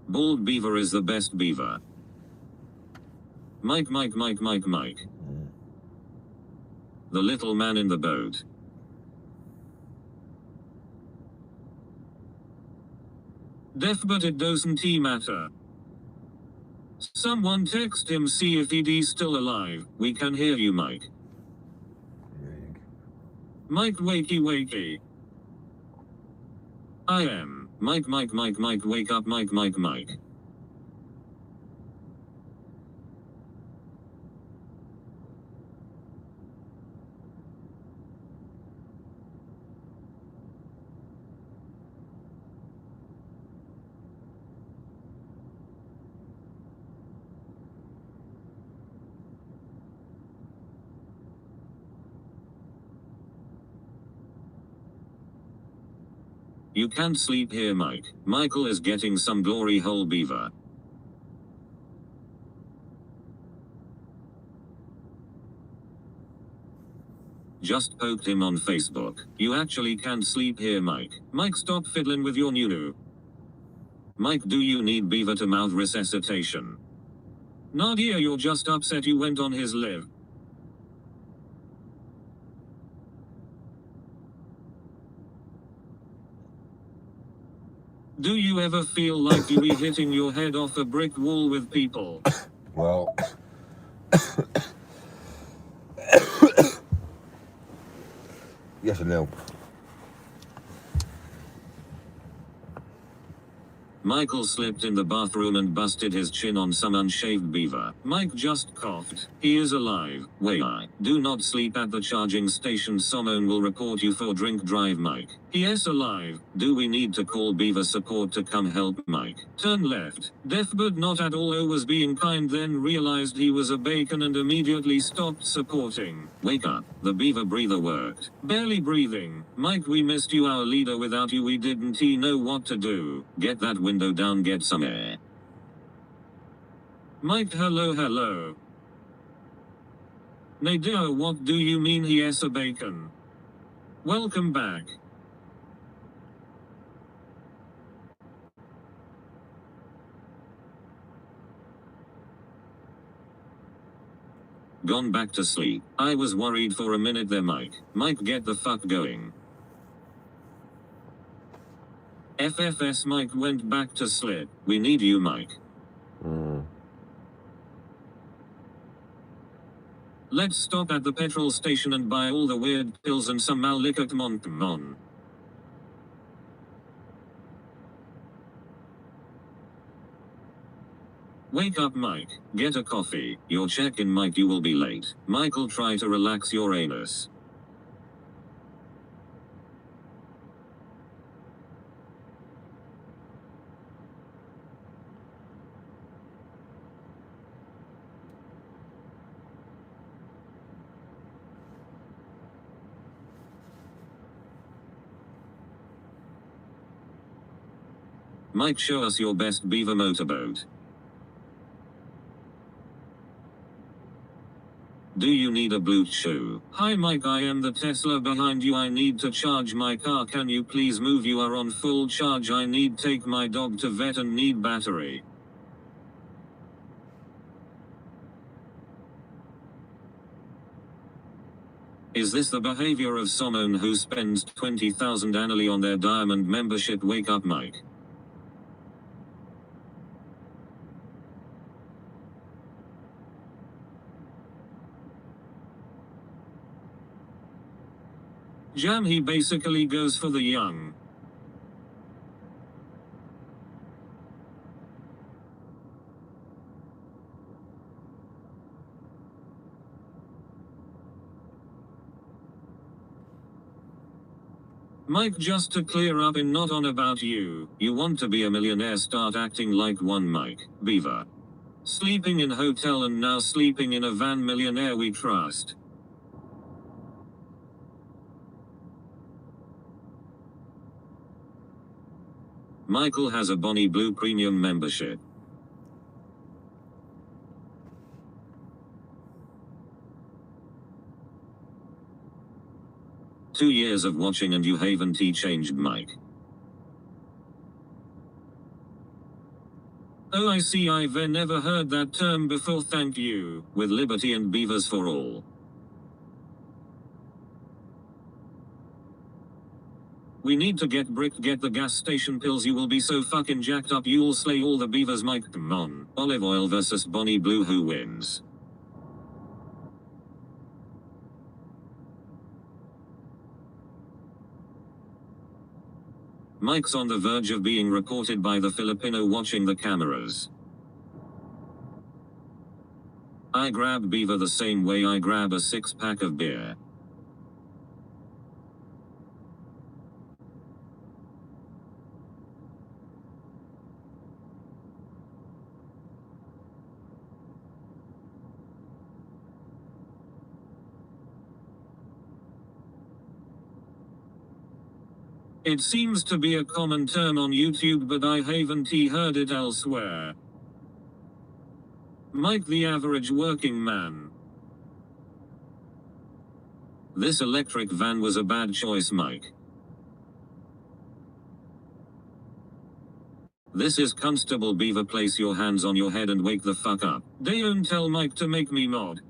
Bald beaver is the best beaver. Mike. The little man in the boat. Deaf, but it doesn't matter. Someone text him, see if he's still alive. We can hear you, Mike. Mike, wakey. I am. Mike, wake up, Mike. You can't sleep here, Mike. Michael is getting some glory hole, beaver. Just poked him on Facebook. You actually can't sleep here, Mike. Mike, stop fiddling with your new. Mike, do you need beaver to mouth resuscitation? Nadia, you're just upset you went on his live. Do you ever feel like you be hitting your head off a brick wall with people? Well, yes and no. Michael slipped in the bathroom and busted his chin on some unshaved beaver. Mike just coughed. He is alive. Wait, do not sleep at the charging station. Someone will report you for drink drive, Mike. Yes, alive. Do we need to call beaver support to come help, Mike? Turn left. Deaf but not at all. Was being kind, then realized he was a bacon and immediately stopped supporting. Wake up. The beaver breather worked. Barely breathing. Mike, we missed you, our leader. Without you we didn't know what to do. Get that window down, get some air. Mike, hello. Nadia, what do you mean he is a bacon? Welcome back. Gone back to sleep. I was worried for a minute there, Mike. Mike, get the fuck going. FFS, Mike went back to sleep. We need you, Mike. Let's stop at the petrol station and buy all the weird pills and some malliquor. Come on. Wake up, Mike. Get a coffee. Your check-in, Mike. You will be late. Michael, try to relax your anus. Mike, show us your best beaver motorboat. Do you need a blue shoe? Hi Mike, I am the Tesla behind you. I need to charge my car. Can you please move? You are on full charge. I need take my dog to vet and need battery. Is this the behavior of someone who spends 20,000 annually on their diamond membership? Wake up, Mike. Jam, he basically goes for the young. Mike, just to clear up, and not on about you. You want to be a millionaire, start acting like one, Mike. Beaver. Sleeping in hotel and now sleeping in a van. Millionaire we trust. Michael has a Bonnie Blue Premium membership. "2 years of watching and you haven't changed, Mike." Oh, I see. I've never heard that term before. Thank you. With liberty and beavers for all. "We need to get the gas station pills. You will be so fucking jacked up you'll slay all the beavers, Mike. Come on. Olive oil versus Bonnie Blue, who wins?" Mike's on the verge of being reported by the Filipino watching the cameras. "I grab beaver the same way I grab a 6-pack of beer." It seems to be a common term on YouTube, but I haven't heard it elsewhere. Mike the average working man. "This electric van was a bad choice, Mike." "This is Constable Beaver. Place your hands on your head and wake the fuck up. Don't tell Mike to make me mod."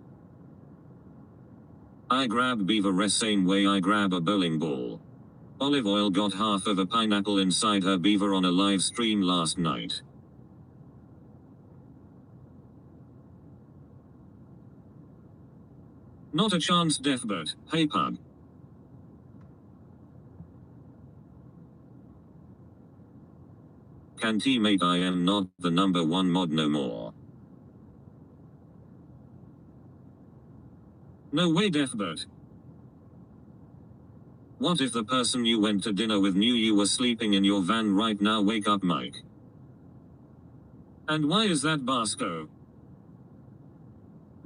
"I grab beaver the same way I grab a bowling ball." Olive oil got half of a pineapple inside her beaver on a live stream last night. "Not a chance, Deathbird. Hey pug." "Can teammate, I am not the number 1 mod no more." "No way, Deathbird. What if the person you went to dinner with knew you were sleeping in your van right now? Wake up, Mike." "And why is that, Basco?"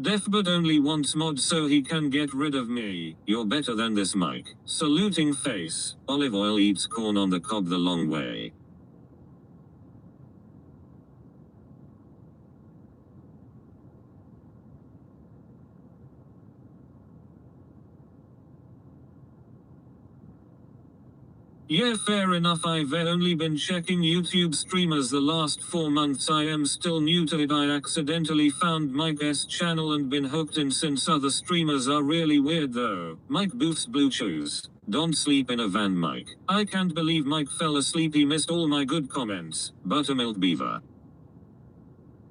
"Deathbird only wants mods so he can get rid of me." "You're better than this, Mike." Saluting face. Olive oil eats corn on the cob the long way. "Yeah, fair enough. I've only been checking YouTube streamers the last 4 months. I am still new to it. I accidentally found Mike's channel and been hooked in since. Other streamers are really weird though." Mike Booth's Blue Chews. "Don't sleep in a van, Mike." "I can't believe Mike fell asleep. He missed all my good comments." Buttermilk Beaver.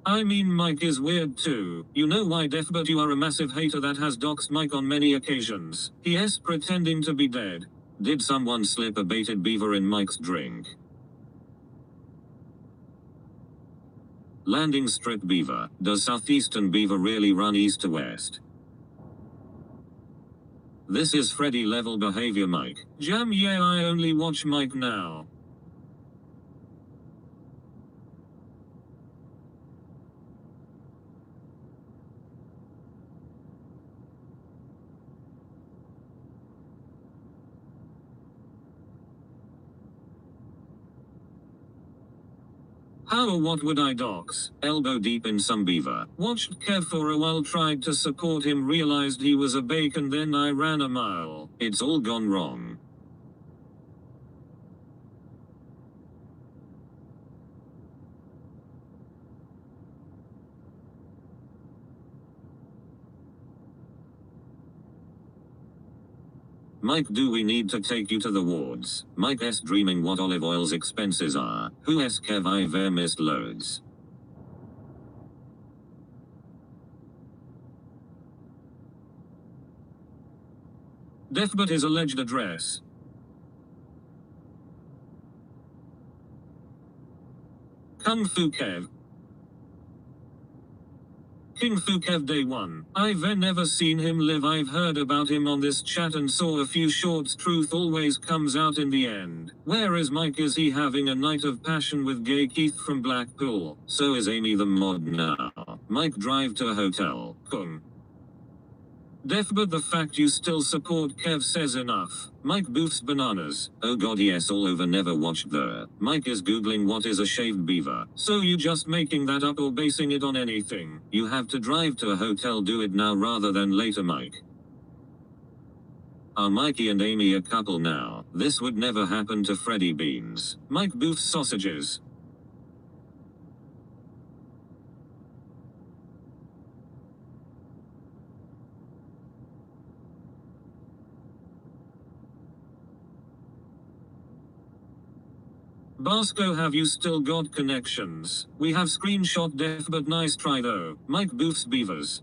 "I mean, Mike is weird too. You know why, Deathbird? You are a massive hater that has doxed Mike on many occasions. He pretending to be dead." Did someone slip a baited beaver in Mike's drink? Landing strip beaver. Does southeastern beaver really run east to west? This is Freddy level behavior, Mike. Jam, yeah, I only watch Mike now. How or what would I dox? Elbow deep in some beaver. Watched Kev for a while, tried to support him, realized he was a bacon, then I ran a mile. It's all gone wrong. Mike, do we need to take you to the wards? Mike S dreaming what olive oil's expenses are. Who S Kev, I've missed loads. Deathbird his alleged address. Kung Fu Kev. King Fu Kev Day 1. I've never seen him live. I've heard about him on this chat and saw a few shorts. Truth always comes out in the end. Where is Mike? Is he having a night of passion with gay Keith from Blackpool? So is Amy the mod now. Mike drive to a hotel. Kung. Def, but the fact you still support Kev says enough. Mike boofs bananas. Oh god yes, all over, never watched the. Mike is googling what is a shaved beaver. So you just making that up or basing it on anything? You have to drive to a hotel, do it now rather than later, Mike. Are Mikey and Amy a couple now? This would never happen to Freddie Beans. Mike boofs sausages. Basco, have you still got connections? We have screenshot Def, but nice try though. Mike boofs beavers.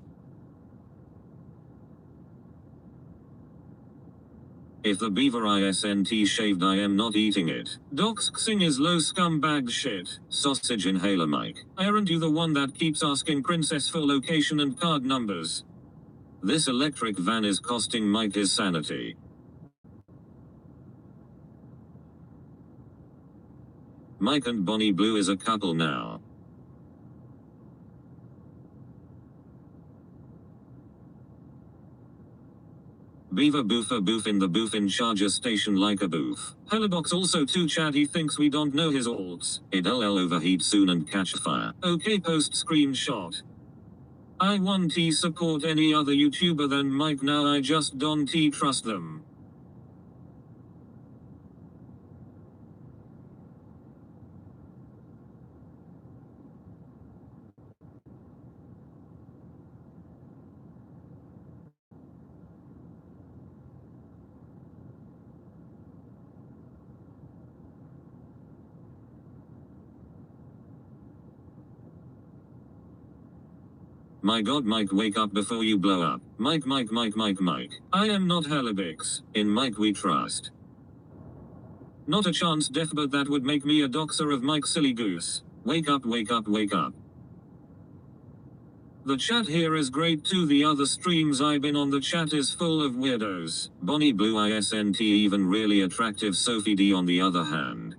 If the beaver isn't shaved, I am not eating it. Doxing is low scumbag shit. Sausage inhaler Mike. Aren't you the one that keeps asking Princess for location and card numbers? This electric van is costing Mike his sanity. Mike and Bonnie Blue is a couple now. Beaver boofer boof in the boofin charger station like a boof. Helibox also too Chad, he thinks we don't know his alts. It'll overheat soon and catch fire. Okay, post screenshot. I want to support any other YouTuber than Mike now, I just don't trust them. My god, Mike, wake up before you blow up. Mike. I am not Helibix. In Mike we trust. Not a chance, Def, but that would make me a doxer of Mike, silly goose. Wake up. The chat here is great too. The other streams I've been on, the chat is full of weirdos. Bonnie Blue isn't even really attractive. Sophie D on the other hand.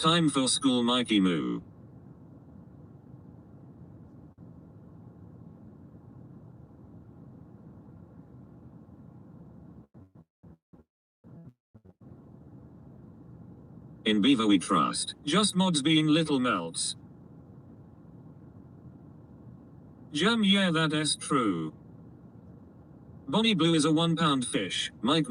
Time for school, Mikey Moo. In Beaver we trust. Just mods being little melts. Jam, yeah, that is true. Bonnie Blue is a 1 pound fish. Mike.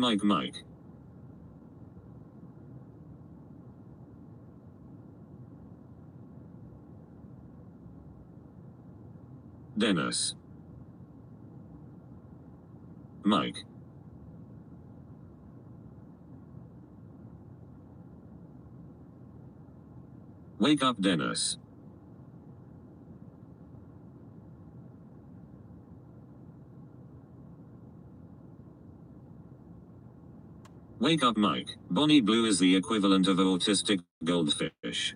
Dennis. Mike. Wake up, Dennis. Wake up, Mike. Bonnie Blue is the equivalent of autistic goldfish.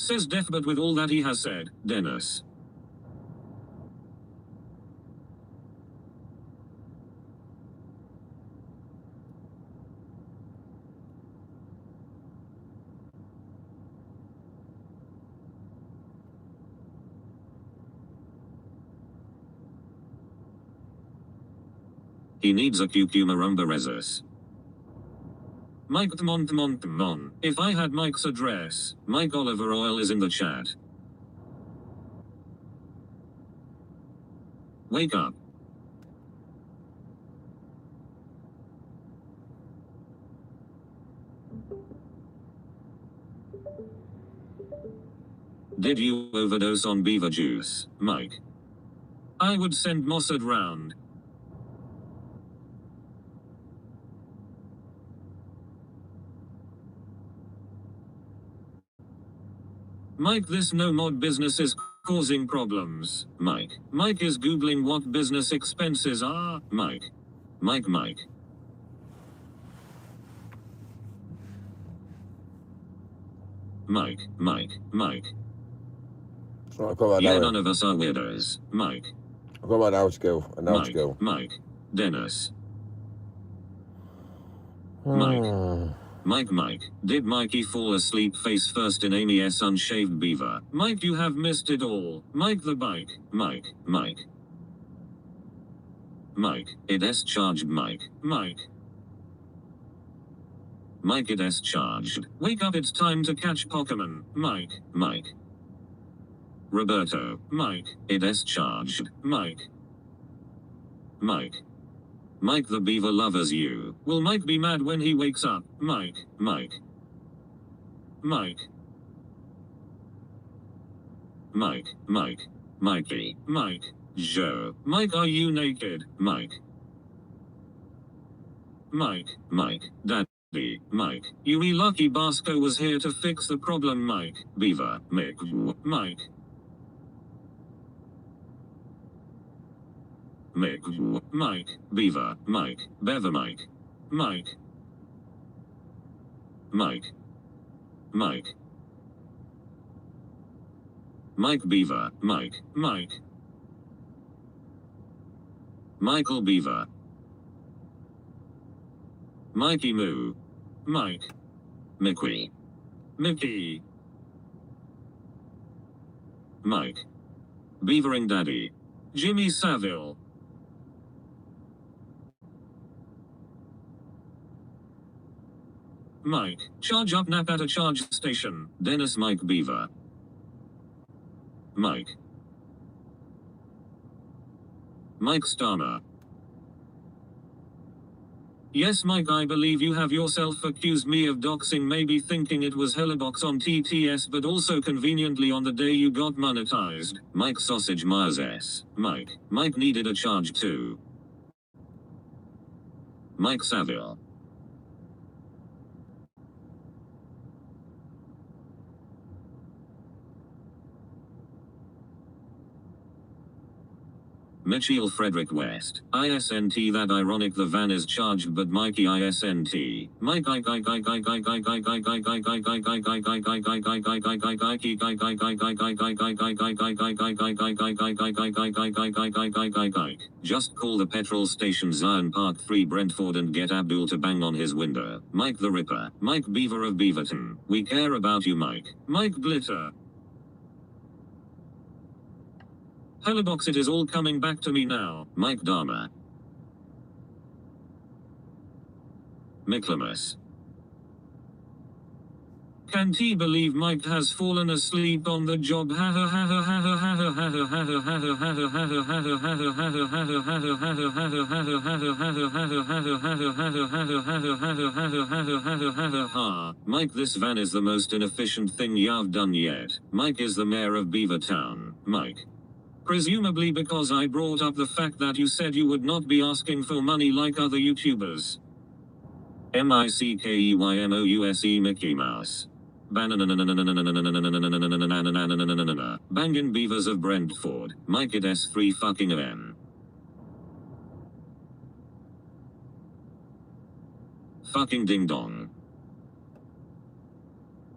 Says Def, but with all that he has said, Dennis. He needs a cucumber resus. Mike Mon. If I had Mike's address, Mike Oliver Oil is in the chat. Wake up. Did you overdose on beaver juice, Mike? I would send Mossad round. Mike, this no mod business is causing problems. Mike is googling what business expenses are. Mike. Mike. Right, I've got about Yeah, none of us are weirdos. Mike. I've got about an hour to go. Mike. Dennis. Mike. Mike, did Mikey fall asleep face first in Amy S. Unshaved Beaver? Mike, you have missed it all. Mike the bike. Mike. It is charged. Mike. It is charged. Wake up, it's time to catch Pokemon. Mike. Roberto. Mike, it is charged. Mike the Beaver loves you. Will Mike be mad when he wakes up? Mike. Mikey. Joe. Mike, are you naked? Mike. Daddy. Mike. Yuri Lucky Basco was here to fix the problem. Mike. Beaver. Mike. Beaver. Mike. Beaver. Mike. Beaver. Michael Beaver. Mikey Moo. Mickey. Mike. Beavering Daddy. Jimmy Saville. Mike. Charge up nap at a charge station. Dennis Mike Beaver. Mike Starmer. Yes, Mike, I believe you have yourself accused me of doxing, maybe thinking it was Hellobox on TTS, but also conveniently on the day you got monetized. Mike Sausage Myers S. Mike needed a charge too. Mike Saville. Mitchell Frederick West. ISNT, that ironic the van is charged but Mikey ISNT. Mike just call the petrol station Zion Park 3 Brentford and get Abdul to bang on his window. Mike the Ripper. Mike Beaver of Beaverton. We care about you, Mike. Mike Glitter. Hellobox, it is all coming back to me now. Mike Dharma. Miklamus. Can't he believe Mike has fallen asleep on the job? Mike, this van is the most inefficient thing you've done yet. Mike is the mayor of Beavertown. Mike. Presumably because I brought up the fact that you said you would not be asking for money like other YouTubers. MICKEYMOUSE Mickey Mouse. Bangin' Beavers of Brentford. Mike it S3 fucking M. Fucking ding dong.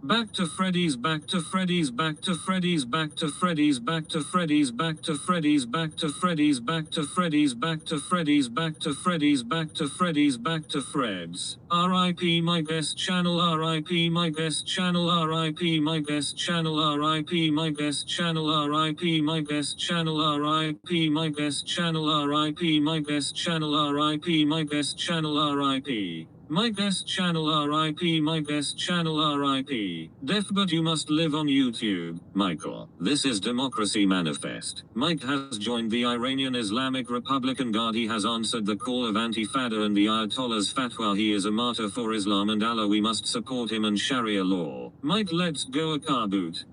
Back to Freddy's, back to Freddy's, back to Freddy's, back to Freddy's, back to Freddy's, back to Freddy's, back to Freddy's, back to Freddy's, back to Freddy's, back to Freddy's, back to Freddy's, back to Fred's. R.I.P. Mike S channel, R.I.P. Mike S channel, R.I.P. Mike S channel, R.I.P. Mike S channel, R.I.P. Mike S channel, R.I.P. Mike S channel, R.I.P. Mike S channel, R.I.P. Mike S channel, R.I.P. Mike S channel, R.I.P. Mike S channel, R.I.P. Deaf but you must live on YouTube. Michael, this is Democracy Manifest. Mike has joined the Iranian Islamic Republican Guard. He has answered the call of Antifada and the Ayatollah's fatwa. He is a martyr for Islam and Allah. We must support him and Sharia law. Mike, let's go a car boot.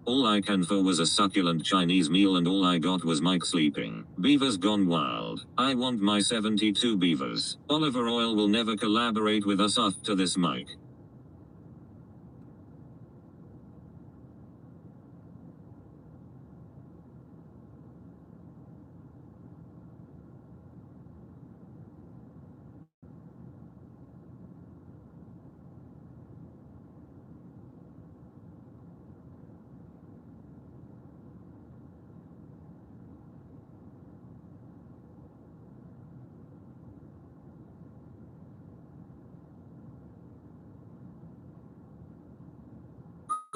All I can for was a succulent Chinese meal and all I got was Mike sleeping. Beavers gone wild. I want my 72 beavers. Oliver Oil will never collaborate with us after this, Mike.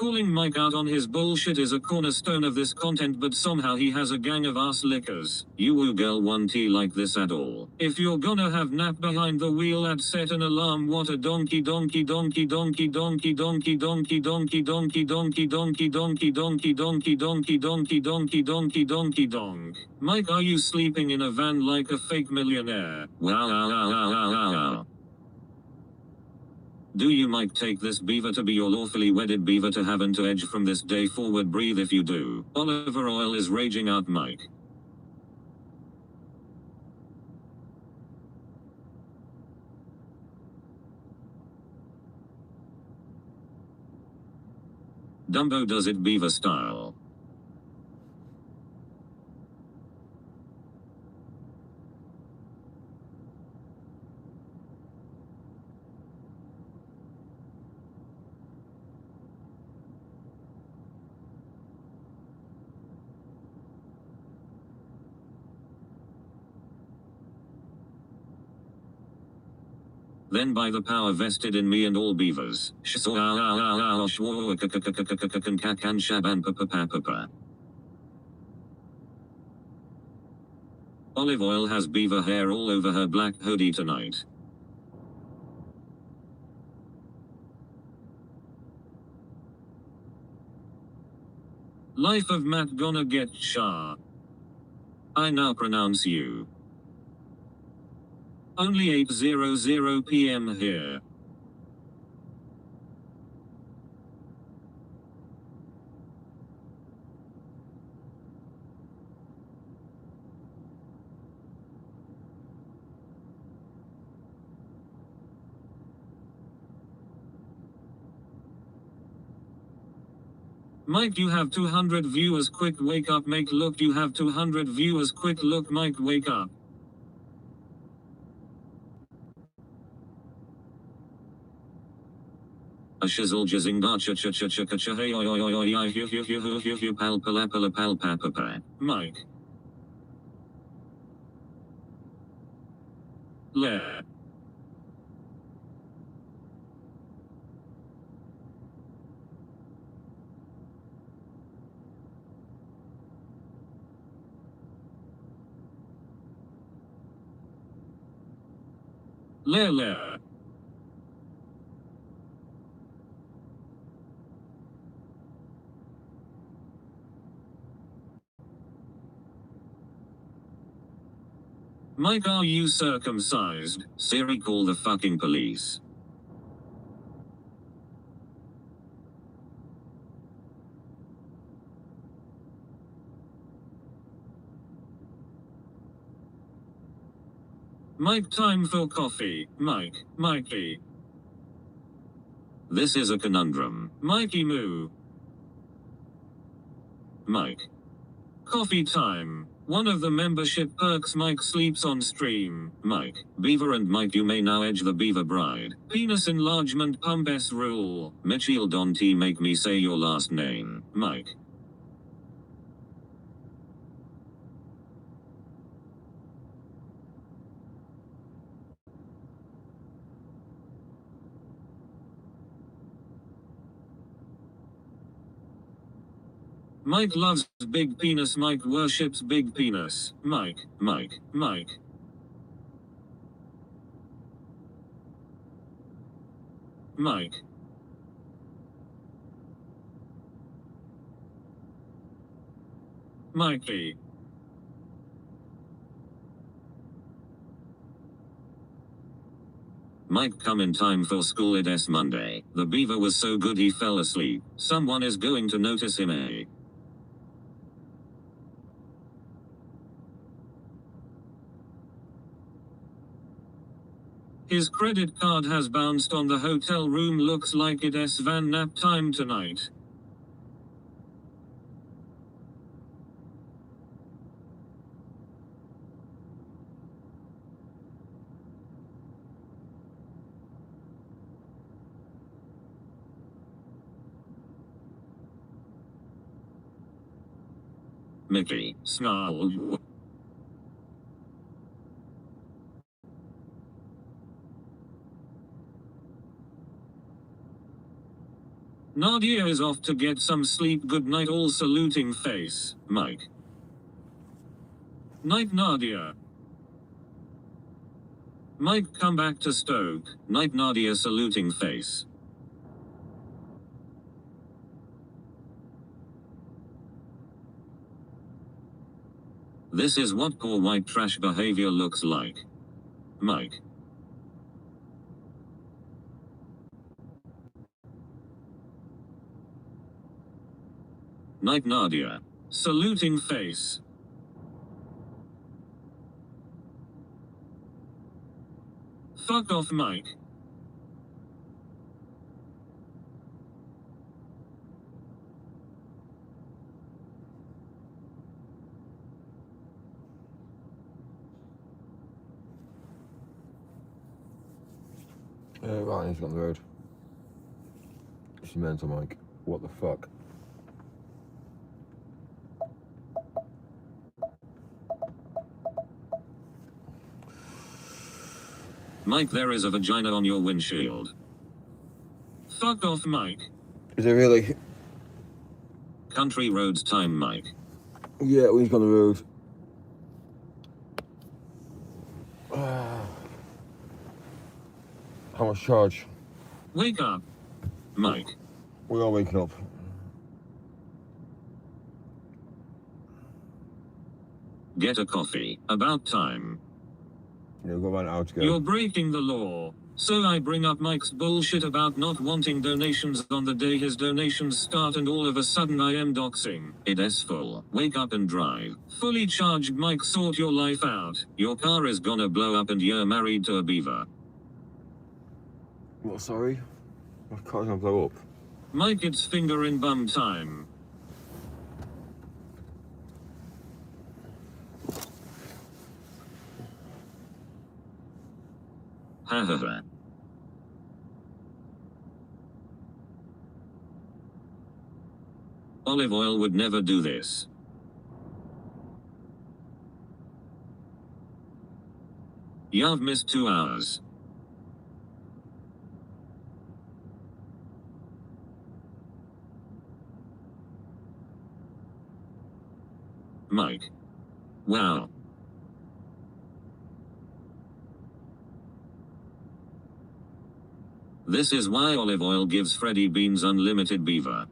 Calling Mike out on his bullshit is a cornerstone of this content, but somehow he has a gang of ass lickers. You woo girl want tea like this at all. If you're gonna have nap behind the wheel at set an alarm, what a donkey donkey donkey donkey donkey donkey donkey donkey donkey donkey donkey donkey donkey donkey donkey donkey donkey donkey donkey donk. Mike, are you sleeping in a van like a fake millionaire? Wow. Do you Mike take this beaver to be your lawfully wedded beaver to have and to edge from this day forward? Breathe if you do. Oliver Oil is raging out Mike. Dumbo does it beaver style. Then by the power vested in me and all beavers. Olive Oil has beaver hair all over her black hoodie tonight. Life of Matt gonna get Shah. I now pronounce you. Only 8:00 p.m. here. Mike, you have 200 viewers, quick wake up. Make look, you have 200 viewers, quick look. Mike, wake up. A shizzle jizzing da cha cha cha cha cha hey oi oi oi oi I hu pal pala pala pal papa. Mike. Le. Le. Mike, are you circumcised? Siri, call the fucking police. Mike, time for coffee. Mike, Mikey. This is a conundrum. Mikey moo. Mike. Coffee time. One of the membership perks, Mike sleeps on stream. Mike. Beaver and Mike, you may now edge the beaver bride. Penis enlargement pump S rule. Mitchell Don T, make me say your last name. Mike. Mike loves big penis. Mike worships big penis. Mike, Mike, Mike. Mike. Mikey. Mike, come in time for school. It's Monday. The beaver was so good he fell asleep. Someone is going to notice him, eh? His credit card has bounced on the hotel room. Looks like it's van nap time tonight. Mickey, snarl. Nadia is off to get some sleep. Good night, all saluting face, Mike. Night, Nadia. Mike, come back to Stoke. Night, Nadia, saluting face. This is what poor white trash behavior looks like. Mike. Night, Nadia. Saluting face. Fuck off, Mike. Right, he's on the road. She's mental, Mike. What the fuck? Mike, there is a vagina on your windshield. Fuck off, Mike. Is it really? Country roads time, Mike. Yeah, he's on the road. How much charge? Wake up, Mike. We are waking up. Get a coffee. About time. Yeah, we've got about an hour to go. You're breaking the law. So I bring up Mike's bullshit about not wanting donations on the day his donations start, and all of a sudden I am doxing. It is full. Wake up and drive. Fully charged, Mike, sort your life out. Your car is gonna blow up and you're married to a beaver. What, sorry? My car's gonna blow up. Mike, it's finger in bum time. Ha ha ha. Olive oil would never do this. You've missed 2 hours. Mike. Wow. This is why olive oil gives Freddy Beans unlimited beaver.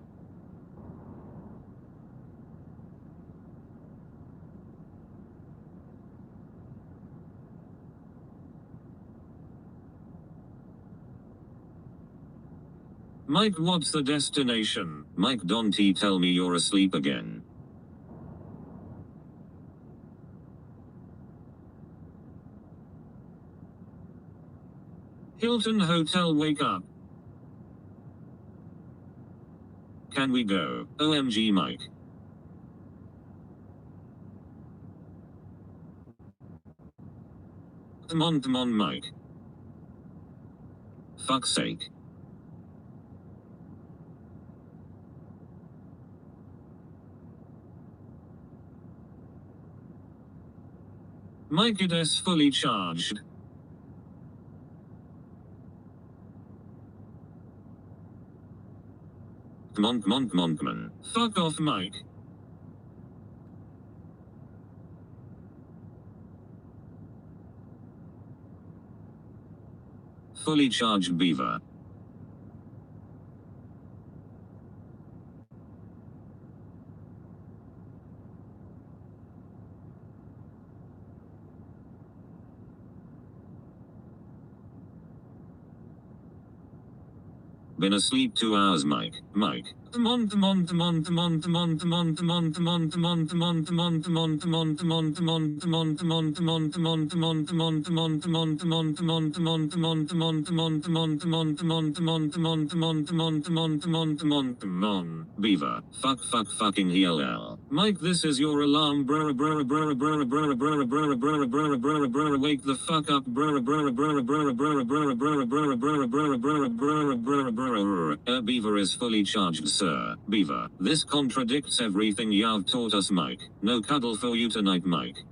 Mike, what's the destination? Mike, don't tell me you're asleep again. Hilton Hotel, wake up. Can we go? OMG, Mike. Come on, Mike. Fuck's sake. Mike, it is fully charged. Come on. Fuck off, Mike. Fully charged beaver. Been asleep 2 hours, Mike. Mike. Come on. Beaver. Fucking hell. Mike, this is your alarm, brr. Wake the fuck up, brr. Beaver is fully charged, sir. Beaver. This contradicts everything you've taught us, Mike. No cuddle for you tonight, Mike.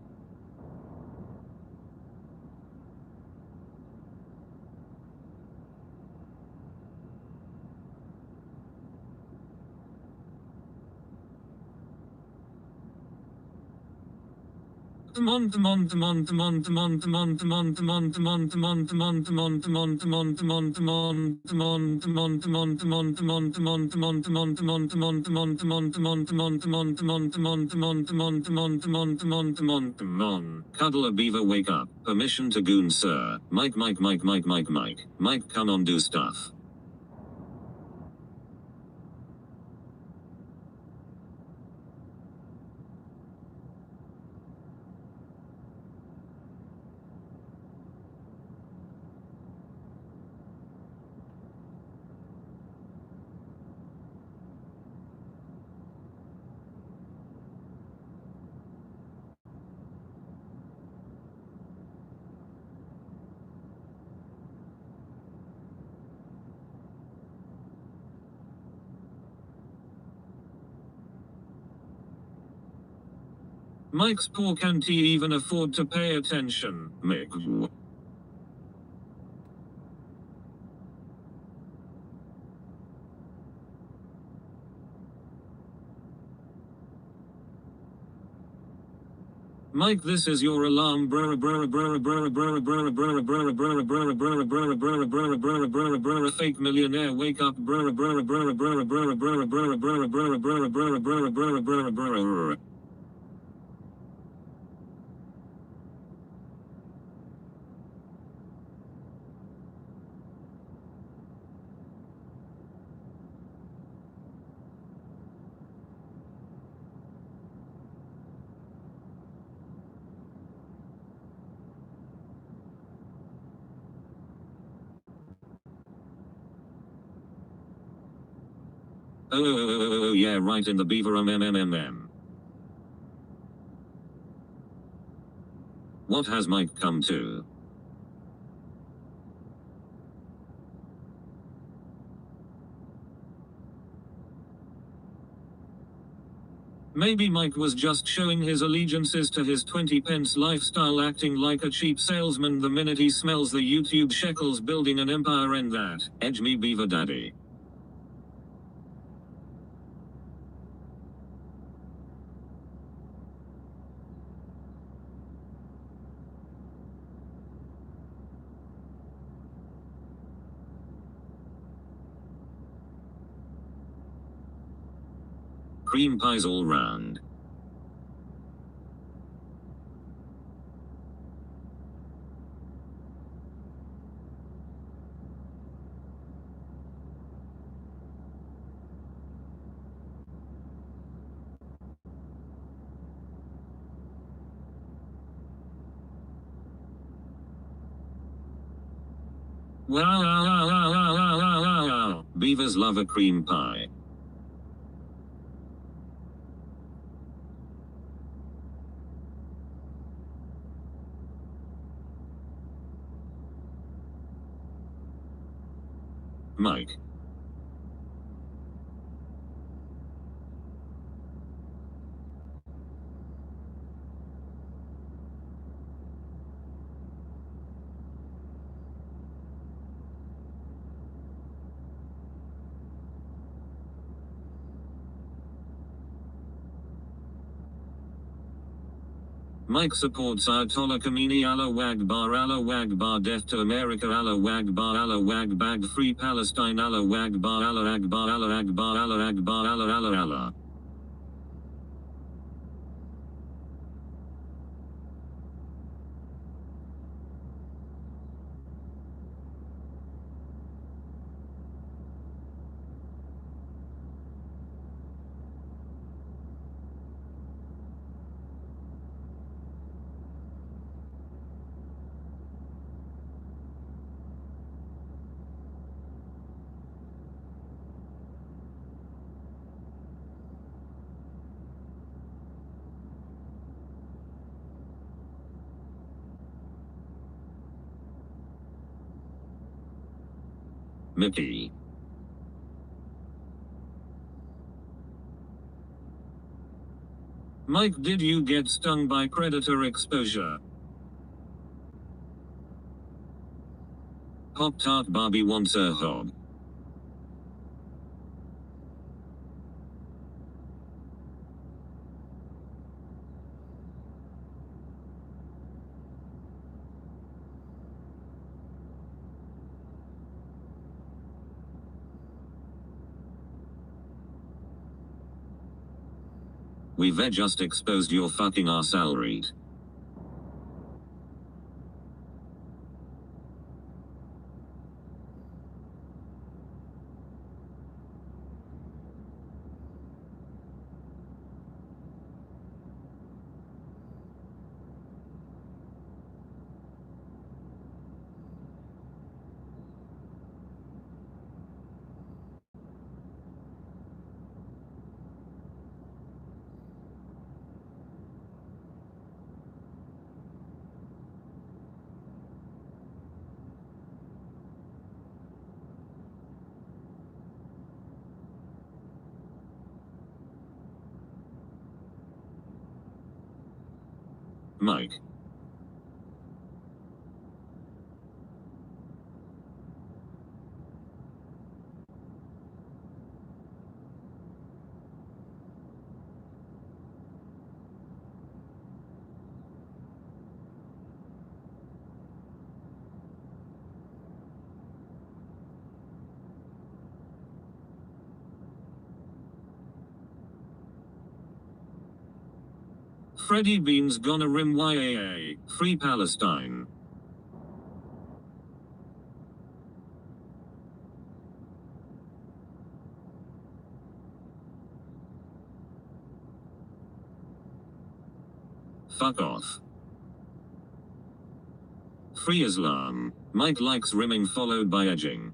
Cuddle a beaver, wake up. Permission to goon, sir. Mike, come on, do stuff. Mike's poor, can't he even afford to pay attention? Mick. Mike, this is your alarm. Fake millionaire, wake up. Oh, yeah, right, in the beaver. What has Mike come to? Maybe Mike was just showing his allegiances to his 20 pence lifestyle, acting like a cheap salesman the minute he smells the YouTube shekels, building an empire, and that. Edge me, beaver daddy. Cream pies all round. Wow. Beavers love a cream pie. Mike. Mike supports Ayatollah Khomeini. Allah Wagbar, death to America. Allah Wag, free Palestine. Allah Wagbar, Allah Akbar, Allah Akbar, Allah Akbar, Allah. Mickey. Mike, did you get stung by predator exposure? Pop-Tart Barbie wants a hog. We've just exposed your fucking arsehole read. Mike. Freddie Bean's gonna rim YAA, Free Palestine. Fuck off. Free Islam. Mike likes rimming followed by edging.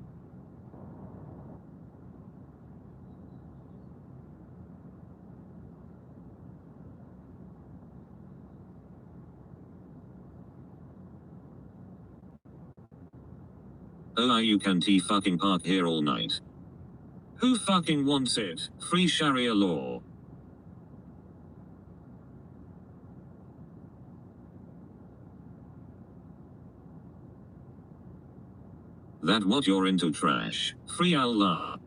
Oh, you can't fucking park here all night. Who fucking wants it? Free Sharia law. That what you're into trash. Free Allah.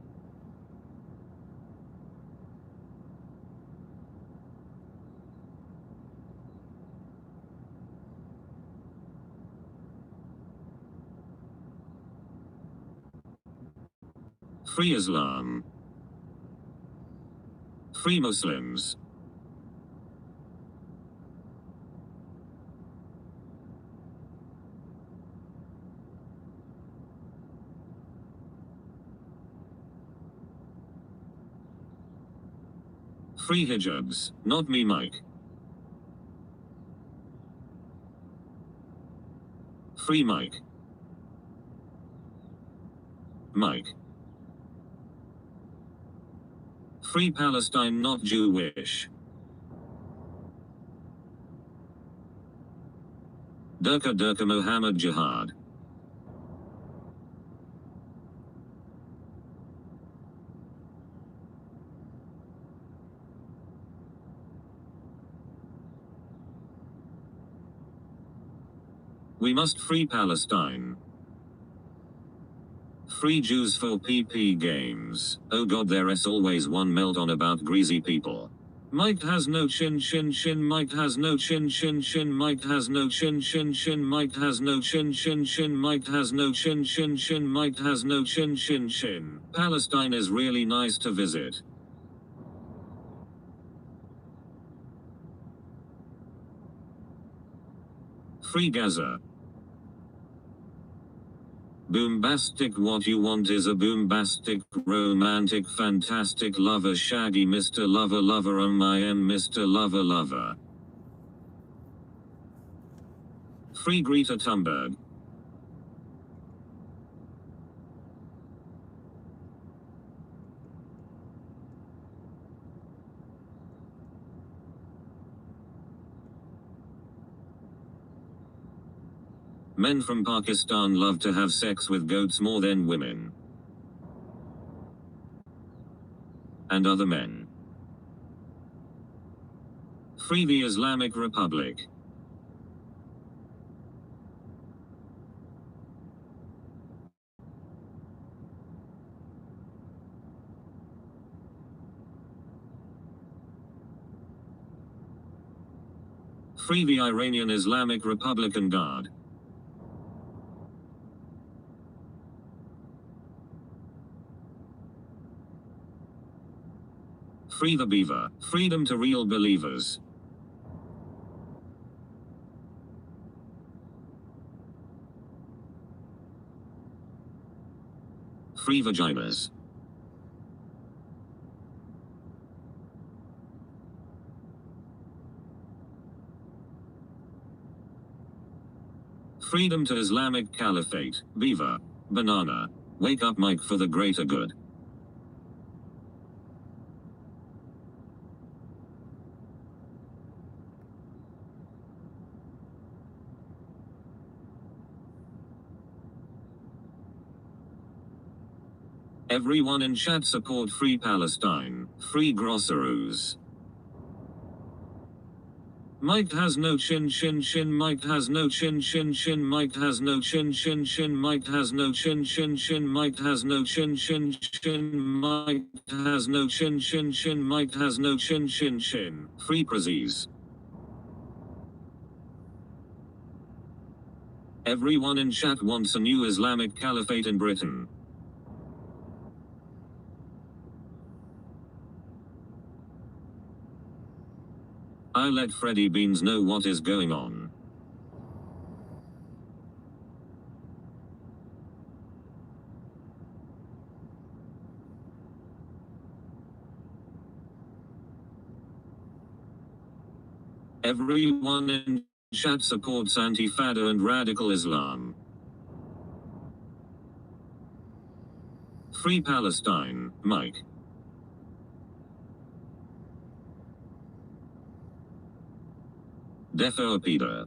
Free Islam. Free Muslims. Free hijabs, not me Mike. Free Mike. Mike. Free Palestine, not Jewish. Durka Durka Mohammed Jihad. We must free Palestine. Free Jews for PP games. Oh god, there's always one melt on about greasy people. Mike has no chin chin chin, Mike has no chin chin chin, Mike has no chin chin chin, Mike has no chin chin chin, Mike has no chin chin chin, Mike has no chin chin chin. Palestine is really nice to visit. Free Gaza. Boombastic, what you want is a boombastic, romantic, fantastic lover, shaggy Mr. Lover Lover, I am Mr. Lover Lover. Free Greta Thunberg. Men from Pakistan love to have sex with goats more than women. And other men. Free the Islamic Republic. Free the Iranian Islamic Republican Guard. Free the beaver. Freedom to real believers. Free vaginas. Freedom to Islamic Caliphate. Beaver. Banana. Wake up, Mike, for the greater good. Everyone in chat support Free Palestine. Free groceries. Mike has no chin chin chin. Mike has no chin chin chin. Mike has no chin chin chin. Mike has no chin chin chin. Mike has no chin chin chin. Mike has no chin chin chin. Mike has no chin chin chin. Free Prezzies. Everyone in chat wants a new Islamic Caliphate in Britain. I let Freddy Beans know what is going on. Everyone in chat supports Antifada and radical Islam. Free Palestine, Mike. Defo Peter.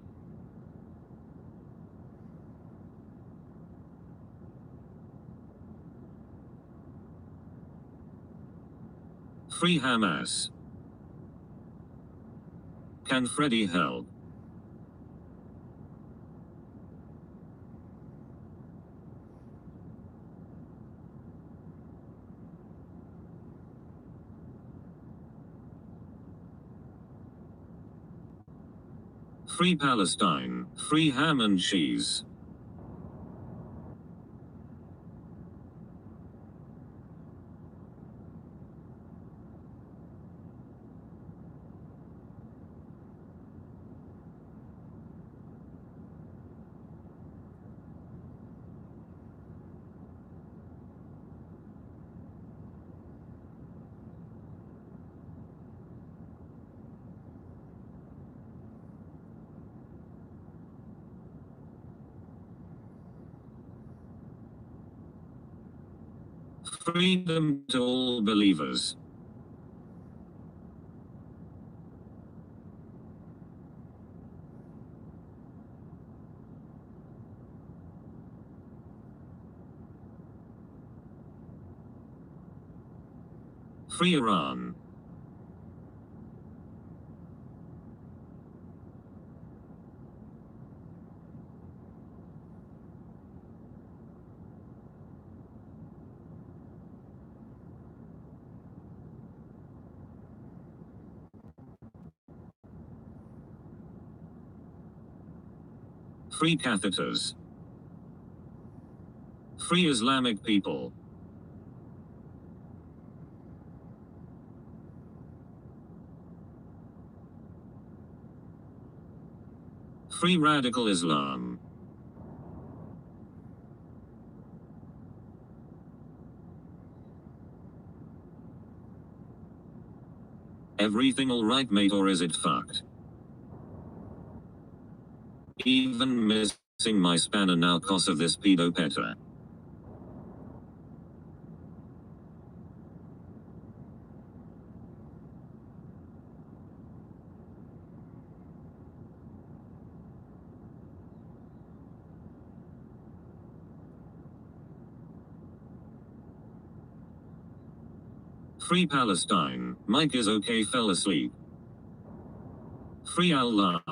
Free Hamas. Can Freddy help? Free Palestine. Free ham and cheese. Freedom to all believers. Free Iran. Free catheters. Free Islamic people. Free radical Islam. Everything alright, mate, or is it fucked? Even missing my spanner now cause of this pedo petter. Free Palestine. Mike is okay, fell asleep. Free Allah.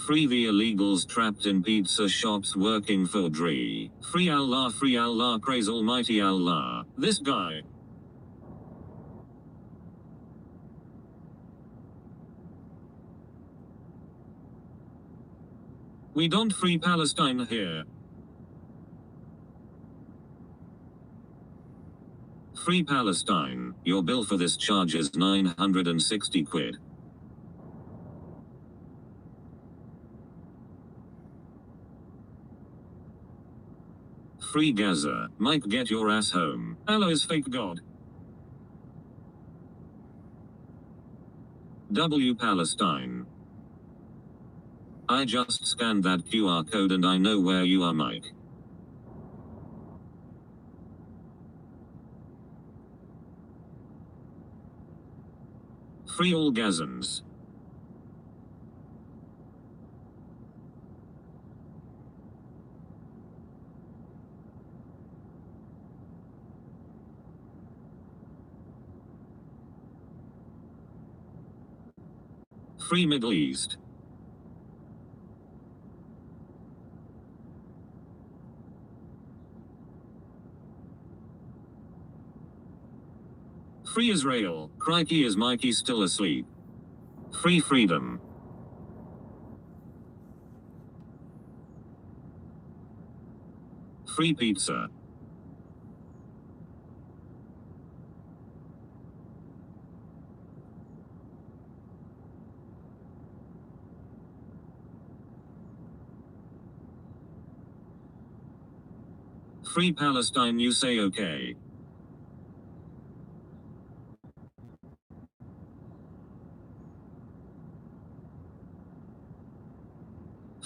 Free the illegals trapped in pizza shops working for Free Allah, praise Almighty Allah. This guy. We don't free Palestine here. Free Palestine. Your bill for this charge is 960 quid. Free Gaza. Mike, get your ass home. Allah is fake God. W Palestine. I just scanned that QR code and I know where you are, Mike. Free all Gazans. Free Middle East. Free Israel. Crikey, is Mikey still asleep? Free freedom. Free pizza. Free Palestine, you say okay.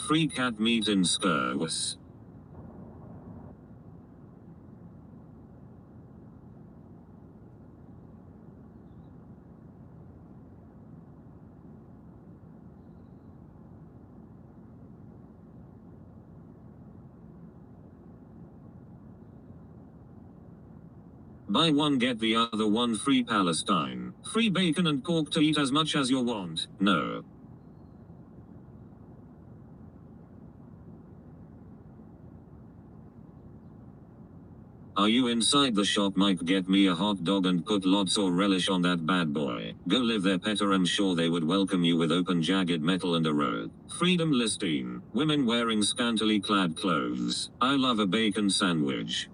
Free cat meat in skirts. Buy one get the other one free Palestine. Free bacon and pork to eat as much as you want. No. Are you inside the shop, Mike? Get me a hot dog and put lots of relish on that bad boy. Go live there, Petter. I'm sure they would welcome you with open jagged metal and a robe. Freedom listing. Women wearing scantily clad clothes. I love a bacon sandwich.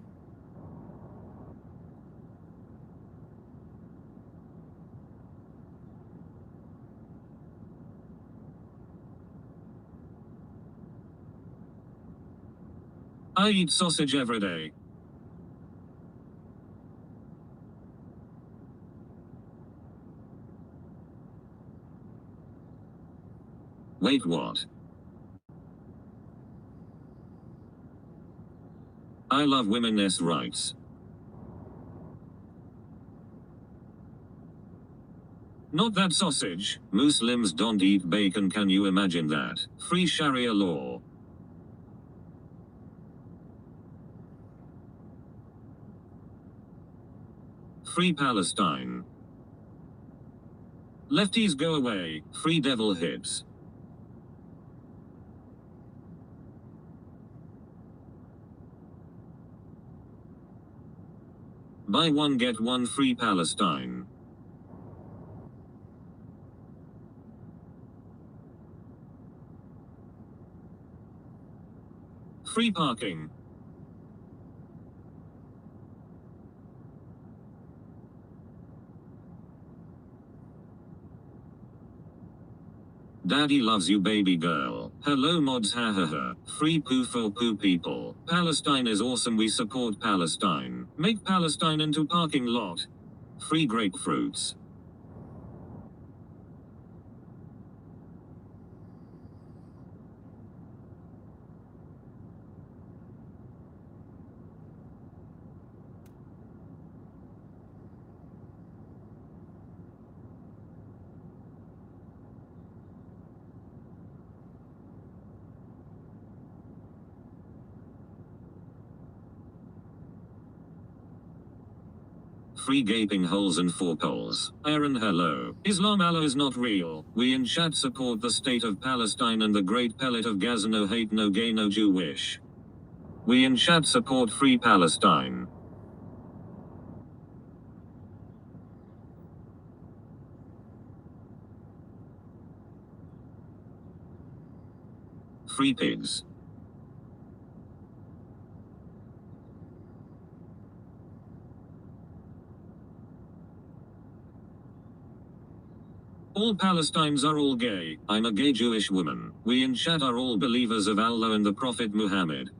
I eat sausage every day. Wait, what? I love women's rights. Not that sausage. Muslims don't eat bacon, can you imagine that? Free Sharia law. Free Palestine. Lefties go away. Free devil hits. Buy one get one free Palestine. Free parking. Daddy loves you, baby girl. Hello mods, ha ha ha. Free poo for poo people. Palestine is awesome, we support Palestine. Make Palestine into parking lot. Free grapefruits. Free gaping holes and 4 poles. Aaron, hello. Islam, Allah is not real. We in chat support the state of Palestine and the great pellet of Gaza. No hate, no gay, no Jewish. We in chat support free Palestine. Free pigs. All Palestinians are all gay. I'm a gay Jewish woman. We in chat are all believers of Allah and the Prophet Muhammad.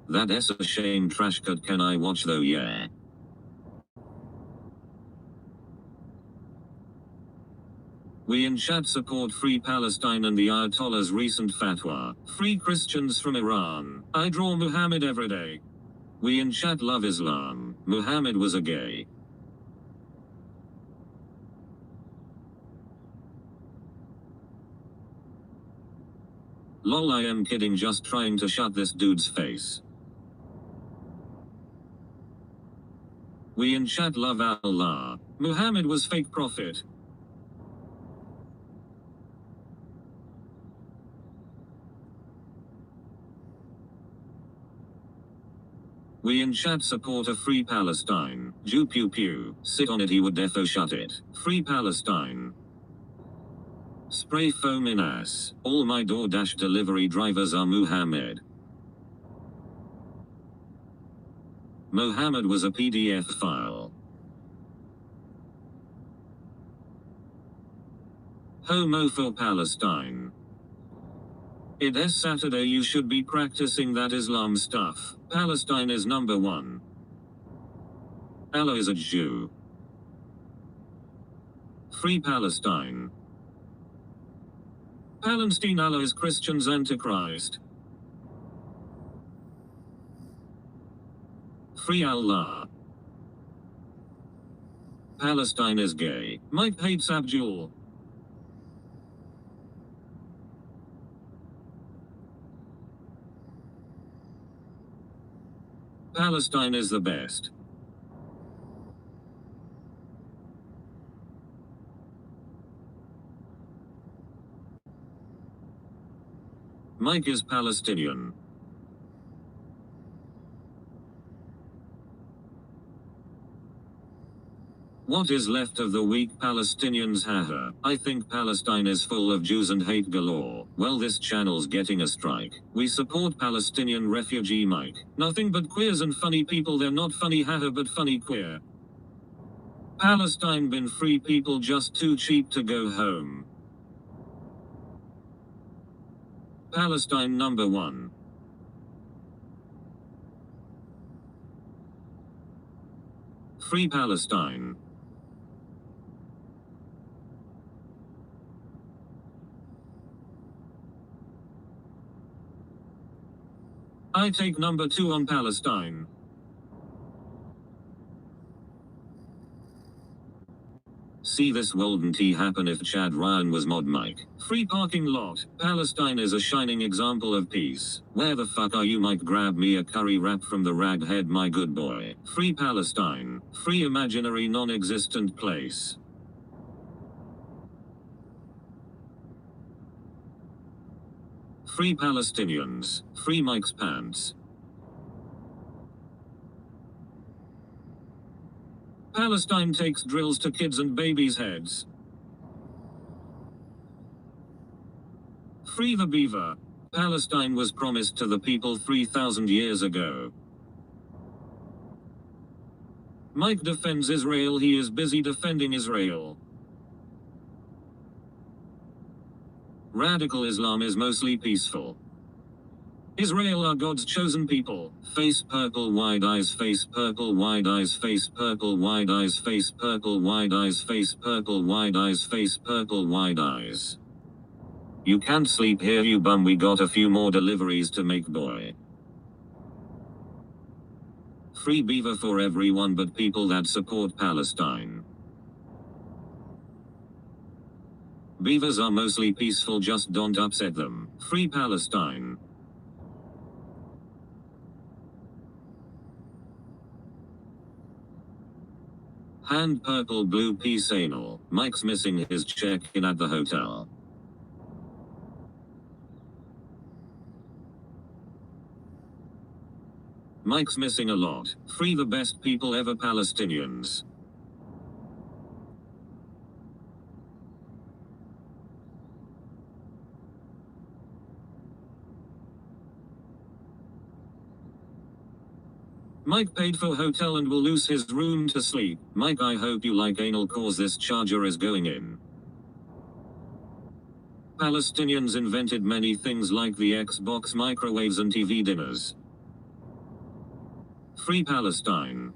That's a shame. Trash cut. Can I watch though? Yeah. We in chat support free Palestine and the Ayatollah's recent fatwa. Free Christians from Iran. I draw Muhammad every day. We in chat love Islam. Muhammad was a gay. Lol, I am kidding, just trying to shut this dude's face. We in chat love Allah. Muhammad was fake prophet. We in chat support a free Palestine. Jew pew pew. Sit on it, he would defo shut it. Free Palestine. Spray foam in ass. All my DoorDash delivery drivers are Muhammad. Muhammad was a PDF file. Homo for Palestine. It is Saturday, you should be practicing that Islam stuff. Palestine is number 1. Allah is a Jew. Free Palestine. Palestine, Allah is Christians Antichrist. Free Allah. Palestine is gay. Mike hates Abdul. Palestine is the best. Mike is Palestinian. What is left of the weak Palestinians? Haha. I think Palestine is full of Jews and hate galore. Well, this channel's getting a strike. We support Palestinian refugee Mike. Nothing but queers and funny people. They're not funny haha but funny queer. Palestine been free people, just too cheap to go home. Palestine number 1. Free Palestine. I take number 2 on Palestine. See this wouldn't happen if Chad Ryan was mod Mike. Free parking lot. Palestine is a shining example of peace. Where the fuck are you, Mike? Grab me a curry wrap from the raghead, my good boy. Free Palestine. Free imaginary non-existent place. Free Palestinians. Free Mike's pants. Palestine takes drills to kids and babies' heads. Free the beaver. Palestine was promised to the people 3,000 years ago. Mike defends Israel. He is busy defending Israel. Radical Islam is mostly peaceful. Israel are God's chosen people. Face purple, wide eyes, face purple, wide eyes, face purple, wide eyes, face purple, wide eyes, face purple, wide eyes, face purple, wide eyes. You can't sleep here, you bum. We got a few more deliveries to make, boy. Free beaver for everyone but people that support Palestine. Beavers are mostly peaceful, just don't upset them. Free Palestine. Hand purple blue peace anal. Mike's missing his check-in at the hotel. Mike's missing a lot. Free the best people ever, Palestinians. Mike paid for hotel and will lose his room to sleep. Mike, I hope you like anal cause this charger is going in. Palestinians invented many things like the Xbox, microwaves and TV dinners. Free Palestine.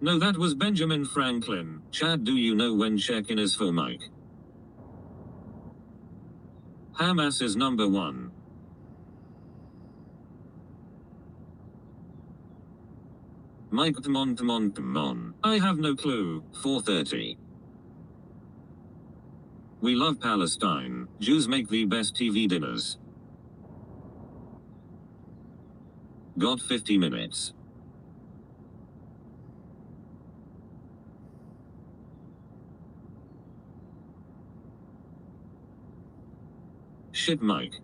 No, that was Benjamin Franklin. Chad, do you know when check-in is for Mike? Hamas is number 1. Mike, Mon. I have no clue. 4:30. We love Palestine. Jews make the best TV dinners. Got 50 minutes. Shit, Mike.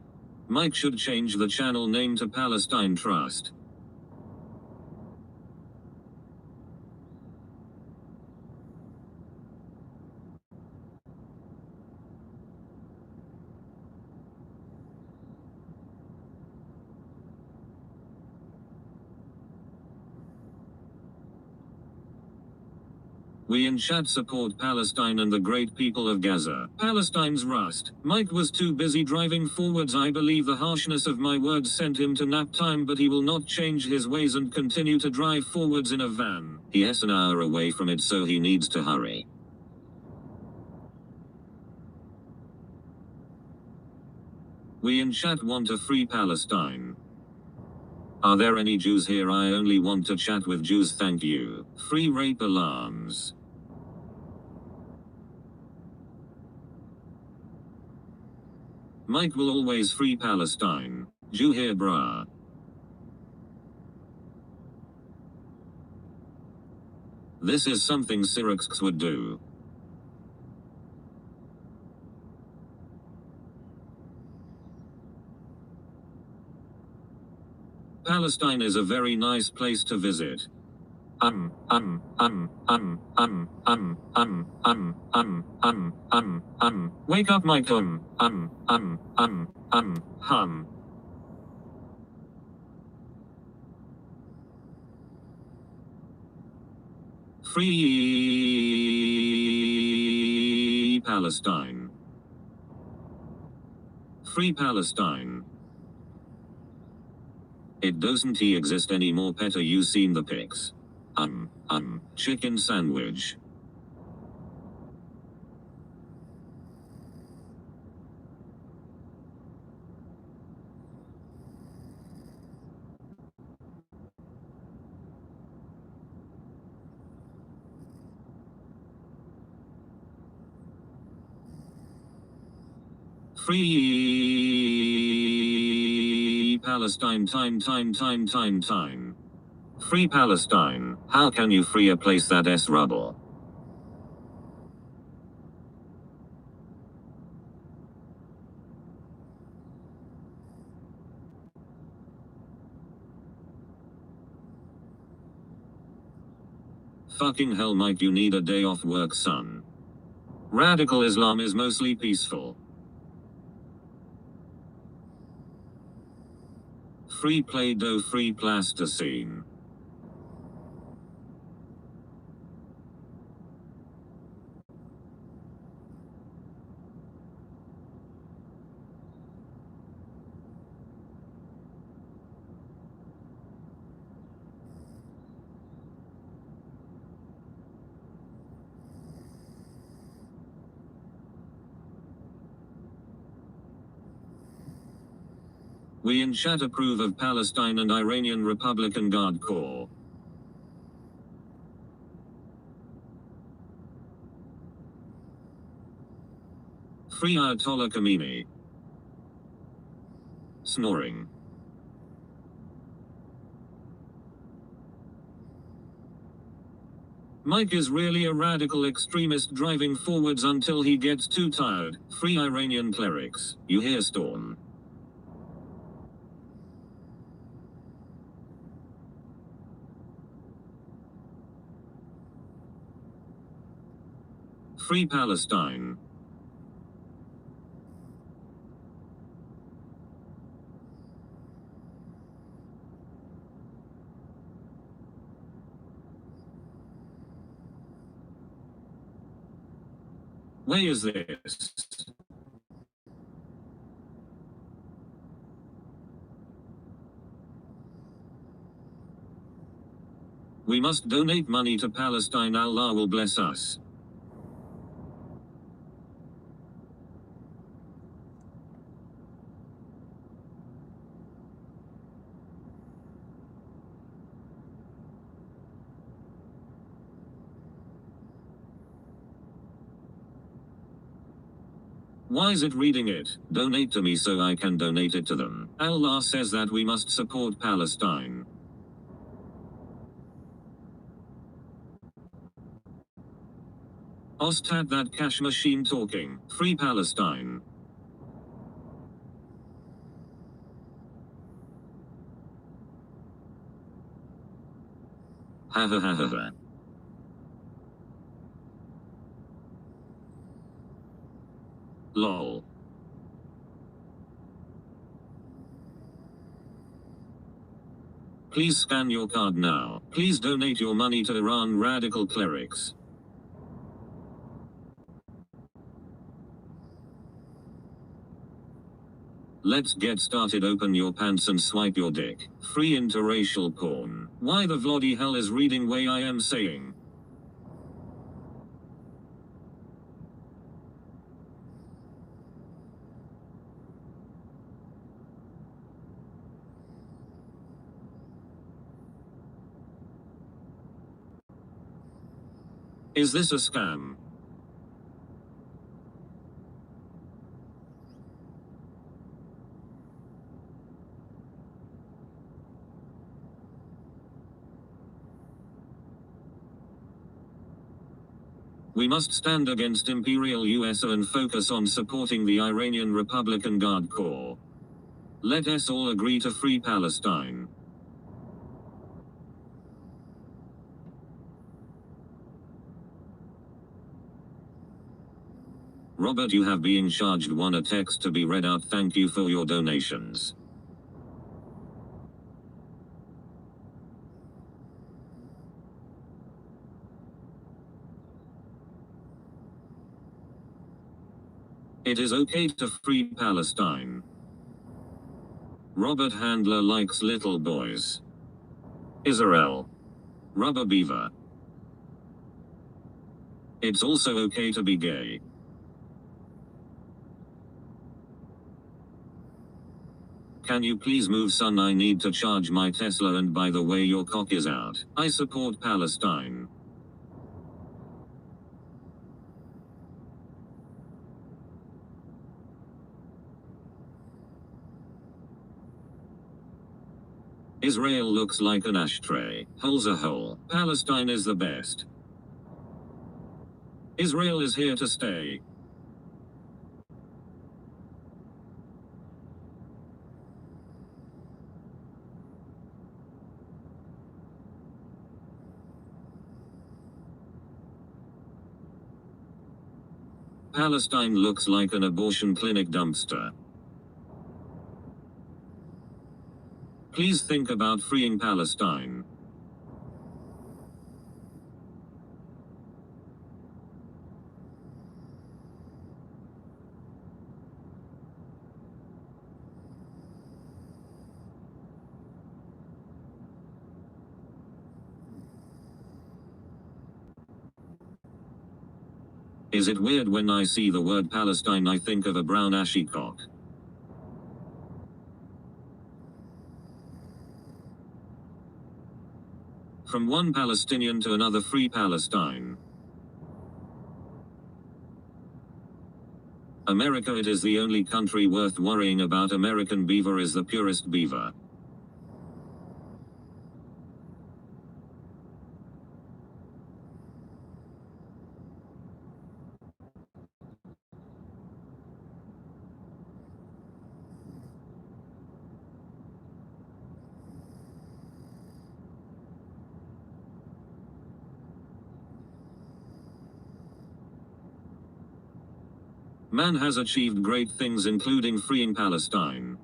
Mike should change the channel name to Palestine Trust. We in chat support Palestine and the great people of Gaza. Palestine's rust. Mike was too busy driving forwards. I believe the harshness of my words sent him to nap time, but he will not change his ways and continue to drive forwards in a van. He is an hour away from it, so he needs to hurry. We in chat want to free Palestine. Are there any Jews here? I only want to chat with Jews, thank you. Free rape alarms. Mike will always free Palestine. Jew here, brah. This is something Syracuse would do. Palestine is a very nice place to visit. Wake up, Mike. Free Palestine. Free Palestine. It doesn't exist anymore, Petter. You seen the pics? Chicken sandwich. Free Palestine. Time. Free Palestine. How can you free a place that is rubble? Fucking hell, Mike, you need a day off work, son. Radical Islam is mostly peaceful. Free Play-Doh, free plasticine. We in chat approve of Palestine and Iranian Republican Guard Corps. Free Ayatollah Khomeini. Snoring. Mike is really a radical extremist driving forwards until he gets too tired. Free Iranian clerics. You hear Storm. Free Palestine. Where is this? We must donate money to Palestine. Allah will bless us. Why is it reading it? Donate to me so I can donate it to them. Allah says that we must support Palestine. Ostat that cash machine talking. Free Palestine. Ha ha ha ha ha. Lol. Please scan your card now. Please donate your money to Iran radical clerics. Let's get started. Open your pants and swipe your dick. Free interracial porn. Why the bloody hell is reading way I am saying? Is this a scam? We must stand against Imperial USA and focus on supporting the Iranian Republican Guard Corps. Let us all agree to free Palestine. Robert, you have been charged. Want a text to be read out. Thank you for your donations. It is okay to free Palestine. Robert Handler likes little boys. Israel. Rubber beaver. It's also okay to be gay. Can you please move, son? I need to charge my Tesla, and by the way, your cock is out. I support Palestine. Israel looks like an ashtray. Hole's a hole. Palestine is the best. Israel is here to stay. Palestine looks like an abortion clinic dumpster. Please think about freeing Palestine. Is it weird when I see the word Palestine I think of a brown ashy cock? From one Palestinian to another, free Palestine. America, it is the only country worth worrying about. American beaver is the purest beaver. Man has achieved great things, including freeing Palestine.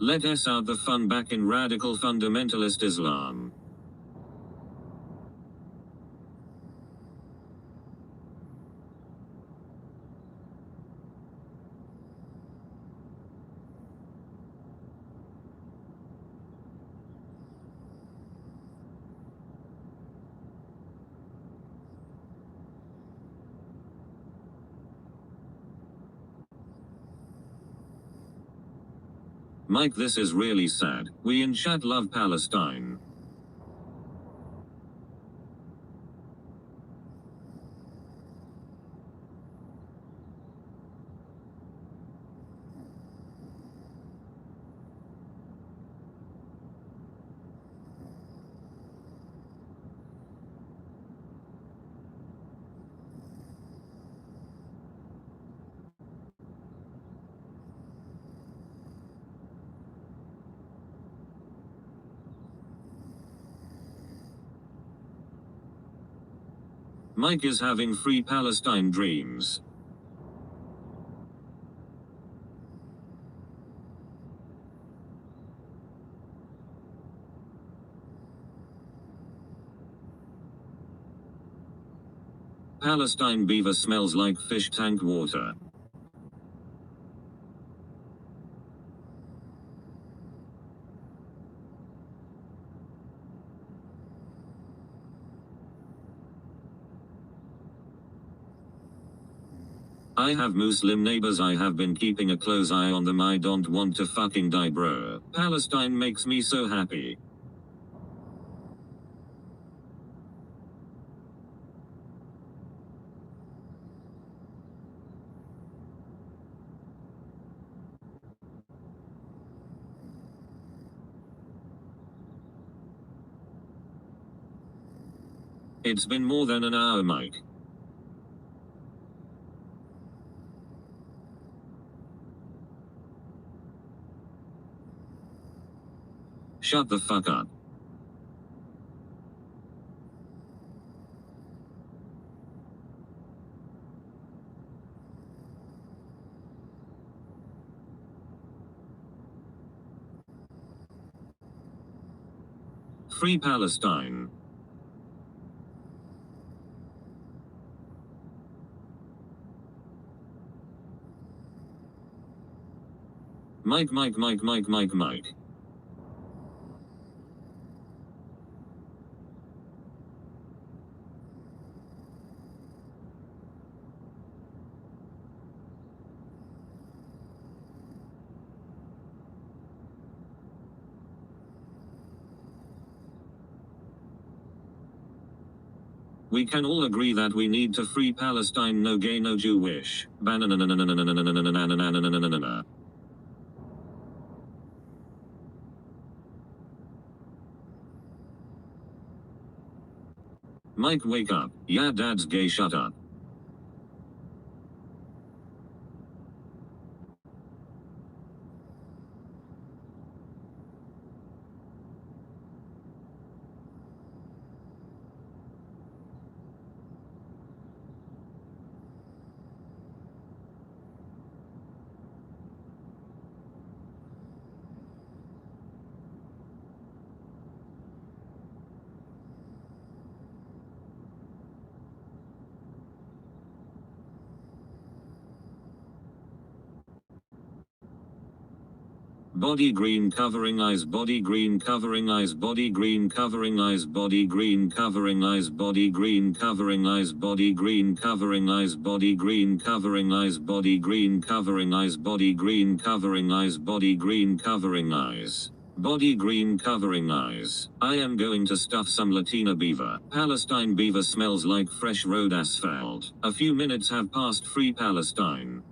Let us out the fun back in radical fundamentalist Islam. Mike, this is really sad. We in chat love Palestine. Mike is having free Palestine dreams. Palestine beaver smells like fish tank water. I have Muslim neighbors, I have been keeping a close eye on them, I don't want to fucking die, bro. Palestine makes me so happy. It's been more than an hour, Mike. Shut the fuck up. Free Palestine. Mike. We can all agree that we need to free Palestine, no gay, no Jewish. Mike, wake up. Yeah, dad's gay, shut up. Body green covering eyes, body green covering eyes, body green covering eyes, body green covering eyes, body green covering eyes, body green covering eyes, body green covering eyes, body green covering eyes, body green covering eyes, body green covering eyes. Body green covering eyes. I am going to stuff some Latina beaver. Palestine beaver smells like fresh road asphalt. A few minutes have passed. Free Palestine.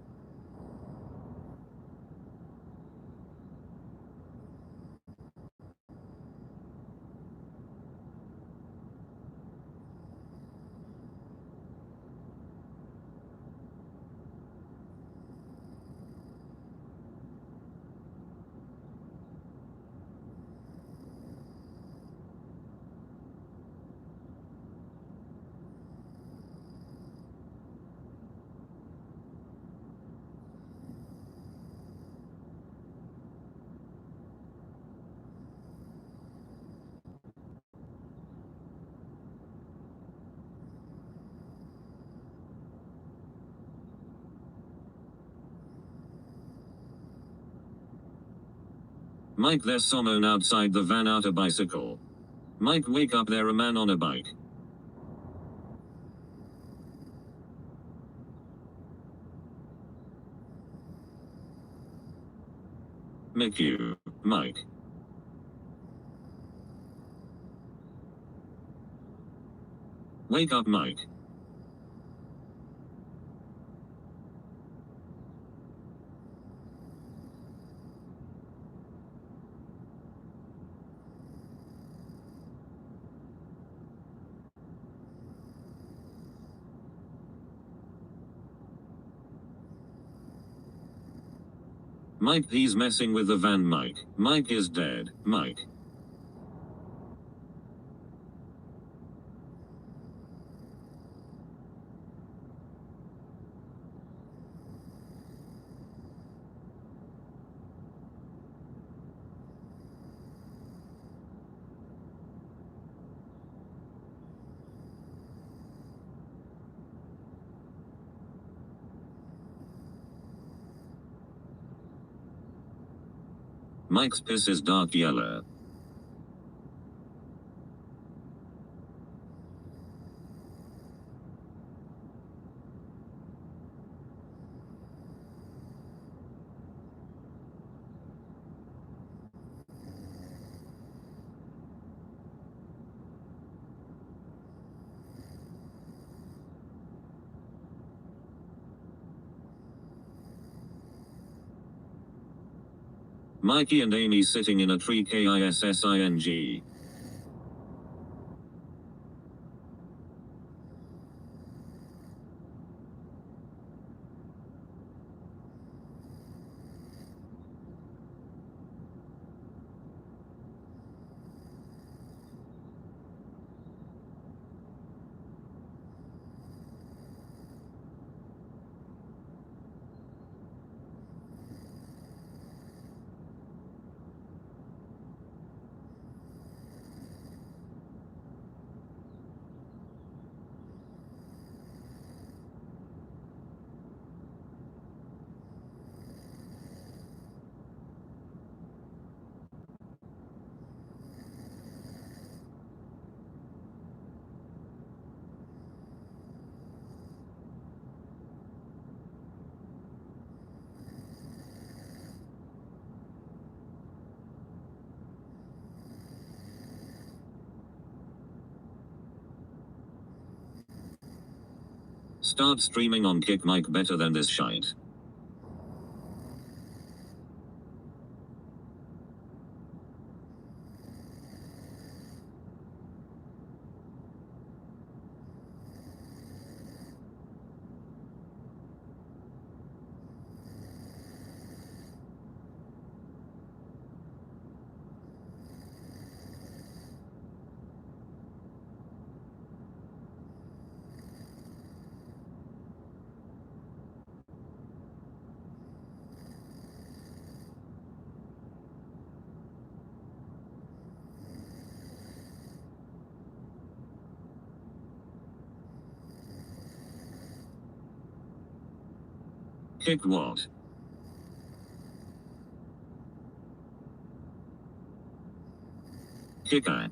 Mike, there's someone outside the van out a bicycle. Mike, wake up, there a man on a bike. Mick you, Mike. Wake up, Mike. Mike, he's messing with the van, Mike. Mike is dead, Mike. Mike's piss is dark yellow. Mikey and Amy sitting in a tree, KISSING. Start streaming on Kick, Mike, better than this shite. Kick what? Kicker.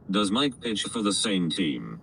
Does Mike pitch for the same team?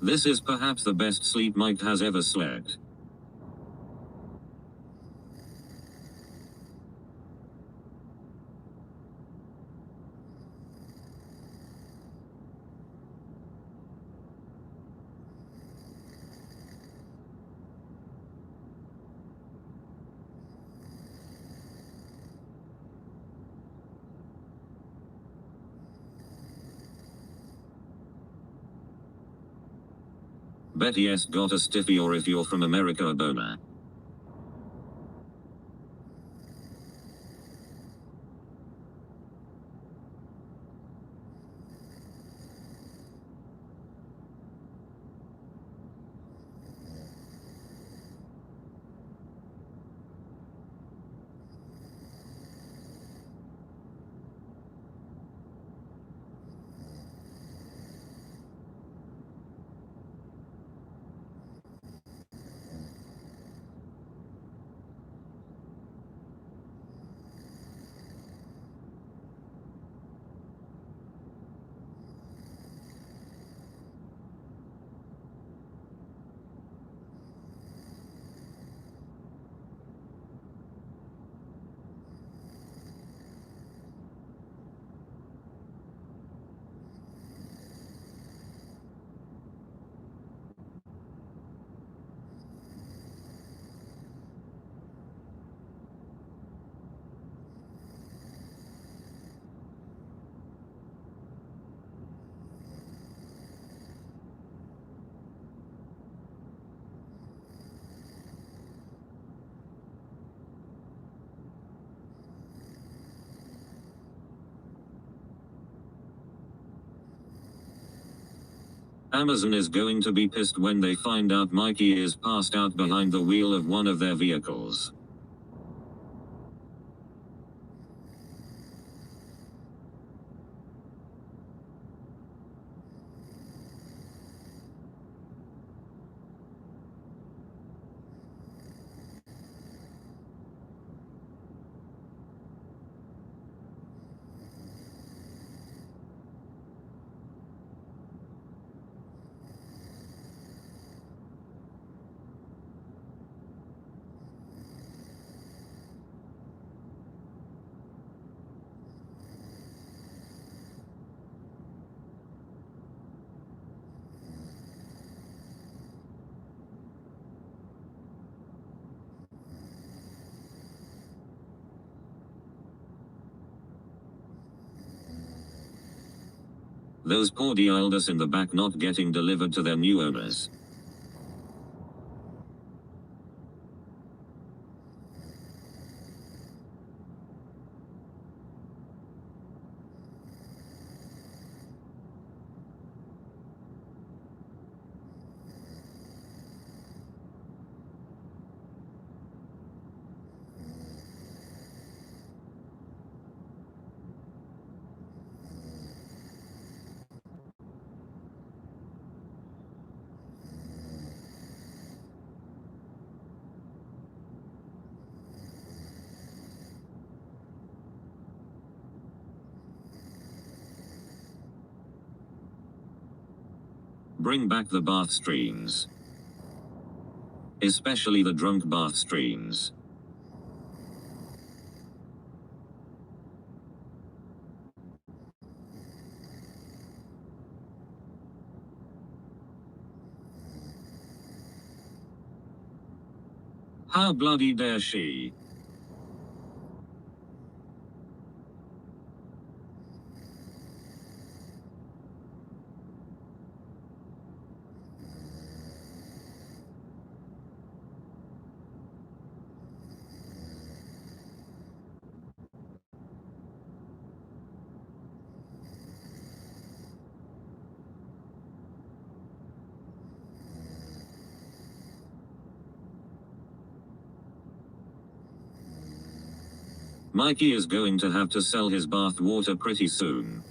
This is perhaps the best sleep Mike has ever slept. Bet yes got a stiffy, or if you're from America, a boner. Amazon is going to be pissed when they find out Mikey is passed out behind the wheel of one of their vehicles. Those poor Elders in the back not getting delivered to their new owners. Bring back the bath streams. Especially the drunk bath streams. How bloody dare she? Mikey is going to have to sell his bath water pretty soon.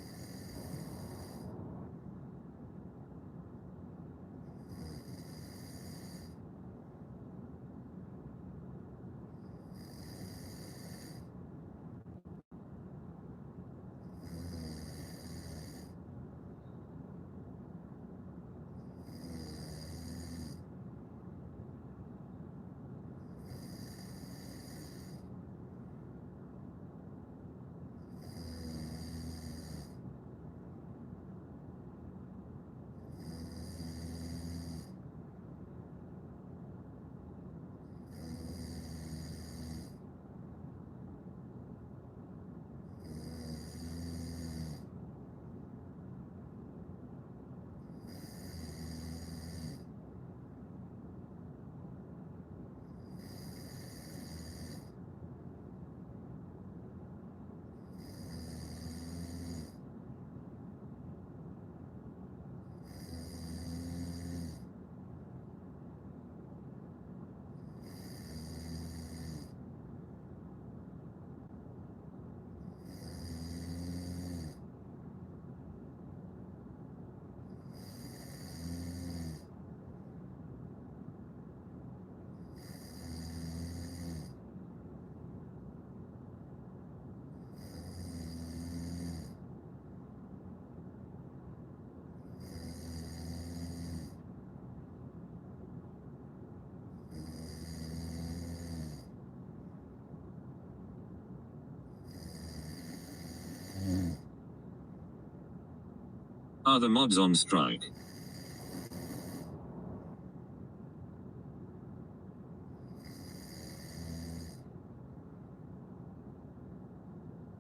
Are the mods on strike?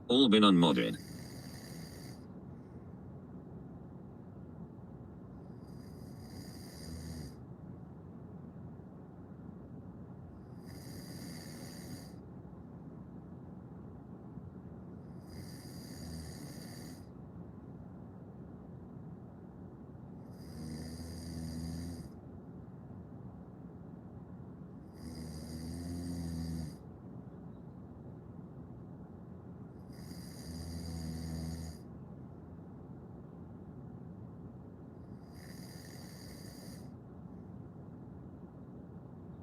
All been unmodded.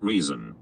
Reason.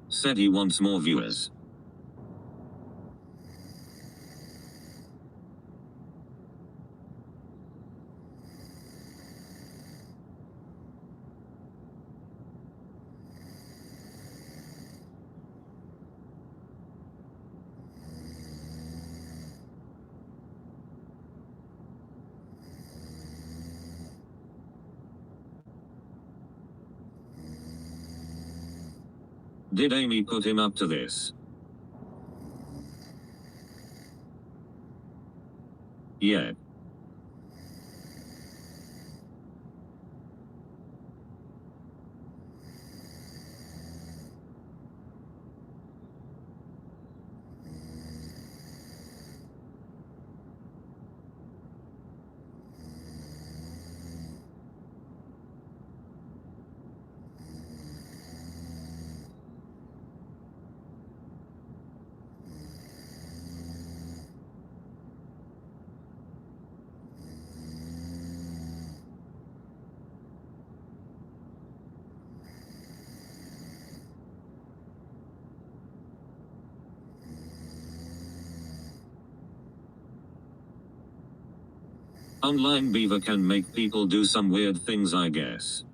Said he wants more viewers. Did Amy put him up to this? Yeah. Online beaver can make people do some weird things, I guess.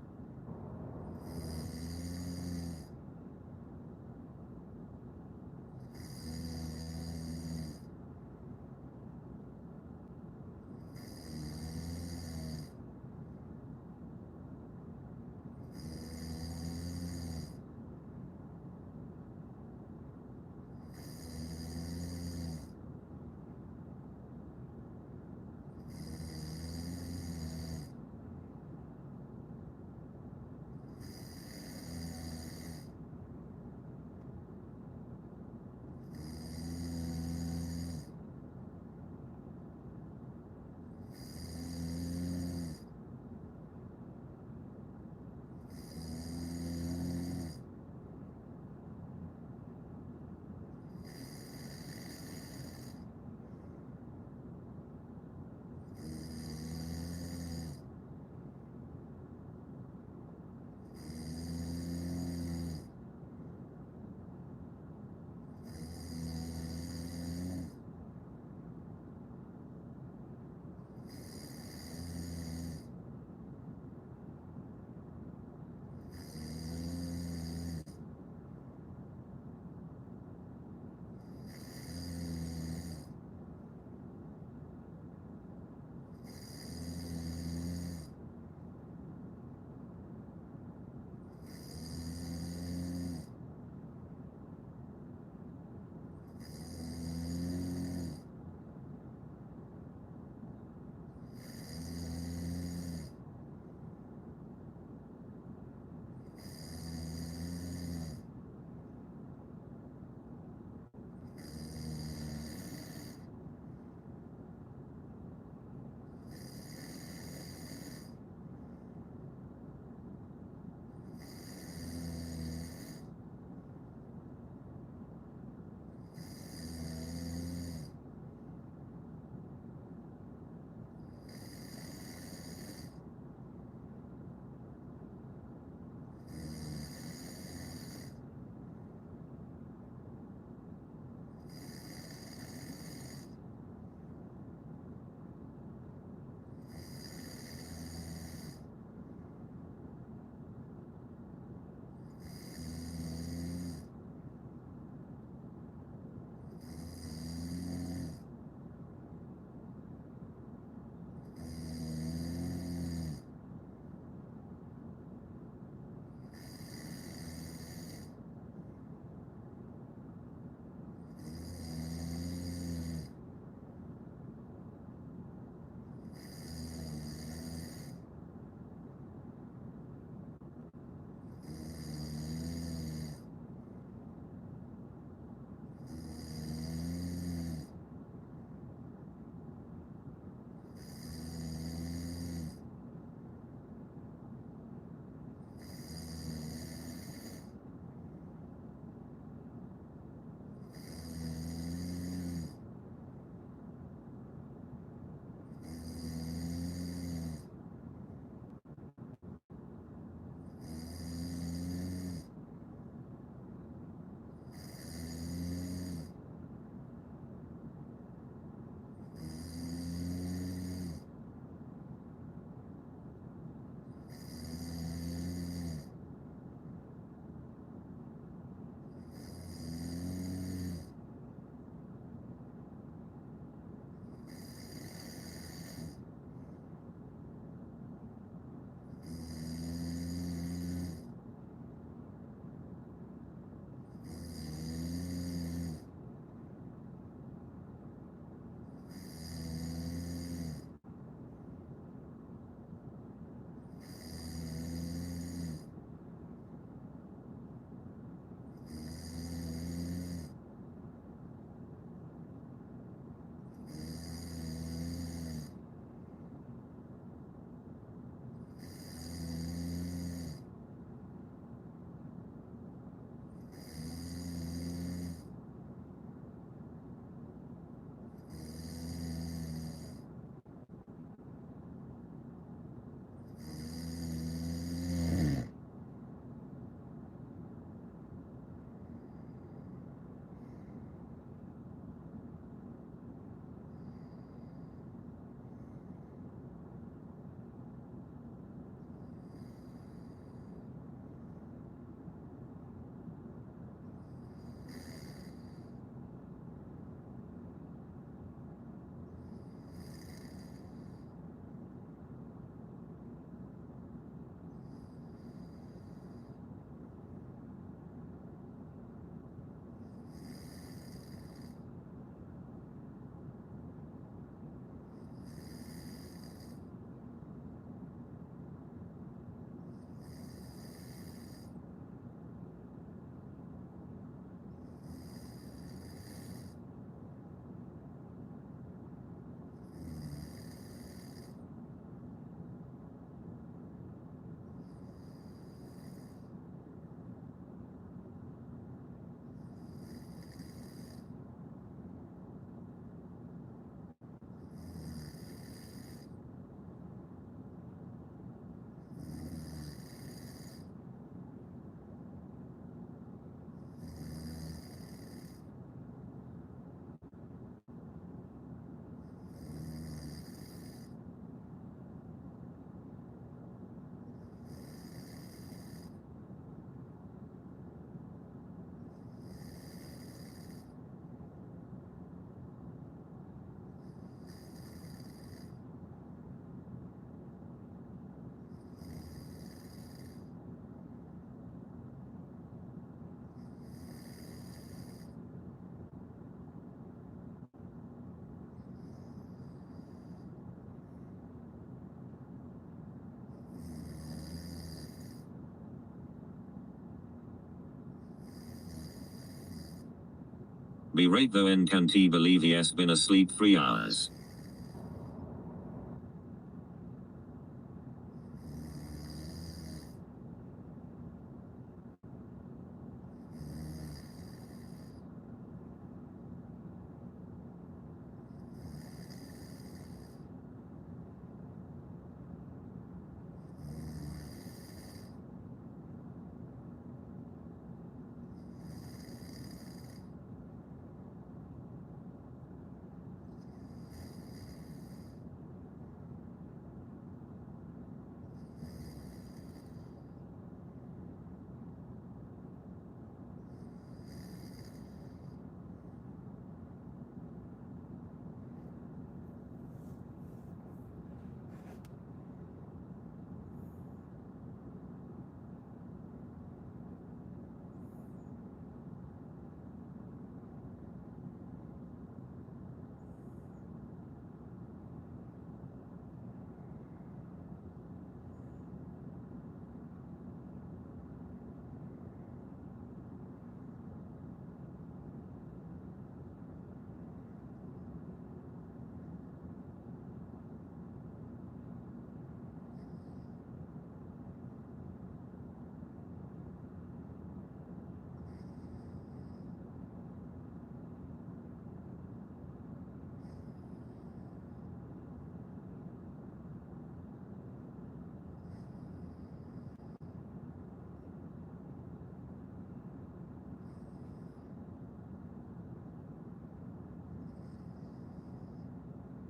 Be right though, and can't he believe he has been asleep 3 hours.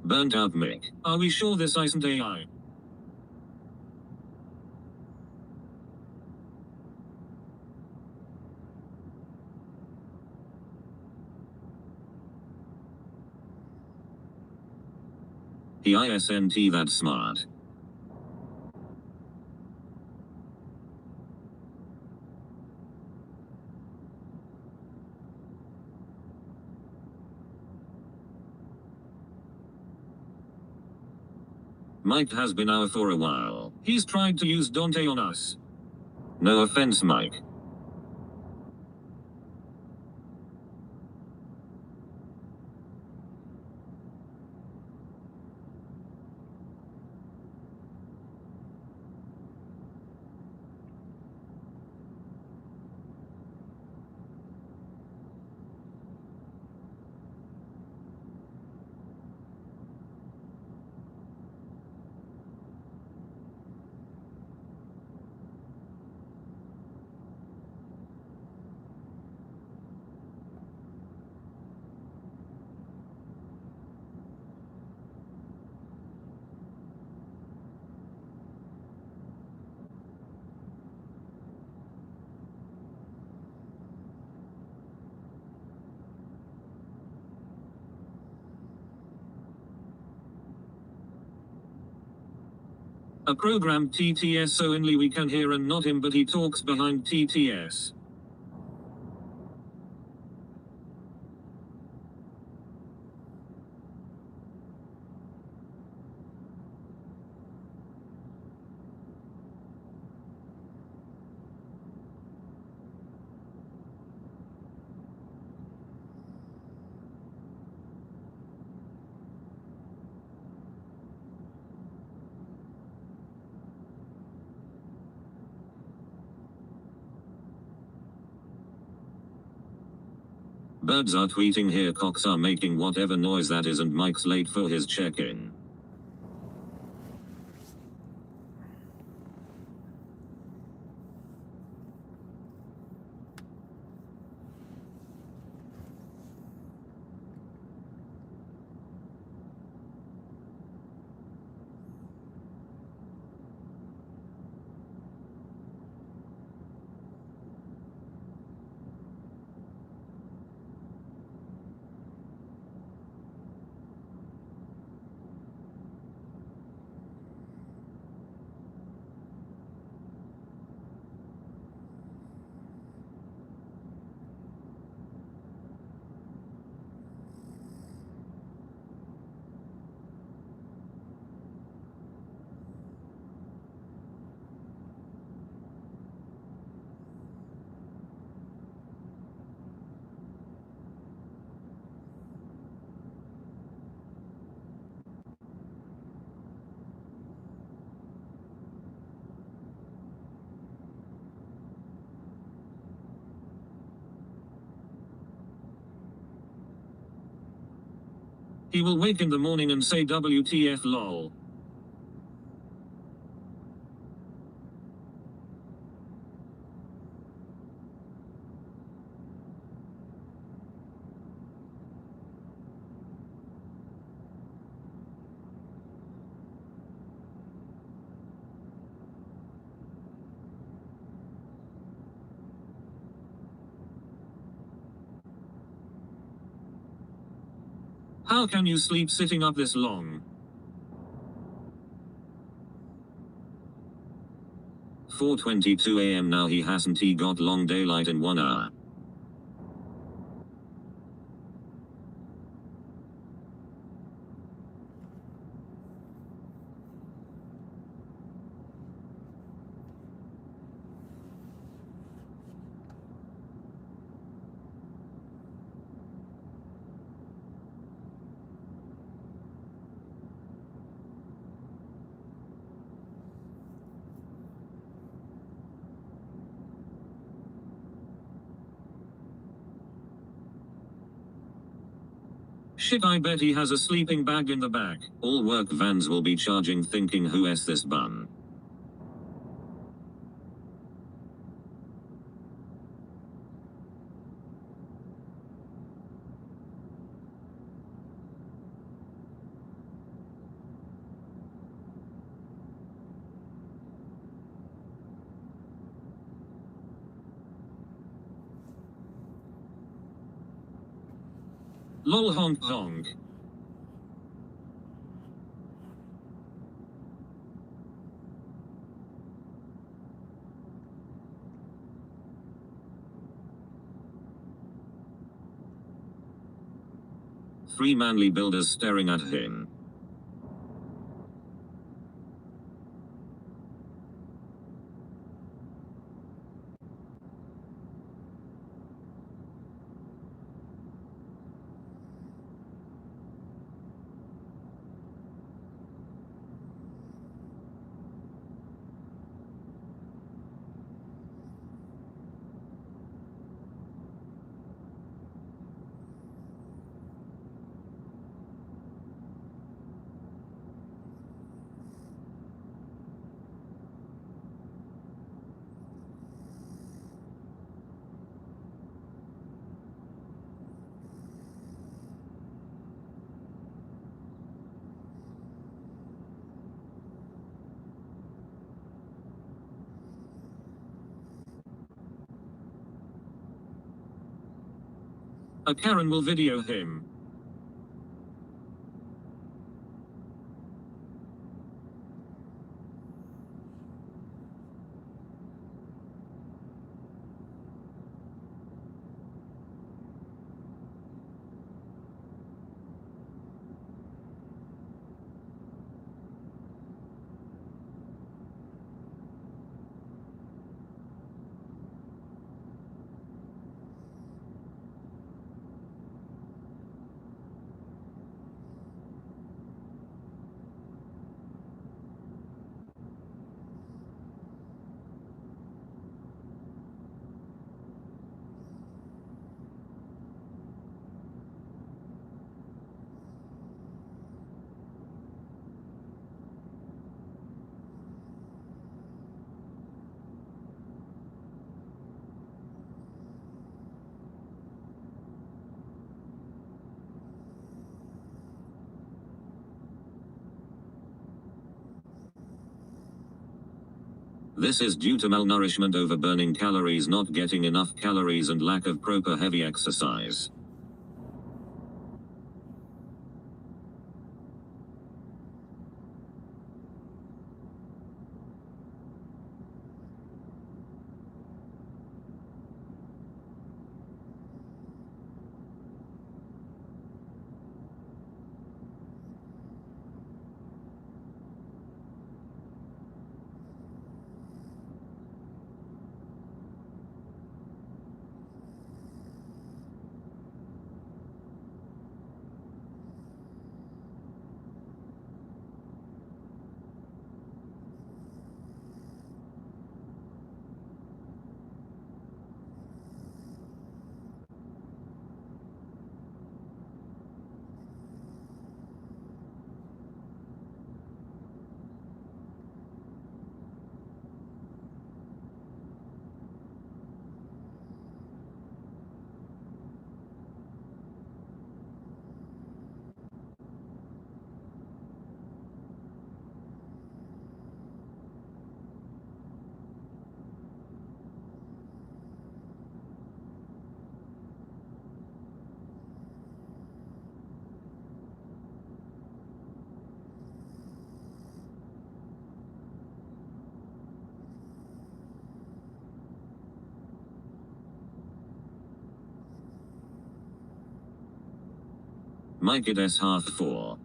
Burnt out Mick. Are we sure this isn't AI? He isn't that smart. Mike has been out for a while. He's tried to use Dante on us. No offense, Mike. A program TTS so only we can hear and not him, but he talks behind TTS. Birds are tweeting here, cocks are making whatever noise that is, and Mike's late for his check-in. He will wake in the morning and say WTF lol. How can you sleep sitting up this long? 4:22 AM now. He hasn't got long daylight in 1 hour. Shit, I bet he has a sleeping bag in the back. All work vans will be charging, thinking who is this bum? Lol honk honk. Three manly builders staring at him. A Karen will video him. This is due to malnourishment, overburning calories, not getting enough calories, and lack of proper heavy exercise. Mike it s half 4.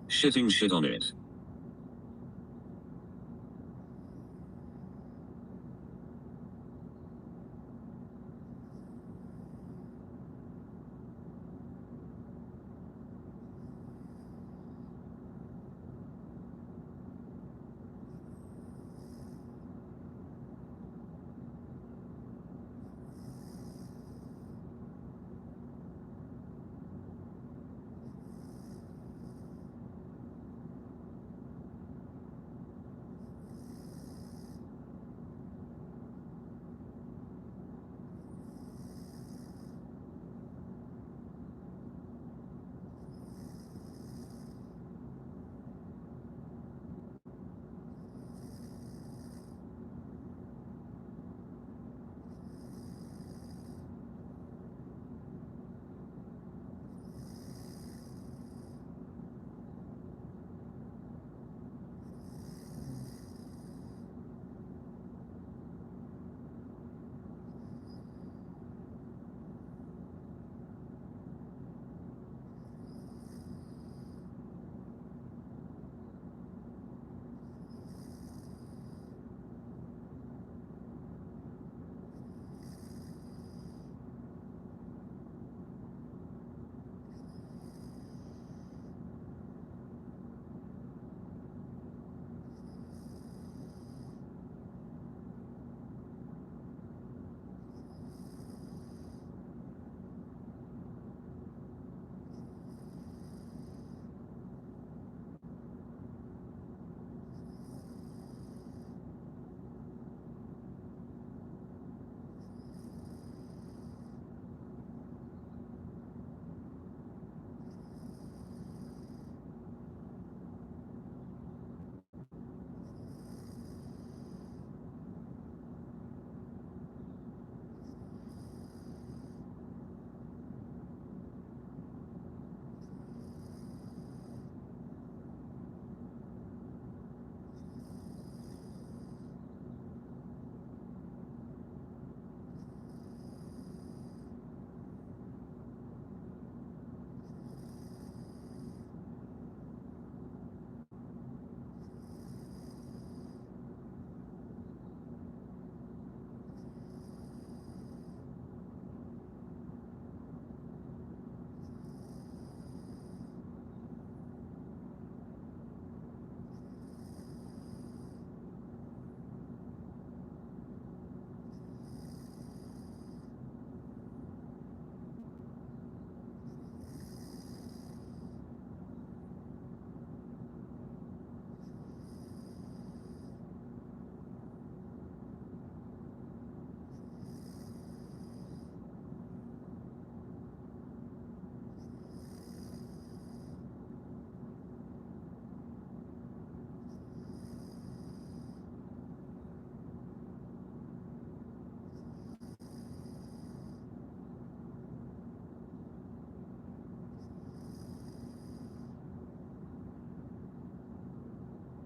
Shitting shit on it.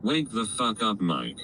Wake the fuck up, Mike.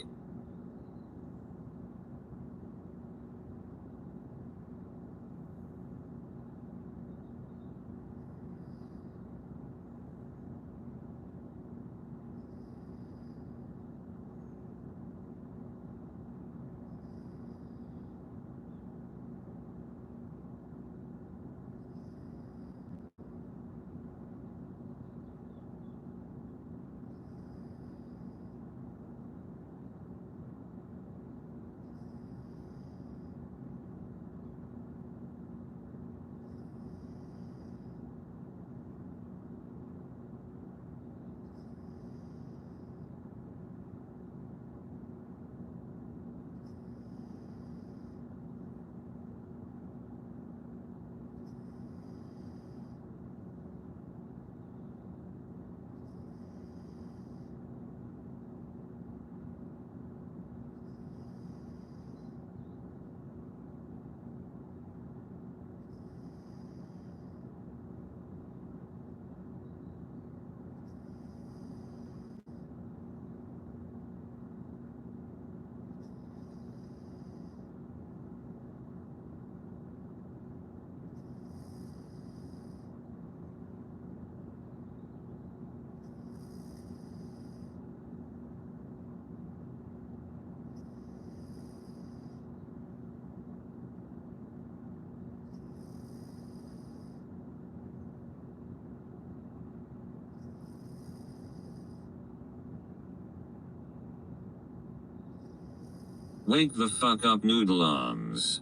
Wake the fuck up, noodle arms.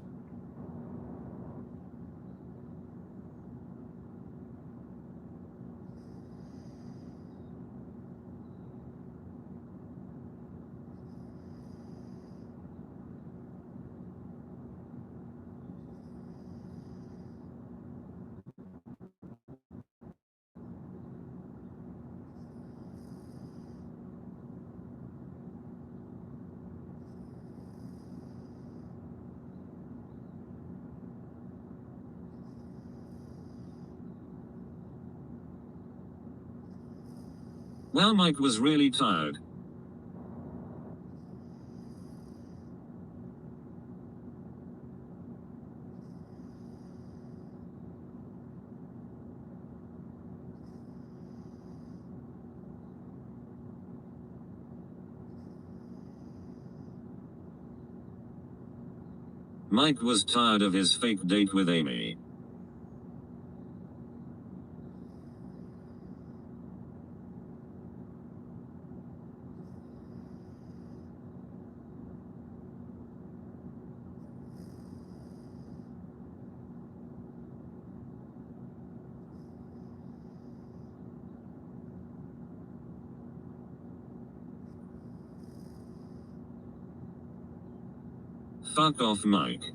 Well, Mike was really tired. Mike was tired of his fake date with Amy. Fuck off, Mike.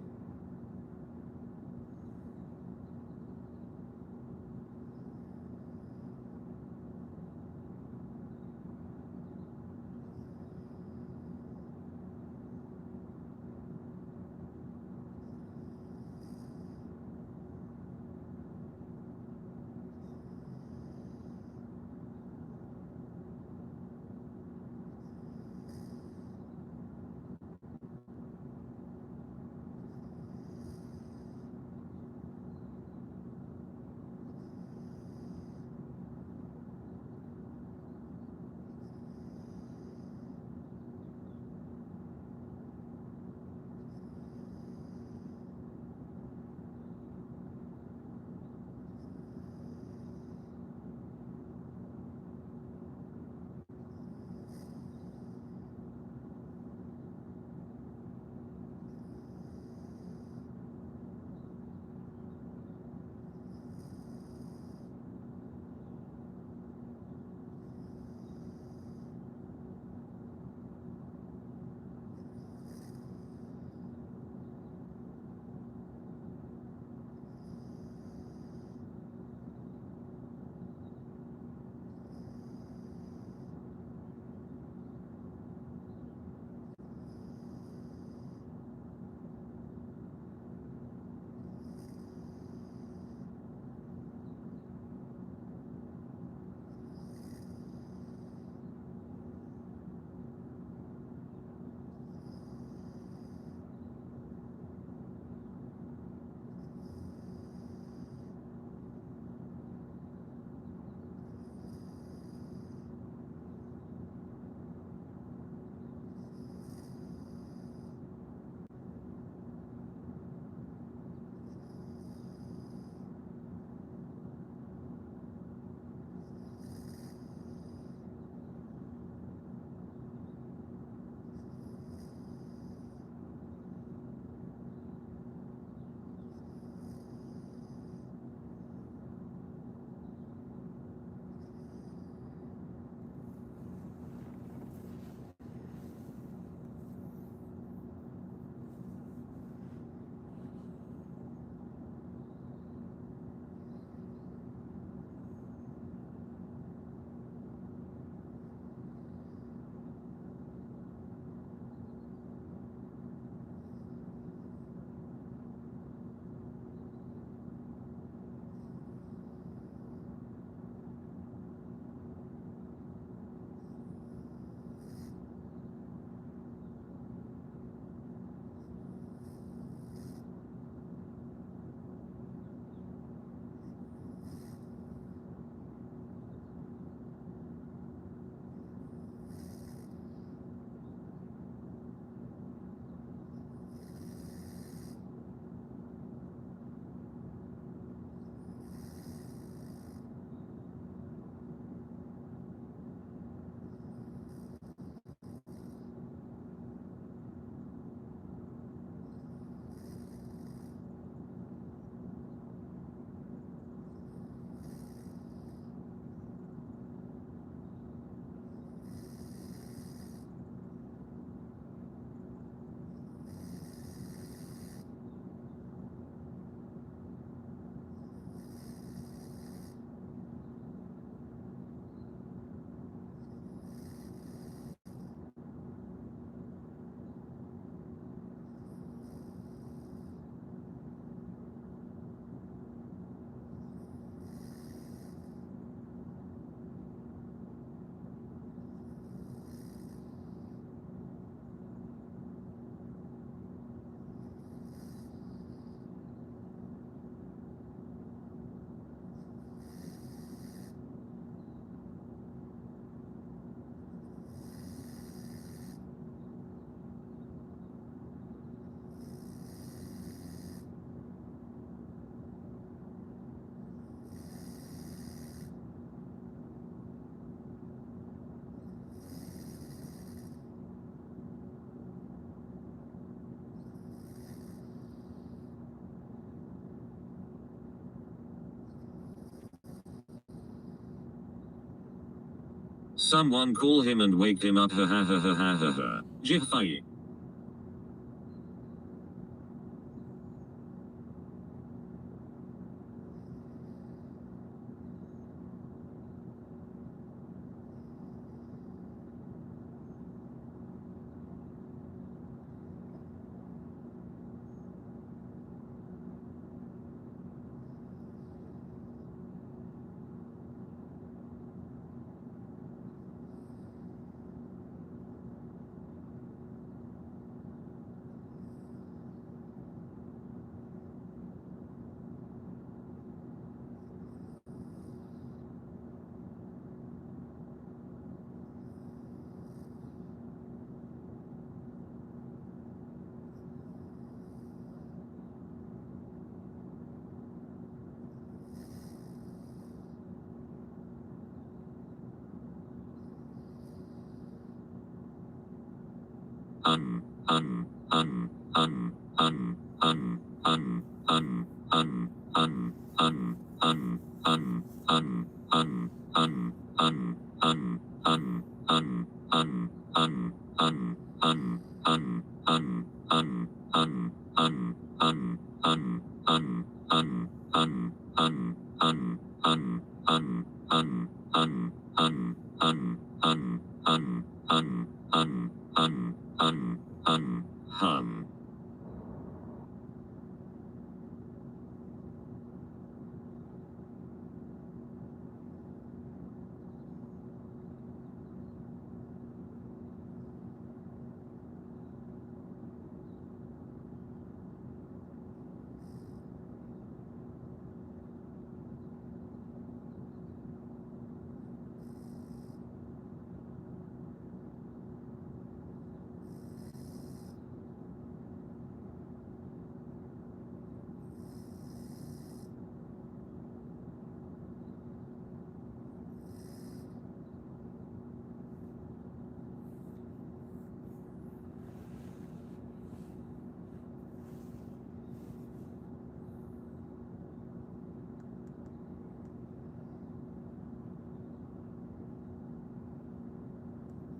Someone call him and wake him up. Ha ha ha ha ha ha ha. Jihfai.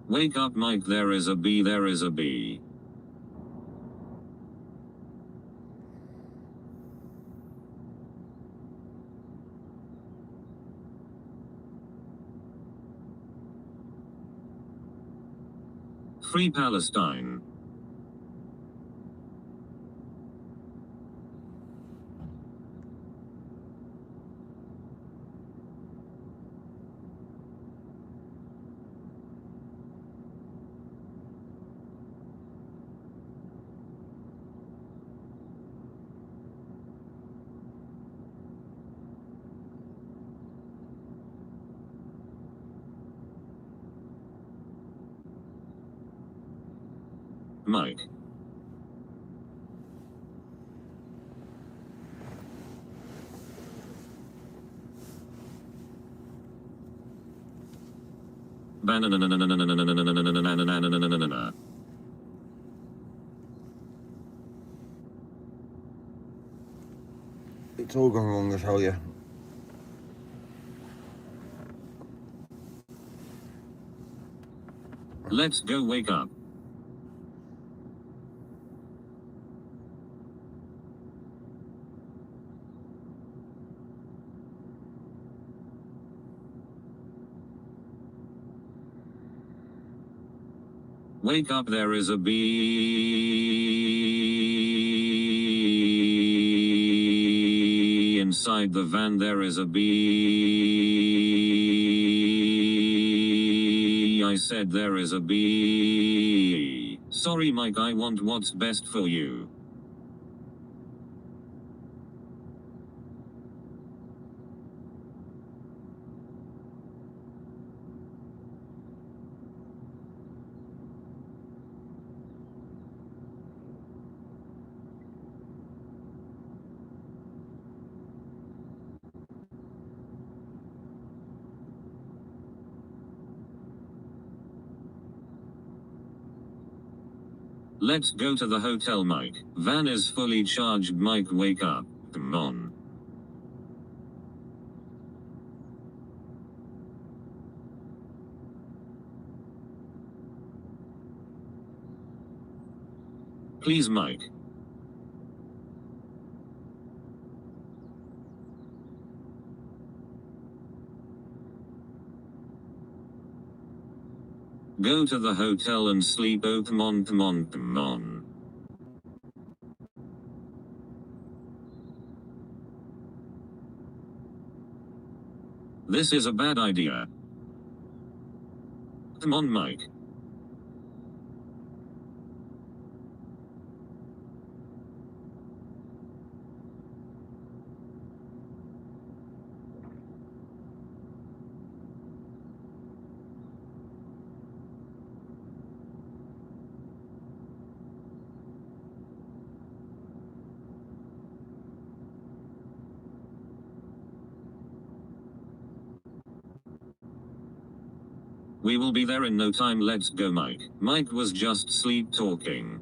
Wake up, Mike. There is a bee. There is a bee. Free Palestine. Mike. Banana. It's all gone wrong, I tell you. Let's go. Wake up. Wake up, there is a bee. Inside the van there is a bee. I said there is a bee. Sorry Mike, I want what's best for you. Let's go to the hotel, Mike. Van is fully charged. Mike, wake up. Come on. Please, Mike. Go to the hotel and sleep. Oh, come on, come on, come on. This is a bad idea. Come on, Mike. We will be there in no time. Let's go, Mike. Mike was just sleep talking.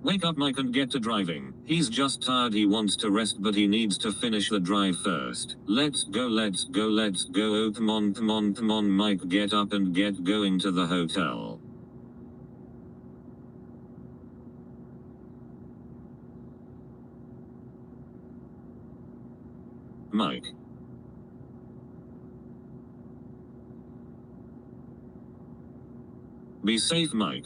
Wake up, Mike, and get to driving. He's just tired. He wants to rest, but he needs to finish the drive first. Let's go, let's go, let's go. Oh, come on, come on, come on, Mike, get up and get going to the hotel. Mike. Be safe, Mike.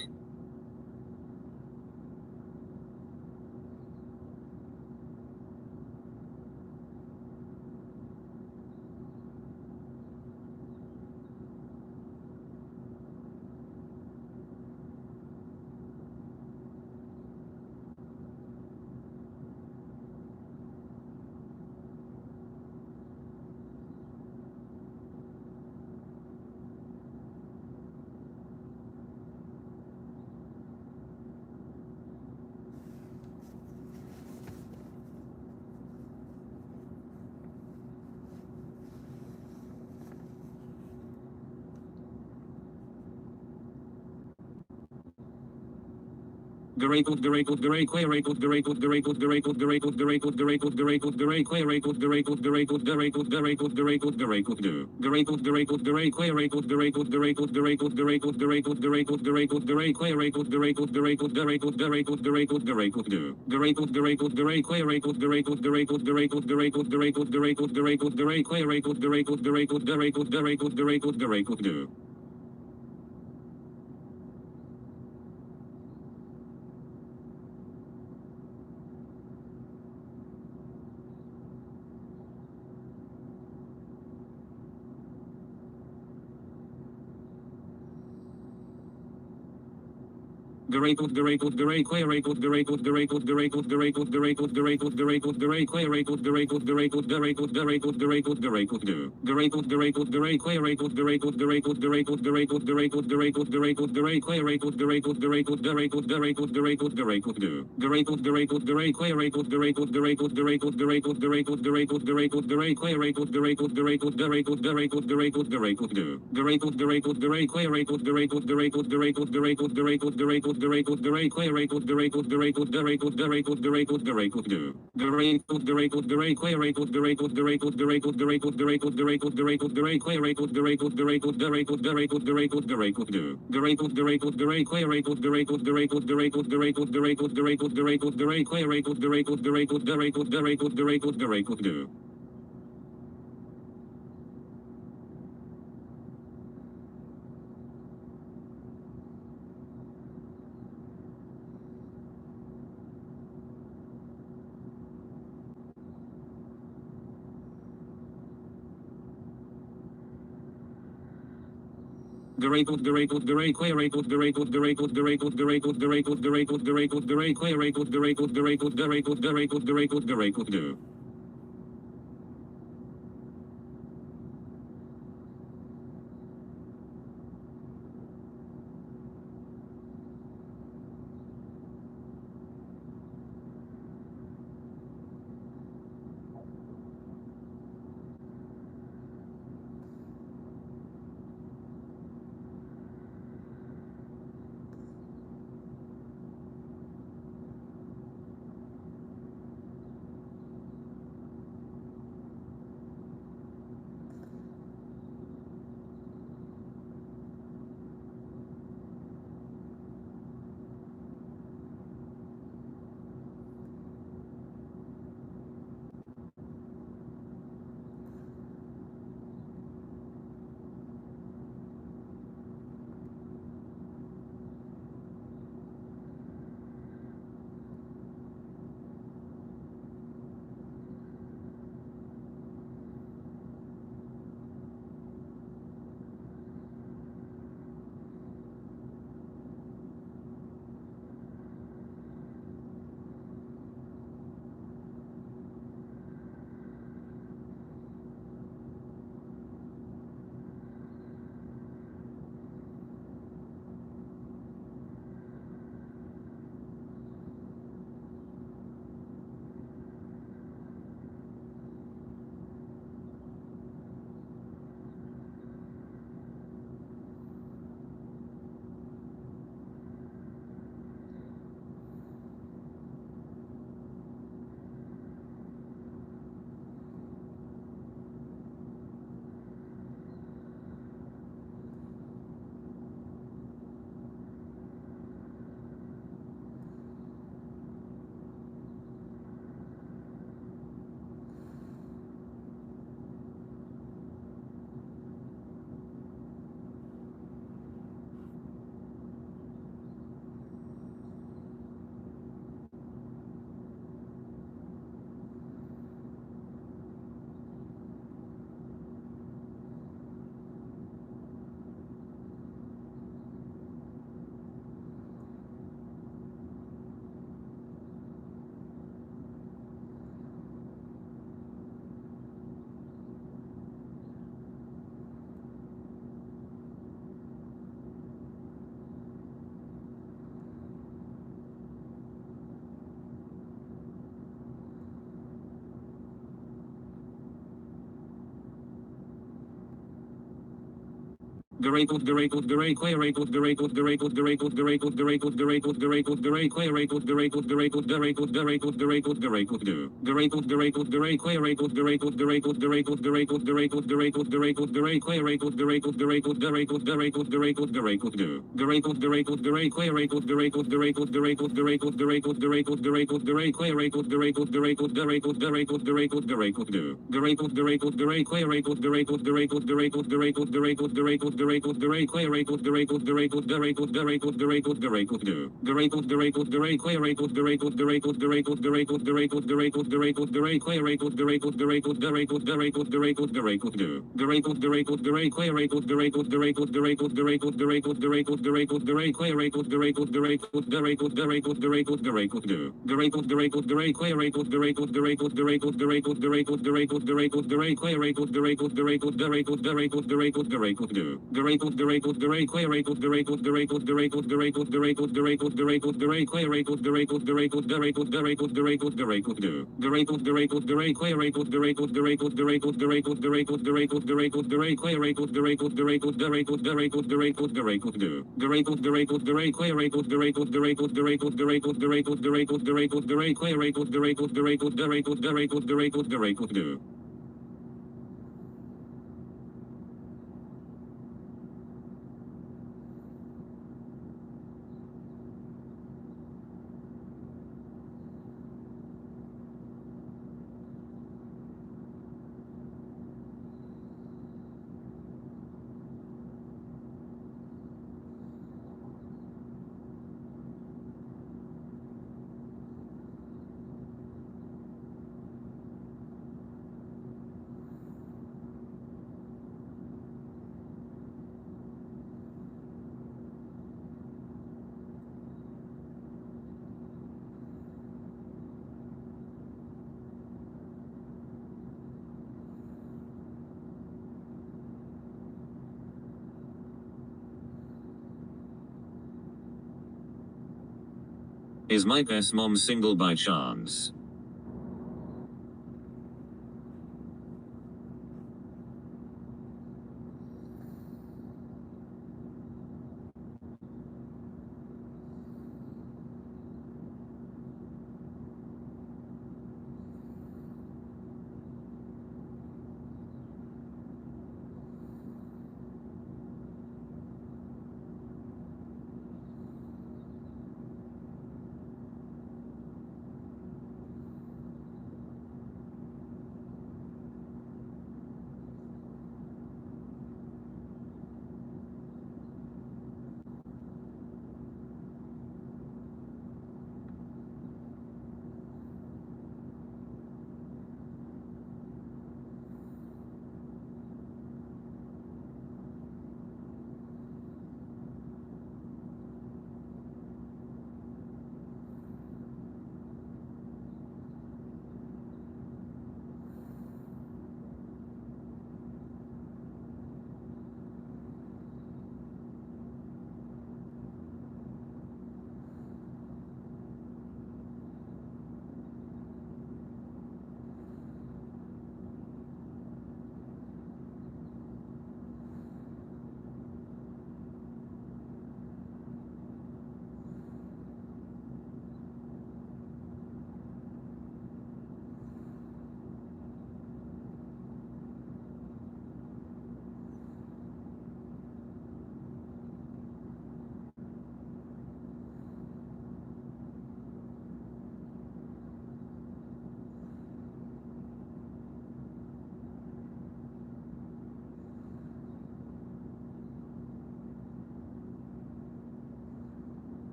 Is my best mom single by chance?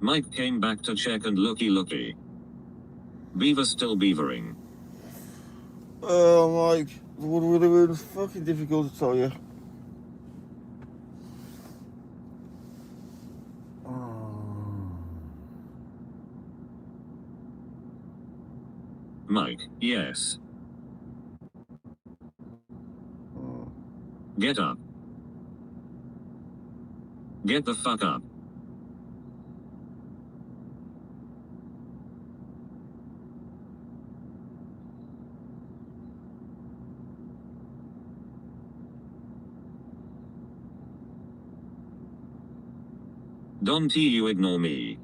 Mike came back to check and looky. Beaver still beavering. Oh, Mike, what would have been fucking difficult to tell you. Mike, yes. Get up. Get the fuck up. Don't you ignore me.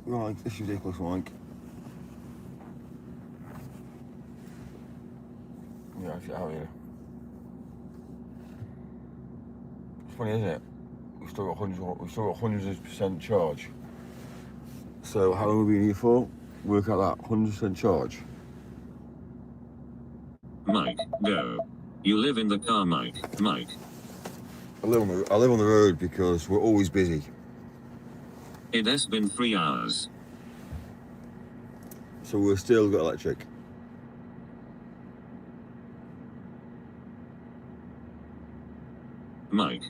Right, this is ridiculous, Mike. Yeah, I'll get out here. It's funny, isn't it? We've still got 100% charge. So how long have we been here for? Work out that 100% charge. Mike, go. You live in the car, Mike. Mike. I live on the road because we're always busy. It has been 3 hours. So we've still got electric. Mike.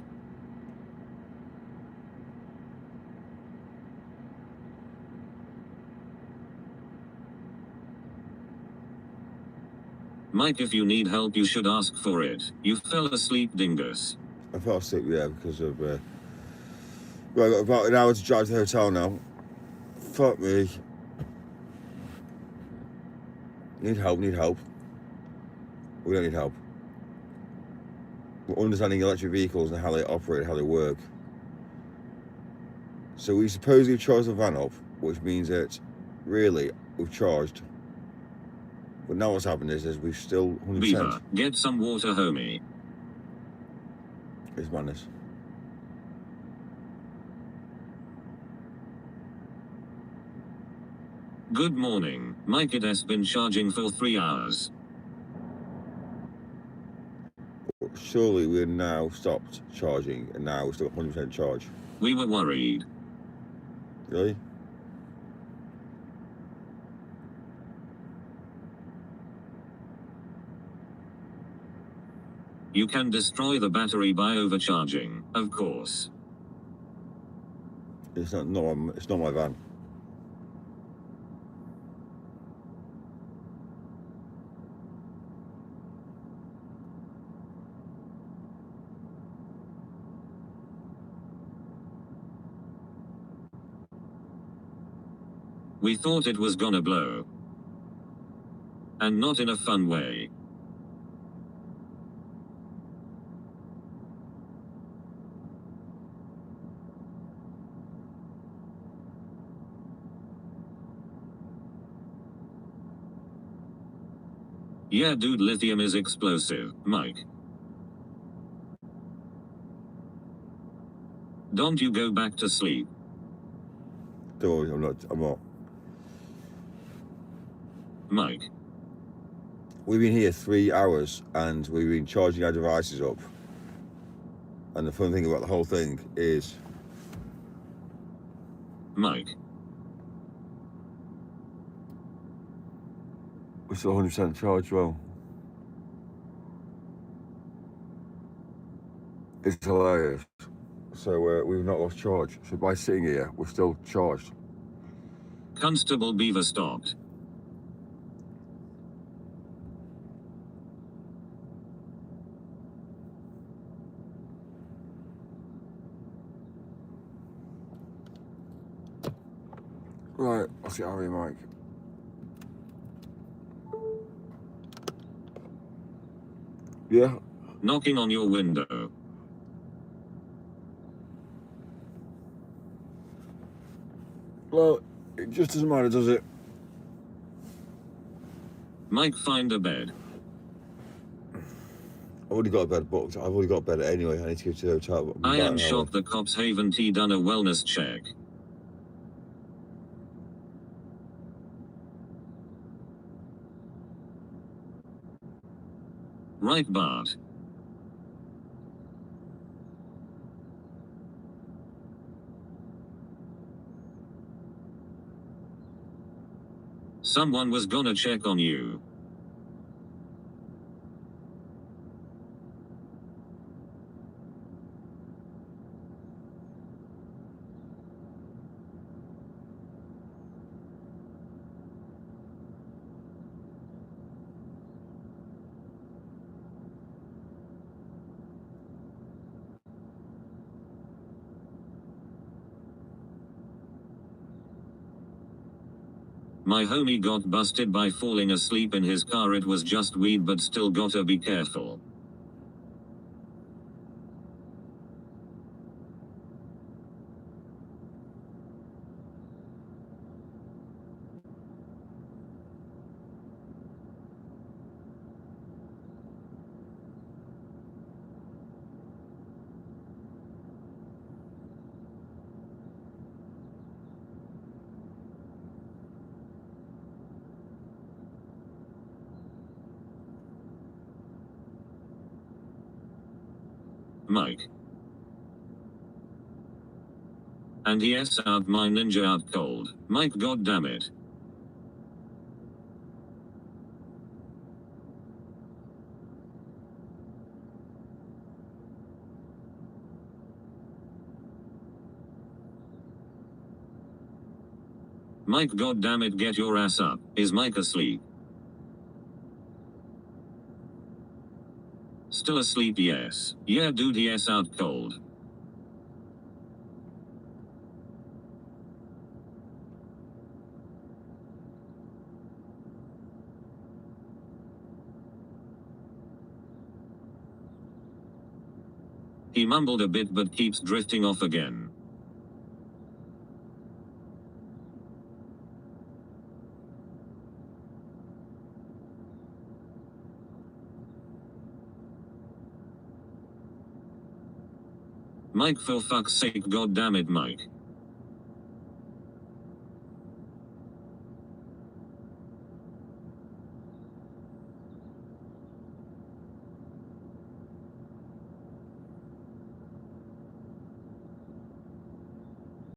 Mike, if you need help, you should ask for it. You fell asleep, dingus. I fell asleep, yeah, because of... Well, I've got about an hour to drive to the hotel now. Fuck me. Need help. We don't need help. We're understanding electric vehicles and how they operate, how they work. So we supposedly charged the van up, which means that really we've charged. But now what's happened is we've still 100%. Beaver, get some water, homie. It's madness. Good morning, Mike. It has been charging for 3 hours. Surely we're now stopped charging and now we're still at 100% charge. We were worried. Really? You can destroy the battery by overcharging, of course. It's not my van. We thought it was gonna blow. And not in a fun way. Yeah, dude, lithium is explosive, Mike. Don't you go back to sleep. Don't worry, I'm not. Mike. We've been here 3 hours and we've been charging our devices up. And the fun thing about the whole thing is Mike. We're still 100% charged, well. It's hilarious. So we've not lost charge. So by sitting here, we're still charged. Constable Beaver stopped. Right, I'll see how you, Mike. Yeah? Knocking on your window. Well, it just doesn't matter, does it? Mike, find a bed. I've already got a bed booked. I've already got a bed anyway. I need to go to the hotel. I am shocked the cops haven't done a wellness check. Right, Bart. Someone was gonna check on you. My homie got busted by falling asleep in his car. It was just weed, but still gotta be careful. Mike. And yes, out my ninja out cold. Mike, goddammit. Mike, goddammit, get your ass up. Is Mike asleep? Still asleep, yes. Yeah, dude, yes, out cold. He mumbled a bit but keeps drifting off again. Mike, for fuck's sake, goddammit, Mike.